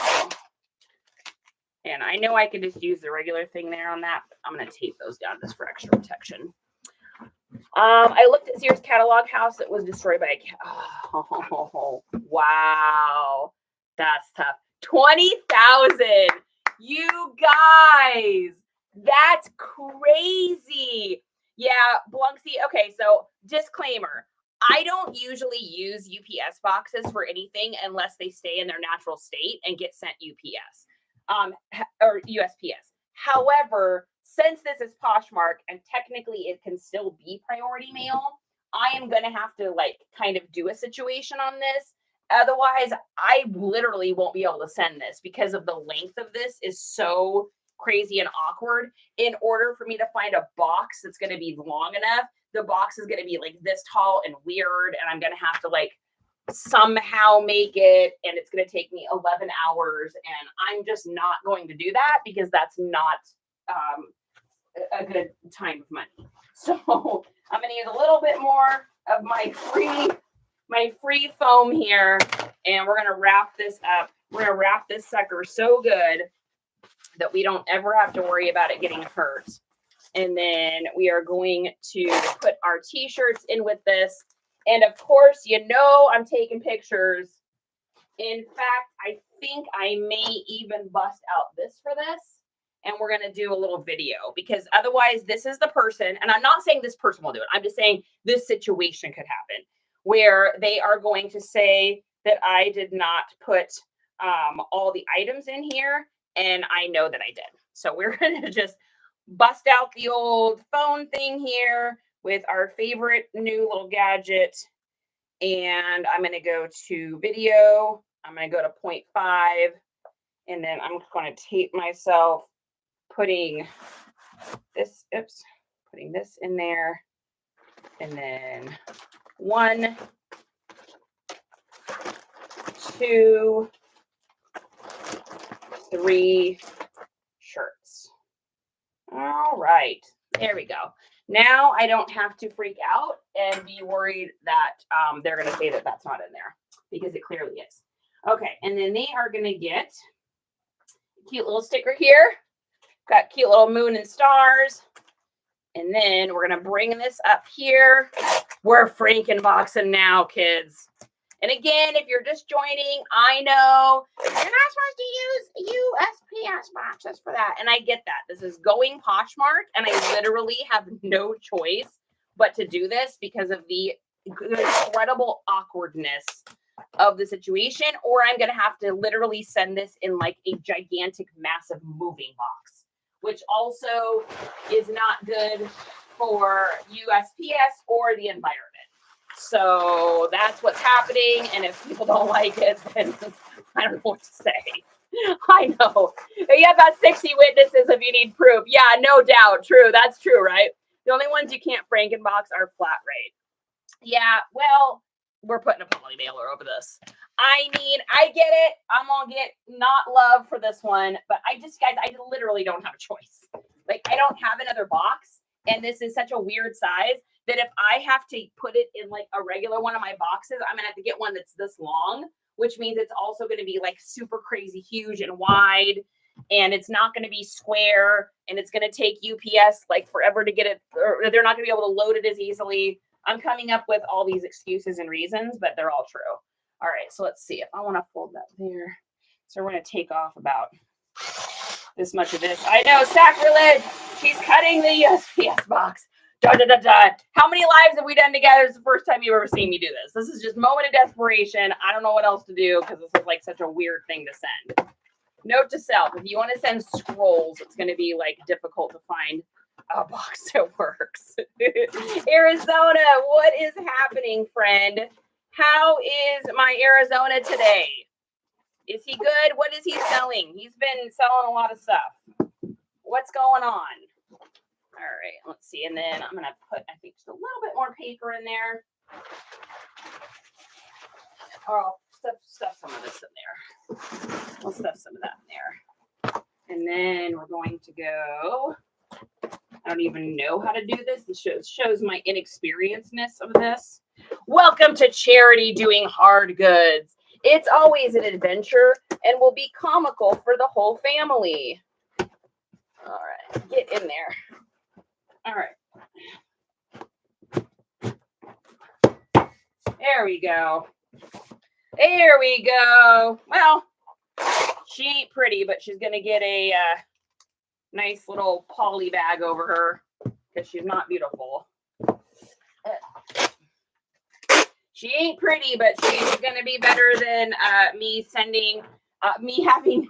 And I know I could just use the regular thing there on that, but I'm going to tape those down just for extra protection. I looked at Sears Catalog House. It was destroyed by a cat. Oh, wow. That's tough. 20,000. You guys, that's crazy. Yeah, Blunksy. Okay, so disclaimer. I don't usually use UPS boxes for anything unless they stay in their natural state and get sent UPS. Or USPS. However, since this is Poshmark and technically it can still be priority mail, I am going to have to like kind of do a situation on this. Otherwise, I literally won't be able to send this because of the length of this is so crazy and awkward. In order for me to find a box that's going to be long enough, the box is going to be like this tall and weird, and I'm going to have to like somehow make it, and it's going to take me 11 hours, and I'm just not going to do that because that's not a good time of money. So I'm going to use a little bit more of my free foam here, and we're going to wrap this up. We're going to wrap this sucker so good that we don't ever have to worry about it getting hurt. And then we are going to put our t-shirts in with this. And of course, you know, I'm taking pictures. In fact, I think I may even bust out this for this. And we're going to do a little video because otherwise this is the person. And I'm not saying this person will do it. I'm just saying this situation could happen where they are going to say that I did not put all the items in here. And I know that I did. So we're going to just bust out the old phone thing here with our favorite new little gadget. And I'm going to go to video. I'm going to go to 0.5. And then I'm going to tape myself putting this in there. And then 1, 2, 3 shirts. All right. There we go. Now I don't have to freak out and be worried that they're going to say that that's not in there because it clearly is. Okay. And then they are going to get a cute little sticker here. Got cute little moon and stars. And then we're going to bring this up here. We're Frankenboxing now, kids. And again, if you're just joining, I know you're not supposed to use USPS boxes for that. And I get that. This is going Poshmark, and I literally have no choice but to do this because of the incredible awkwardness of the situation, or I'm going to have to literally send this in like a gigantic, massive moving box, which also is not good for USPS or the environment. So that's what's happening. And if people don't like it, then I don't know what to say. I know. You have about 60 witnesses if you need proof. Yeah, no doubt. True. That's true, right? The only ones you can't Frankenbox are flat rate. Yeah, well, we're putting a poly mailer over this. I mean, I get it. I'm going to get not love for this one, but guys, I literally don't have a choice. Like, I don't have another box, and this is such a weird size that if I have to put it in like a regular one of my boxes, I'm going to have to get one that's this long, which means it's also going to be like super crazy huge and wide, and it's not going to be square, and it's going to take UPS like forever to get it, or they're not going to be able to load it as easily. I'm coming up with all these excuses and reasons, but they're all true. All right, so let's see if I want to fold that there. So we're going to take off about this much of this. I know, sacrilege. She's cutting the USPS box. Dun, dun, dun, dun. How many lives have we done together? It's the first time you've ever seen me do this. This is just moment of desperation. I don't know what else to do because this is like such a weird thing to send. Note to self, if you want to send scrolls, it's going to be like difficult to find a box that works. Arizona, what is happening, friend? How is my Arizona today? Is he good? What is he selling? He's been selling a lot of stuff. What's going on? All right, let's see. And then I'm going to put, I think, just a little bit more paper in there. Or I'll stuff some of this in there. We'll stuff some of that in there. And then we're going to go, I don't even know how to do this. This shows my inexperiencedness of this. Welcome to Charity Doing Hard Goods. It's always an adventure and will be comical for the whole family. All right, get in there. All right. There we go. There we go. Well, she ain't pretty, but she's going to get a nice little poly bag over her because she's not beautiful. She ain't pretty, but she's going to be better than me having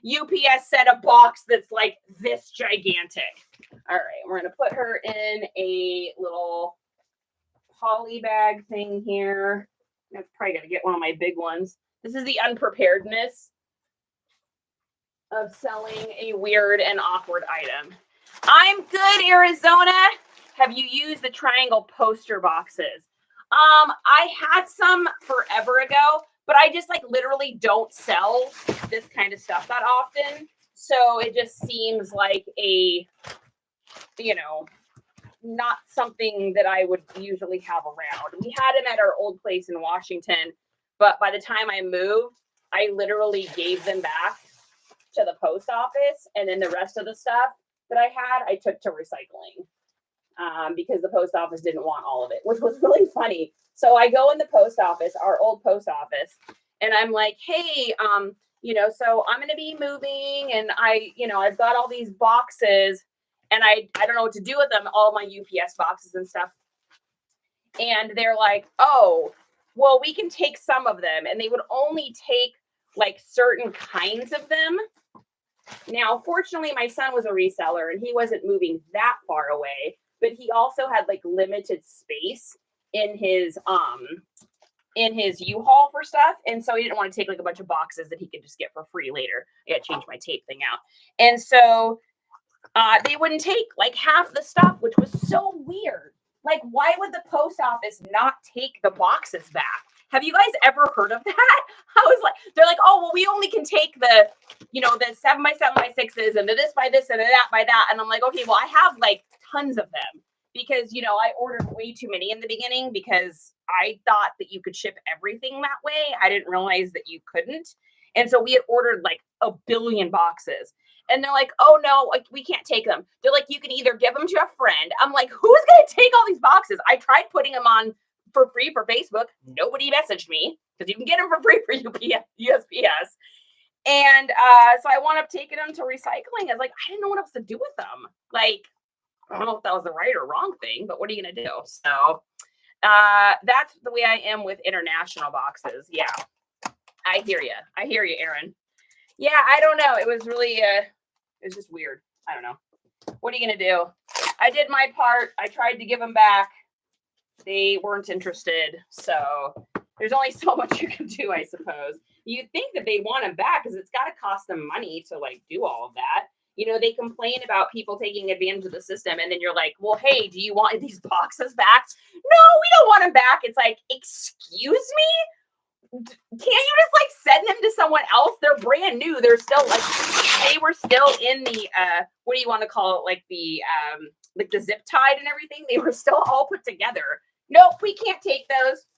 UPS set a box that's like this gigantic. All right, we're going to put her in a little poly bag thing here. I'm probably going to get one of my big ones. This is the unpreparedness of selling a weird and awkward item. I'm good, Arizona. Have you used the triangle poster boxes? I had some forever ago, but I just like literally don't sell this kind of stuff that often. So it just seems like a, not something that I would usually have around. We had them at our old place in Washington, but by the time I moved, I literally gave them back to the post office. And then the rest of the stuff that I had, I took to recycling. Because the post office didn't want all of it, which was really funny. So I go in the post office, our old post office, and I'm like, hey, so I'm going to be moving and I've got all these boxes and I don't know what to do with them, all my UPS boxes and stuff. And they're like, oh, well, we can take some of them. And they would only take like certain kinds of them. Now, fortunately, my son was a reseller and he wasn't moving that far away. But he also had like limited space in his U-Haul for stuff. And so he didn't want to take like a bunch of boxes that he could just get for free later. I got to change my tape thing out. And so they wouldn't take like half the stuff, which was so weird. Like, why would the post office not take the boxes back? Have you guys ever heard of that? I was like, they're like, oh, well, we only can take the, the 7x7x6s and the this by this and the that by that. And I'm like, okay, well, I have like tons of them because, I ordered way too many in the beginning because I thought that you could ship everything that way. I didn't realize that you couldn't. And so we had ordered like a billion boxes. And they're like, oh, no, like, we can't take them. They're like, you can either give them to a friend. I'm like, who's going to take all these boxes? I tried putting them on for free for Facebook. Nobody messaged me because you can get them for free for USPS. And so I wound up taking them to recycling. I was like, I didn't know what else to do with them. Like, I don't know if that was the right or wrong thing, but what are you going to do? So That's the way I am with international boxes. Yeah. I hear you. I hear you, Aaron. Yeah, I don't know. It was really, it was just weird. I don't know. What are you going to do? I did my part. I tried to give them back. They weren't interested. So there's only so much you can do, I suppose. You'd think that they want them back because it's got to cost them money to like do all of that. You know, they complain about people taking advantage of the system. And then you're like, well, hey, do you want these boxes back? No, we don't want them back. It's like, excuse me? Can't you just like send them to someone else? They're brand new. They're still like, they were still in the, what do you want to call it? Like the zip tied and everything. They were still all put together. Nope, we can't take those.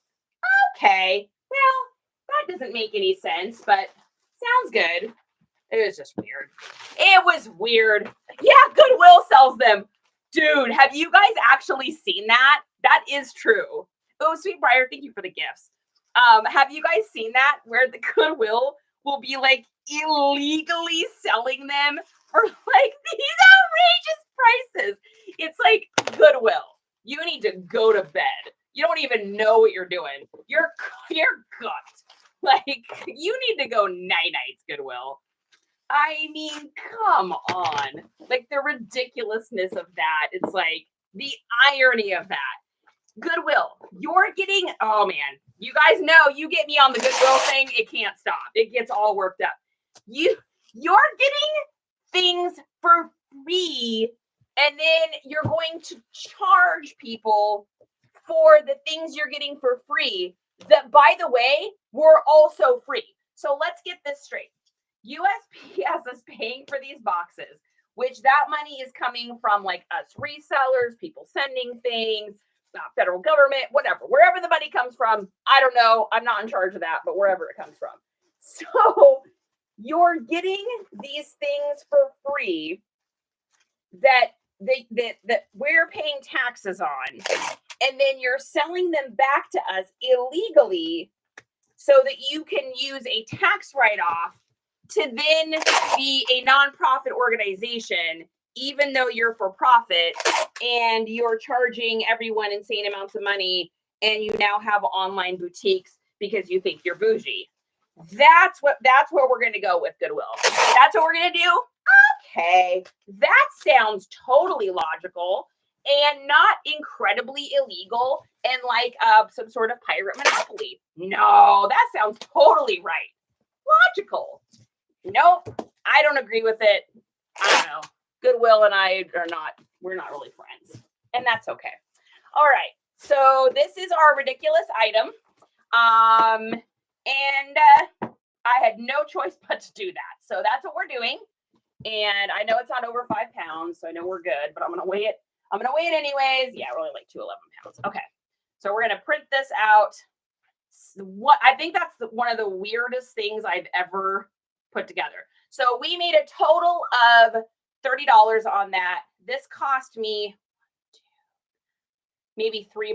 Okay, well, that doesn't make any sense, but sounds good. It was just weird. It was weird. Yeah, Goodwill sells them. Dude, have you guys actually seen that? That is true. Oh, Sweet Briar, thank you for the gifts. Have you guys seen that where the Goodwill will be like illegally selling them for like these outrageous prices? It's like Goodwill. You need to go to bed. You don't even know what you're doing. You're gut. Like, you need to go night-nights, Goodwill. I mean, come on. Like, the ridiculousness of that. It's like the irony of that. Goodwill, you're getting, oh man, you guys know you get me on the Goodwill thing, it can't stop. It gets all worked up. You're getting things for free, and then you're going to charge people for the things you're getting for free that, by the way, were also free. So let's get this straight. USPS is paying for these boxes, which that money is coming from like us resellers, people sending things, federal government, whatever, wherever the money comes from. I don't know. I'm not in charge of that, but wherever it comes from. So you're getting these things for free that we're paying taxes on, and then you're selling them back to us illegally so that you can use a tax write-off to then be a nonprofit organization, even though you're for profit and you're charging everyone insane amounts of money, and you now have online boutiques because you think you're bougie. That's where we're going to go with Goodwill. That's what we're going to do. Okay, that sounds totally logical and not incredibly illegal and like some sort of pirate monopoly. No, that sounds totally right. Logical. Nope, I don't agree with it. I don't know. Goodwill and I we're not really friends. And that's okay. All right, so this is our ridiculous item. And I had no choice but to do that. So that's what we're doing. And I know it's not over 5 pounds, so I know we're good, but I'm going to weigh it. I'm going to weigh it anyways. Yeah, really like 211 pounds. Okay. So we're going to print this out. What I think that's one of the weirdest things I've ever put together. So we made a total of $30 on that. This cost me maybe $3.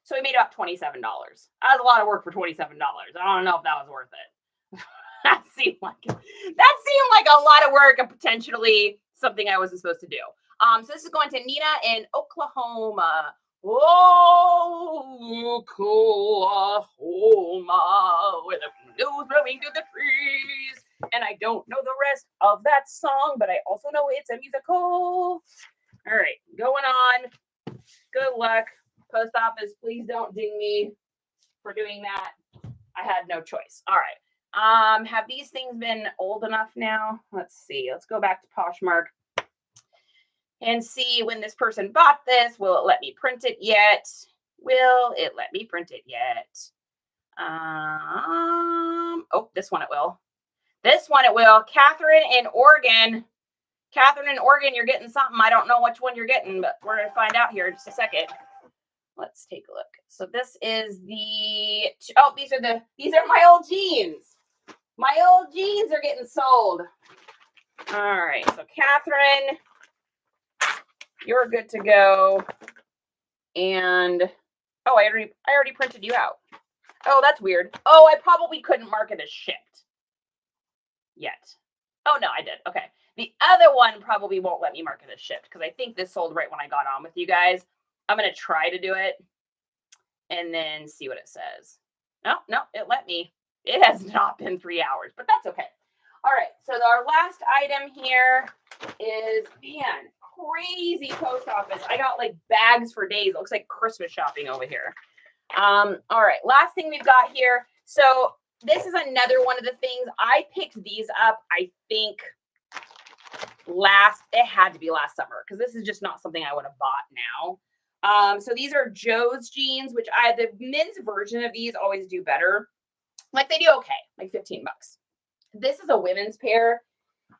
So we made about $27. That was a lot of work for $27. I don't know if that was worth it. That seemed like a lot of work and potentially something I wasn't supposed to do. So this is going to Nina in Oklahoma. Oh, Oklahoma, where the window's blowing through the trees. And I don't know the rest of that song, but I also know it's a musical. All right, going on. Good luck. Post office, please don't ding me for doing that. I had no choice. All right. Have these things been old enough now? Let's see. Let's go back to Poshmark and see when this person bought this. Will it let me print it yet? Will it let me print it yet? Oh, this one it will. This one it will. Catherine in Oregon. Catherine in Oregon, you're getting something. I don't know which one you're getting, but we're going to find out here in just a second. Let's take a look. So this is the, oh, these are my old jeans. My old jeans are getting sold. All right. So Catherine, you're good to go. And, oh, I already printed you out. Oh, that's weird. Oh, I probably couldn't mark it as shipped yet. Oh, no, I did. Okay. The other one probably won't let me mark it as shipped because I think this sold right when I got on with you guys. I'm going to try to do it. and then see what it says. No, it let me. It has not been 3 hours, but that's okay. All right, so our last item here is, man, crazy post office. I got like bags for days. It looks like Christmas shopping over here. All right, last thing we've got here. So this is another one of the things. I picked these up, I think, it had to be last summer, because this is just not something I would have bought now. So these are Joe's jeans, which the men's version of these always do better. Like they do okay, like 15 bucks. This is a women's pair,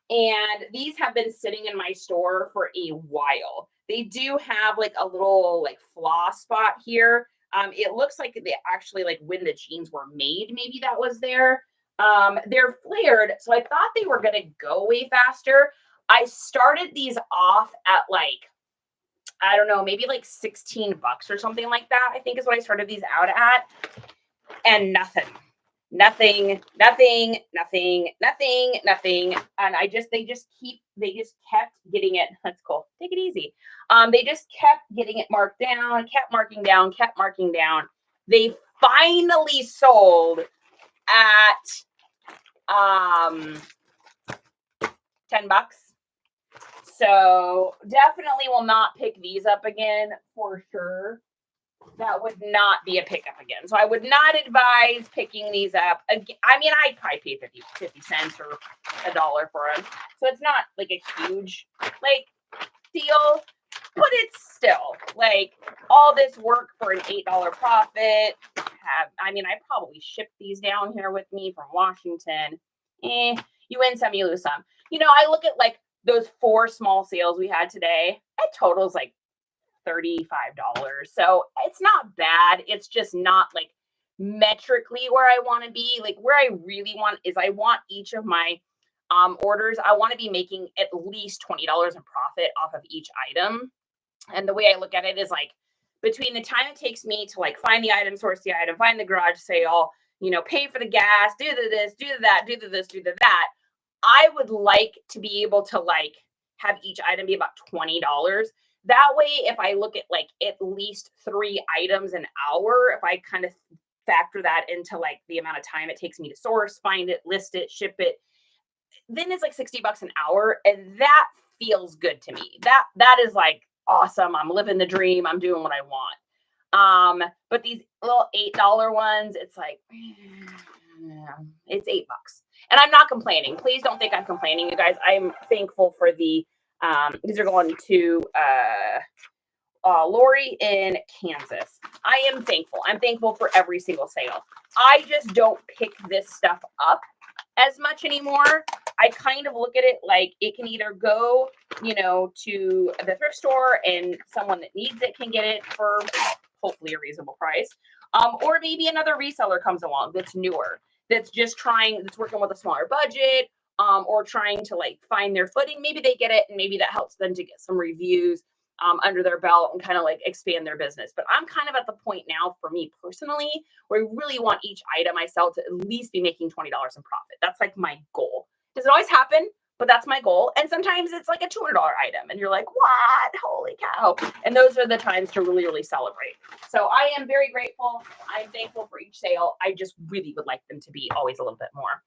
and these have been sitting in my store for a while. They do have like a little like flaw spot here. It looks like they actually, like when the jeans were made, maybe that was there. They're flared, so I thought they were gonna go way faster. I started these off at like, I don't know, maybe like 16 bucks or something like that, I think is what I started these out at. And nothing. And they just kept getting it. That's cool. Take it easy. They just kept getting it marked down, kept marking down. They finally sold at 10 bucks. So definitely will not pick these up again for sure. That would not be a pickup again. So I would not advise picking these up again. I mean, I'd probably pay 50 cents or $1 for them. So it's not like a huge like deal, but it's still like all this work for an $8 profit. I probably shipped these down here with me from Washington. You win some, you lose some. I look at like those 4 small sales we had today. It totals like $35. So it's not bad. It's just not like metrically where I want to be. Like where I really want is I want each of my orders, I want to be making at least $20 in profit off of each item. And the way I look at it is like between the time it takes me to like find the item, source the item, find the garage sale, pay for the gas, do this, do that, do this, do that. I would like to be able to like have each item be about $20. That way, if I look at like at least 3 items an hour, if I kind of factor that into like the amount of time it takes me to source, find it, list it, ship it, then it's like 60 bucks an hour. And that feels good to me. That is like awesome. I'm living the dream. I'm doing what I want. But these little $8 ones, it's like, it's $8. And I'm not complaining. Please don't think I'm complaining, you guys. I'm thankful for the, these are going to Lori in Kansas. I am thankful. I'm thankful for every single sale. I just don't pick this stuff up as much anymore. I kind of look at it like it can either go, to the thrift store and someone that needs it can get it for hopefully a reasonable price. Or maybe another reseller comes along that's newer, that's working with a smaller budget, or trying to like find their footing. Maybe they get it and maybe that helps them to get some reviews under their belt and kind of like expand their business. But I'm kind of at the point now for me personally, where I really want each item I sell to at least be making $20 in profit. That's like my goal. Doesn't always happen, but that's my goal. And sometimes it's like a $200 item and you're like, what? Holy cow. And those are the times to really, really celebrate. So I am very grateful. I'm thankful for each sale. I just really would like them to be always a little bit more.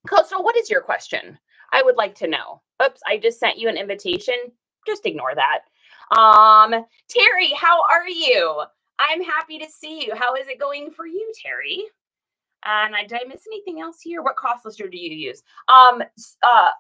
Coastal, what is your question? I would like to know. Oops, I just sent you an invitation. Just ignore that. Terry, how are you? I'm happy to see you. How is it going for you, Terry? And did I miss anything else here? What cost lister do you use?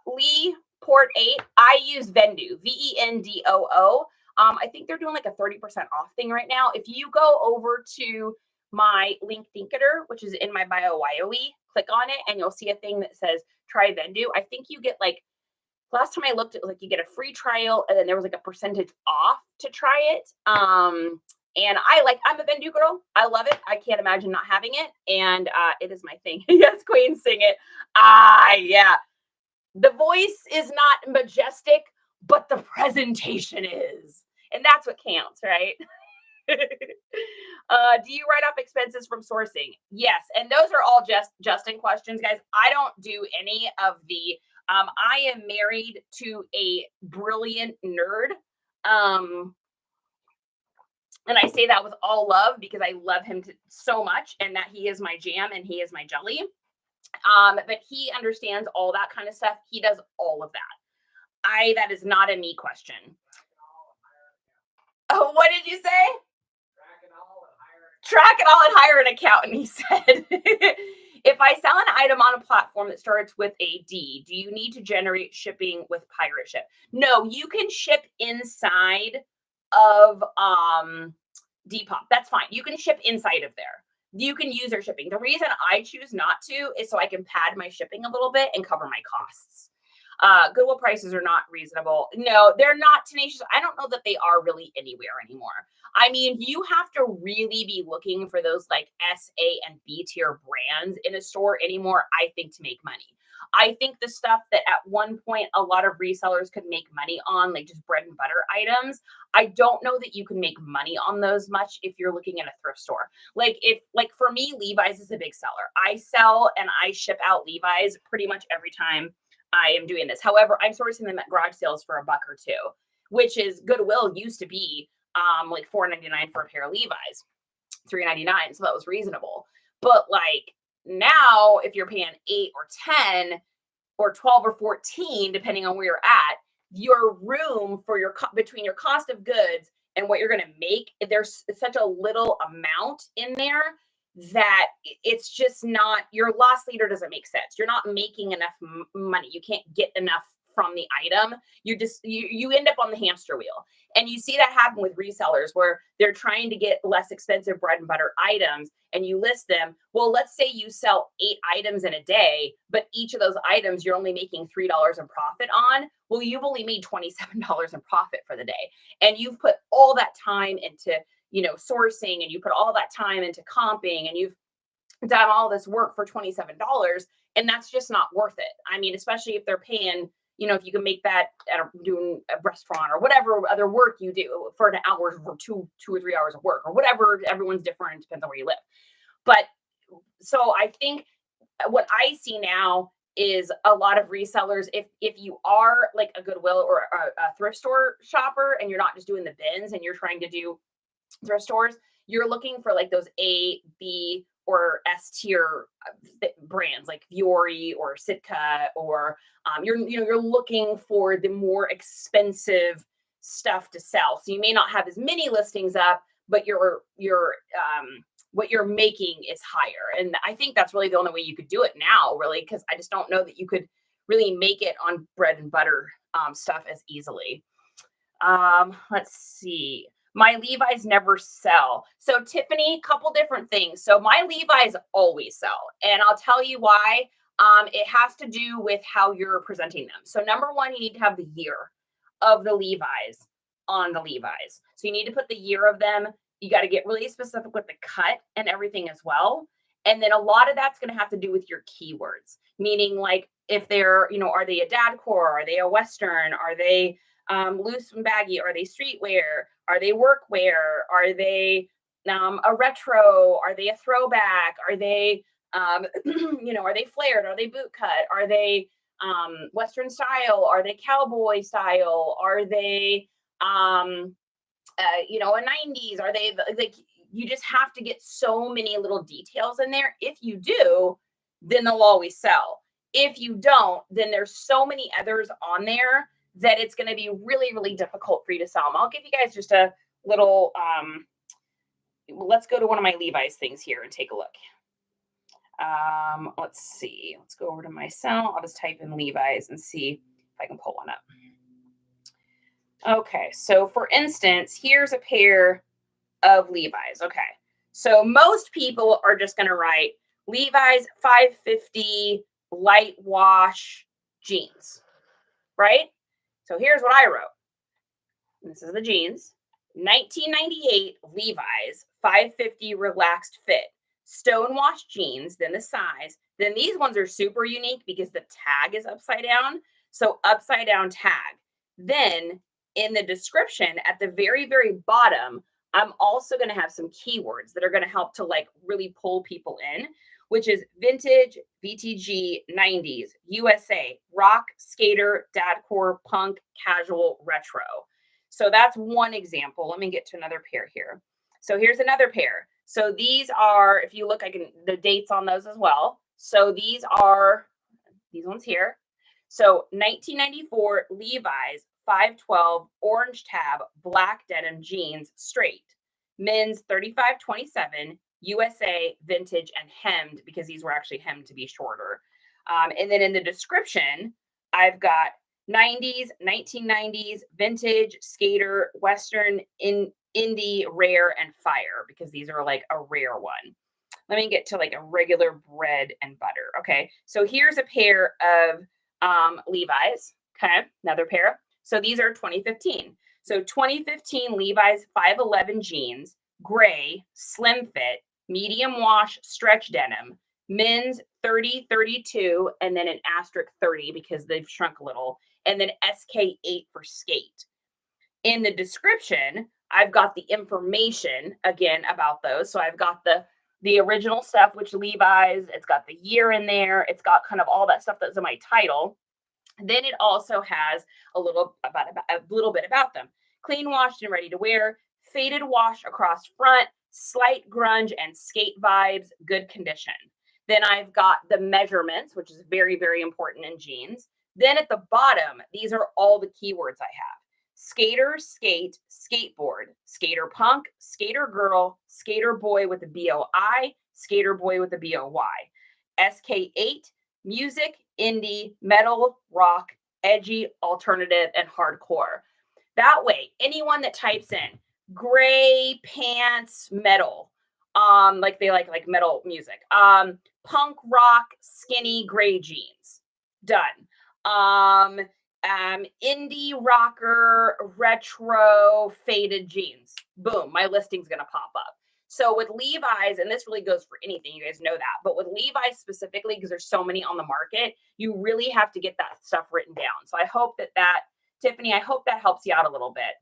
Lee Port 8. I use Vendoo, Vendoo. I think they're doing like a 30% off thing right now. If you go over to my link Thinkitor, which is in my bio YOE, click on it and you'll see a thing that says try Vendoo. I think you get like, last time I looked, it was like you get a free trial and then there was like a percentage off to try it. And I'm a Vendoo girl. I love it. I can't imagine not having it. And it is my thing. Yes, Queen, sing it. Yeah. The voice is not majestic, but the presentation is. And that's what counts, right? Do you write off expenses from sourcing? Yes. And those are all Justin questions, guys. I don't do any of the, I am married to a brilliant nerd. And I say that with all love because I love him so much and that he is my jam and he is my jelly. But he understands all that kind of stuff. He does all of that. That is not a me question. Oh, what did you say? Track it all and hire an accountant, he said. If I sell an item on a platform that starts with a D, do you need to generate shipping with Pirate Ship? No, you can ship inside of Depop. That's fine. You can ship inside of there. You can use their shipping. The reason I choose not to is so I can pad my shipping a little bit and cover my costs. Goodwill prices are not reasonable. No, they're not tenacious. I don't know that they are really anywhere anymore. I mean, you have to really be looking for those like S, A, and B tier brands in a store anymore, I think, to make money. I think the stuff that at one point a lot of resellers could make money on, like just bread and butter items, I don't know that you can make money on those much if you're looking at a thrift store. Like for me, Levi's is a big seller. I sell and I ship out Levi's pretty much every time I am doing this. However, I'm sourcing them at garage sales for $1 or $2, which is Goodwill used to be like $4.99 for a pair of Levi's, $3.99. So that was reasonable. But like now, if you're paying 8 or 10 or 12 or 14, depending on where you're at, your room for your between your cost of goods and what you're going to make, there's such a little amount in there that it's just not, your loss leader doesn't make sense. You're not making enough money. You can't get enough from the item. You end up on the hamster wheel. And you see that happen with resellers where they're trying to get less expensive bread and butter items and you list them. Well, let's say you sell 8 items in a day, but each of those items you're only making $3 in profit on. Well, you've only made $27 in profit for the day. And you've put all that time into, sourcing, and you put all that time into comping, and you've done all this work for $27, and that's just not worth it. I mean, especially if they're paying, if you can make that doing a restaurant or whatever other work you do for an hour or two or 3 hours of work or whatever. Everyone's different, depends on where you live. But so I think what I see now is a lot of resellers, if you are like a Goodwill or a thrift store shopper and you're not just doing the bins and you're trying to do thrift stores, you're looking for like those A, B, or S tier brands like Fiore or Sitka, or you're looking for the more expensive stuff to sell. So you may not have as many listings up, but your what you're making is higher. And I think that's really the only way you could do it now, really, because I just don't know that you could really make it on bread and butter stuff as easily. Let's see. My Levi's never sell. So Tiffany, couple different things. So my Levi's always sell. And I'll tell you why. It has to do with how you're presenting them. So number one, you need to have the year of the Levi's on the Levi's. So you need to put the year of them. You got to get really specific with the cut and everything as well. And then a lot of that's going to have to do with your keywords, meaning like if they're, are they a dad core? Are they a Western? Are they loose and baggy? Are they streetwear? Are they workwear? Are they a retro? Are they a throwback? Are they, are they flared? Are they boot cut? Are they Western style? Are they cowboy style? Are they, a 90s? Are they like, you just have to get so many little details in there. If you do, then they'll always sell. If you don't, then there's so many others on there that it's going to be really, really difficult for you to sell them. I'll give you guys just a little, let's go to one of my Levi's things here and take a look. Let's see. Let's go over to my cell. I'll just type in Levi's and see if I can pull one up. Okay. So for instance, here's a pair of Levi's. Okay. So most people are just going to write Levi's 550 light wash jeans, right? So here's what I wrote. This is the jeans. 1998 Levi's 550 relaxed fit. Stonewash jeans, then the size. Then these ones are super unique because the tag is upside down. So upside down tag. Then in the description at the very, very bottom, I'm also going to have some keywords that are going to help to like really pull people in, which is vintage, VTG, 90s, USA, rock, skater, dadcore, punk, casual, retro. So that's one example. Let me get to another pair here. So here's another pair. So these are, if you look, the dates on those as well. So these are these ones here. So 1994 Levi's 512 orange tab black denim jeans straight. Men's 3527 USA vintage and hemmed, because these were actually hemmed to be shorter. And then in the description, I've got 90s, 1990s, vintage, skater, Western, indie, rare, and fire, because these are like a rare one. Let me get to like a regular bread and butter. Okay, so here's a pair of Levi's. Okay, another pair. So these are 2015. So 2015 Levi's 511 jeans, gray, slim fit, medium wash, stretch denim, men's 30, 32, and then an asterisk 30 because they've shrunk a little, and then SK8 for skate. In the description, I've got the information again about those. So I've got the original stuff, which Levi's, it's got the year in there. It's got kind of all that stuff that's in my title. Then it also has a little bit about them. Clean washed and ready to wear, faded wash across front, slight grunge and skate vibes, good condition. Then I've got the measurements, which is very, very important in jeans. Then at the bottom, these are all the keywords I have. Skater, skate, skateboard, skater punk, skater girl, skater boy with a BOI, skater boy with a BOY, SK8, music, indie, metal, rock, edgy, alternative, and hardcore. That way, anyone that types in gray pants, metal, like they like metal music, punk rock, skinny gray jeans, done. Indie rocker, retro, faded jeans. Boom, my listing's going to pop up. So with Levi's, and this really goes for anything, you guys know that, but with Levi's specifically, because there's so many on the market, you really have to get that stuff written down. So I hope that Tiffany, I hope that helps you out a little bit.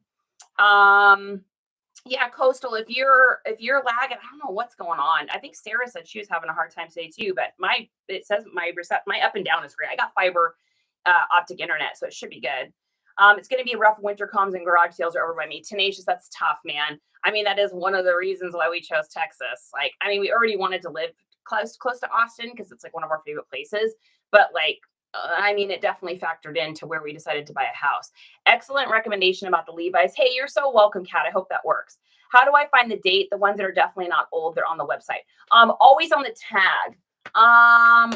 Yeah, Coastal, if you're lagging, I don't know what's going on. I think Sarah said she was having a hard time today too, but it says my up and down is great. I got fiber optic internet, so it should be good. It's going to be rough. Winter comes and garage sales are over by me. Tenacious, that's tough, man. I mean, that is one of the reasons why we chose Texas. Like, I mean, we already wanted to live close to Austin because it's like one of our favorite places. But like, I mean, it definitely factored into where we decided to buy a house. Excellent recommendation about the Levi's. Hey, you're so welcome, Kat. I hope that works. How do I find the date? The ones that are definitely not old, they're on the website. Always on the tag.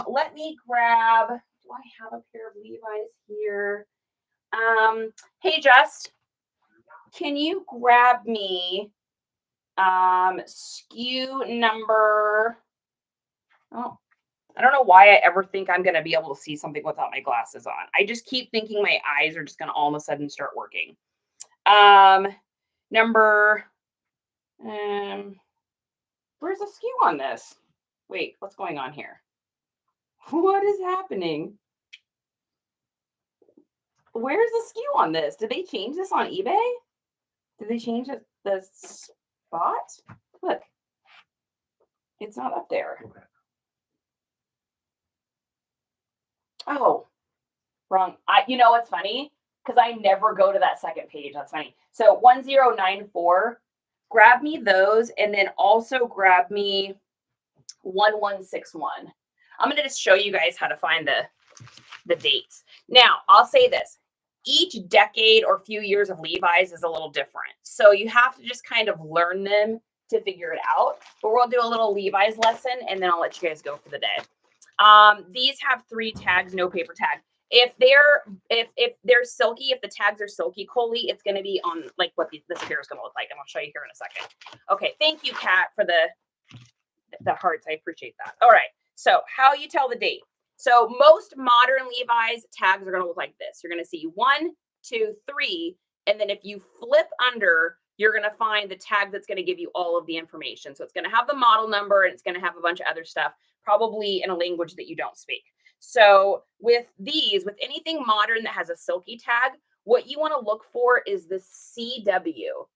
Let me grab. Do I have a pair of Levi's here? Hey, Just, can you grab me SKU number? Oh, I don't know why I ever think I'm going to be able to see something without my glasses on. I just keep thinking my eyes are just going to all of a sudden start working. Number, where's the SKU on this? Wait, what's going on here? What is happening? Where's the SKU on this? Did they change this on eBay? Did they change the spot? Look, it's not up there. Okay. Oh, wrong. You know what's funny? Because I never go to that second page. That's funny. So 1094, grab me those, and then also grab me 1161. I'm going to just show you guys how to find the dates. Now, I'll say this. Each decade or few years of Levi's is a little different. So you have to just kind of learn them to figure it out. But we'll do a little Levi's lesson, and then I'll let you guys go for the day. These have 3 tags, no paper tag. If they're silky, if the tags are silky, Coley, it's going to be on like what this pair is going to look like. And I'll show you here in a second. Okay. Thank you, Kat, for the hearts. I appreciate that. All right. So how you tell the date. So most modern Levi's tags are going to look like this. You're going to see 1, 2, 3. And then if you flip under, you're going to find the tag that's going to give you all of the information. So it's going to have the model number, and it's going to have a bunch of other stuff, probably in a language that you don't speak. So with anything modern that has a silky tag, what you want to look for is the CW.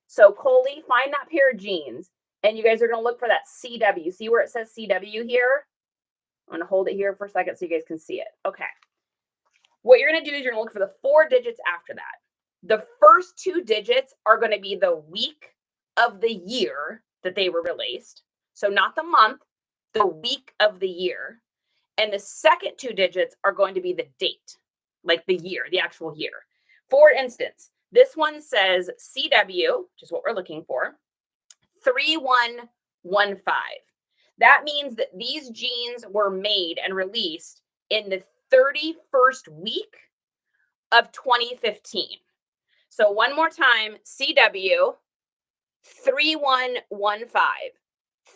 So Coley, find that pair of jeans, and you guys are going to look for that CW. See where it says CW here? I'm going to hold it here for a second so you guys can see it. Okay. What you're going to do is you're going to look for the 4 digits after that. The first 2 digits are going to be the week of the year that they were released. So not the month, the week of the year. And the second two digits are going to be the date, like the year, the actual year. For instance, this one says CW, which is what we're looking for, 3115. That means that these jeans were made and released in the 31st week of 2015. So one more time, CW 3115,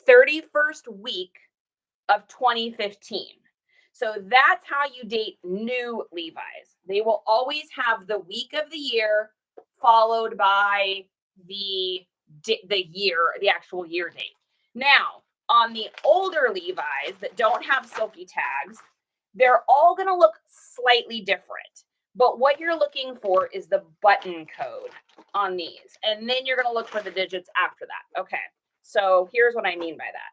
31st week of 2015. So that's how you date new Levi's. They will always have the week of the year followed by the year, the actual year date. Now, on the older Levi's that don't have silky tags, they're all going to look slightly different. But what you're looking for is the button code on these. And then you're going to look for the digits after that. Okay, so here's what I mean by that.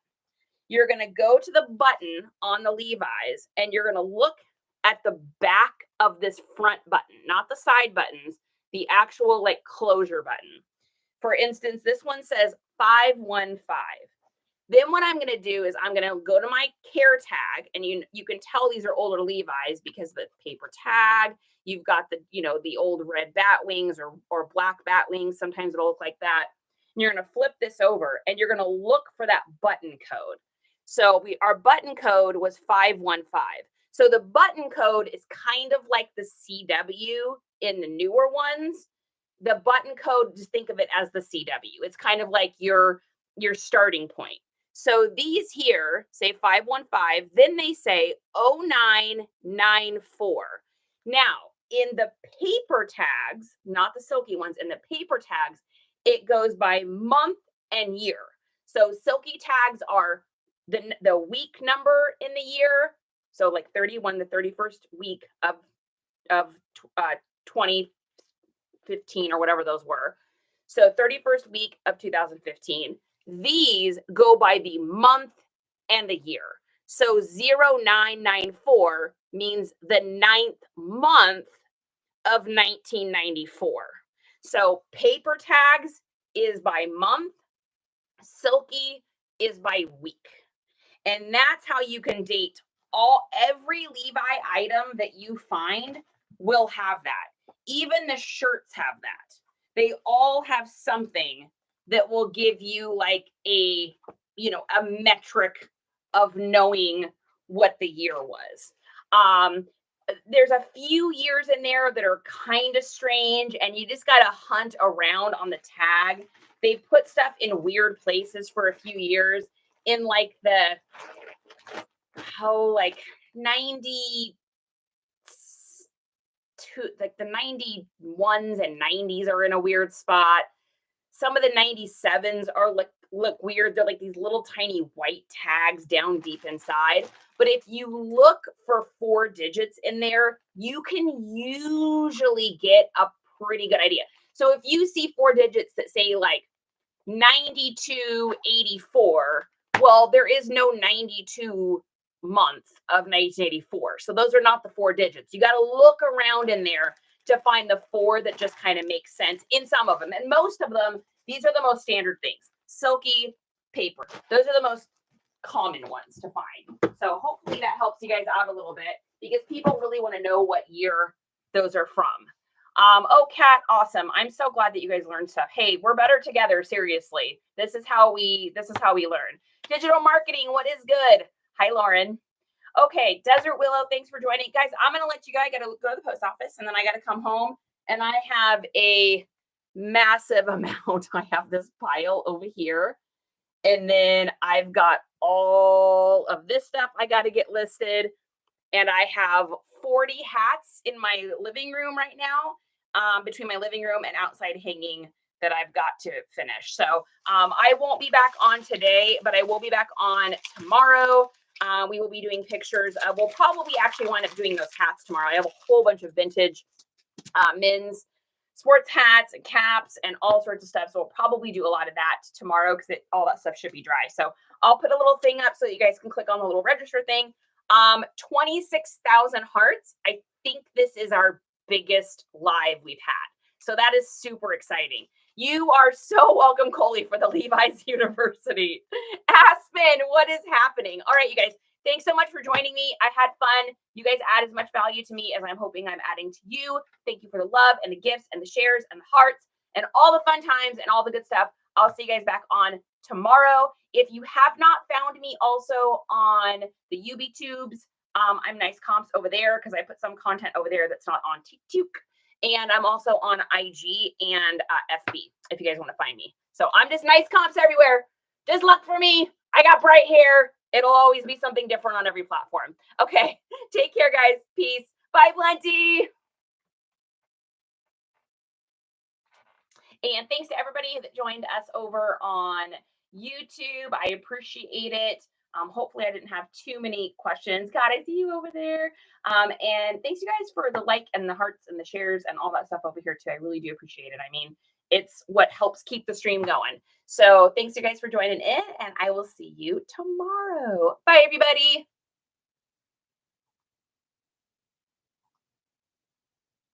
You're going to go to the button on the Levi's and you're going to look at the back of this front button, not the side buttons, the actual like closure button. For instance, this one says 515. Then what I'm going to do is I'm going to go to my care tag, and you can tell these are older Levi's because the paper tag, you've got the, the old red bat wings or black bat wings. Sometimes it'll look like that. And you're going to flip this over and you're going to look for that button code. So our button code was 515. So the button code is kind of like the CW in the newer ones. The button code, just think of it as the CW. It's kind of like your starting point. So these here say 515, then they say 0994. Now, in the paper tags, not the silky ones, in the paper tags, it goes by month and year. So silky tags are the week number in the year. So like 31, the 31st week of 2015 or whatever those were. So 31st week of 2015. These go by the month and the year. So 0994 means the 9th month of 1994. So paper tags is by month, silky is by week. And that's how you can date every Levi item that you find will have that. Even the shirts have that. They all have something that will give you like a metric of knowing what the year was. There's a few years in there that are kind of strange, and you just got to hunt around on the tag. They put stuff in weird places for a few years in like the 92, like the 91s and 90s are in a weird spot. Some of the 97s are look weird. They're like these little tiny white tags down deep inside. But if you look for 4 digits in there, you can usually get a pretty good idea. So if you see 4 digits that say like 9284, well, there is no 92 month of 1984. So those are not the 4 digits. You got to look around in there to find the 4 that just kind of makes sense in some of them. And most of them, these are the most standard things. Silky, paper. Those are the most common ones to find. So hopefully that helps you guys out a little bit because people really want to know what year those are from. Oh, Kat, awesome. I'm so glad that you guys learned stuff. Hey, we're better together. Seriously. This is how we learn. Digital marketing. What is good? Hi, Lauren. Okay, Desert Willow, thanks for joining. Guys, I'm going to let you go. I got to go to the post office, and then I got to come home, and I have a massive amount. I have this pile over here, and then I've got all of this stuff I got to get listed, and I have 40 hats in my living room right now, between my living room and outside hanging that I've got to finish. So I won't be back on today, but I will be back on tomorrow. We will be doing pictures. We'll probably actually wind up doing those hats tomorrow. I have a whole bunch of vintage men's sports hats and caps and all sorts of stuff. So we'll probably do a lot of that tomorrow because all that stuff should be dry. So I'll put a little thing up so you guys can click on the little register thing. 26,000 hearts. I think this is our biggest live we've had. So that is super exciting. You are so welcome, Coley, for the Levi's University. Aspen, what is happening? All right, you guys, thanks so much for joining me. I had fun. You guys add as much value to me as I'm hoping I'm adding to you. Thank you for the love and the gifts and the shares and the hearts and all the fun times and all the good stuff. I'll see you guys back on tomorrow. If you have not found me also on the UB I'm NiceComps over there because I put some content over there that's not on TikTok. And I'm also on IG and FB if you guys want to find me. So I'm just NiceComps everywhere. Just look for me. I got bright hair. It'll always be something different on every platform. Okay. Take care, guys. Peace. Bye, plenty. And thanks to everybody that joined us over on YouTube. I appreciate it. Hopefully I didn't have too many questions. God, I see you over there. And thanks you guys for the like and the hearts and the shares and all that stuff over here too. I really do appreciate it. I mean, it's what helps keep the stream going. So thanks you guys for joining in, and I will see you tomorrow. Bye, everybody.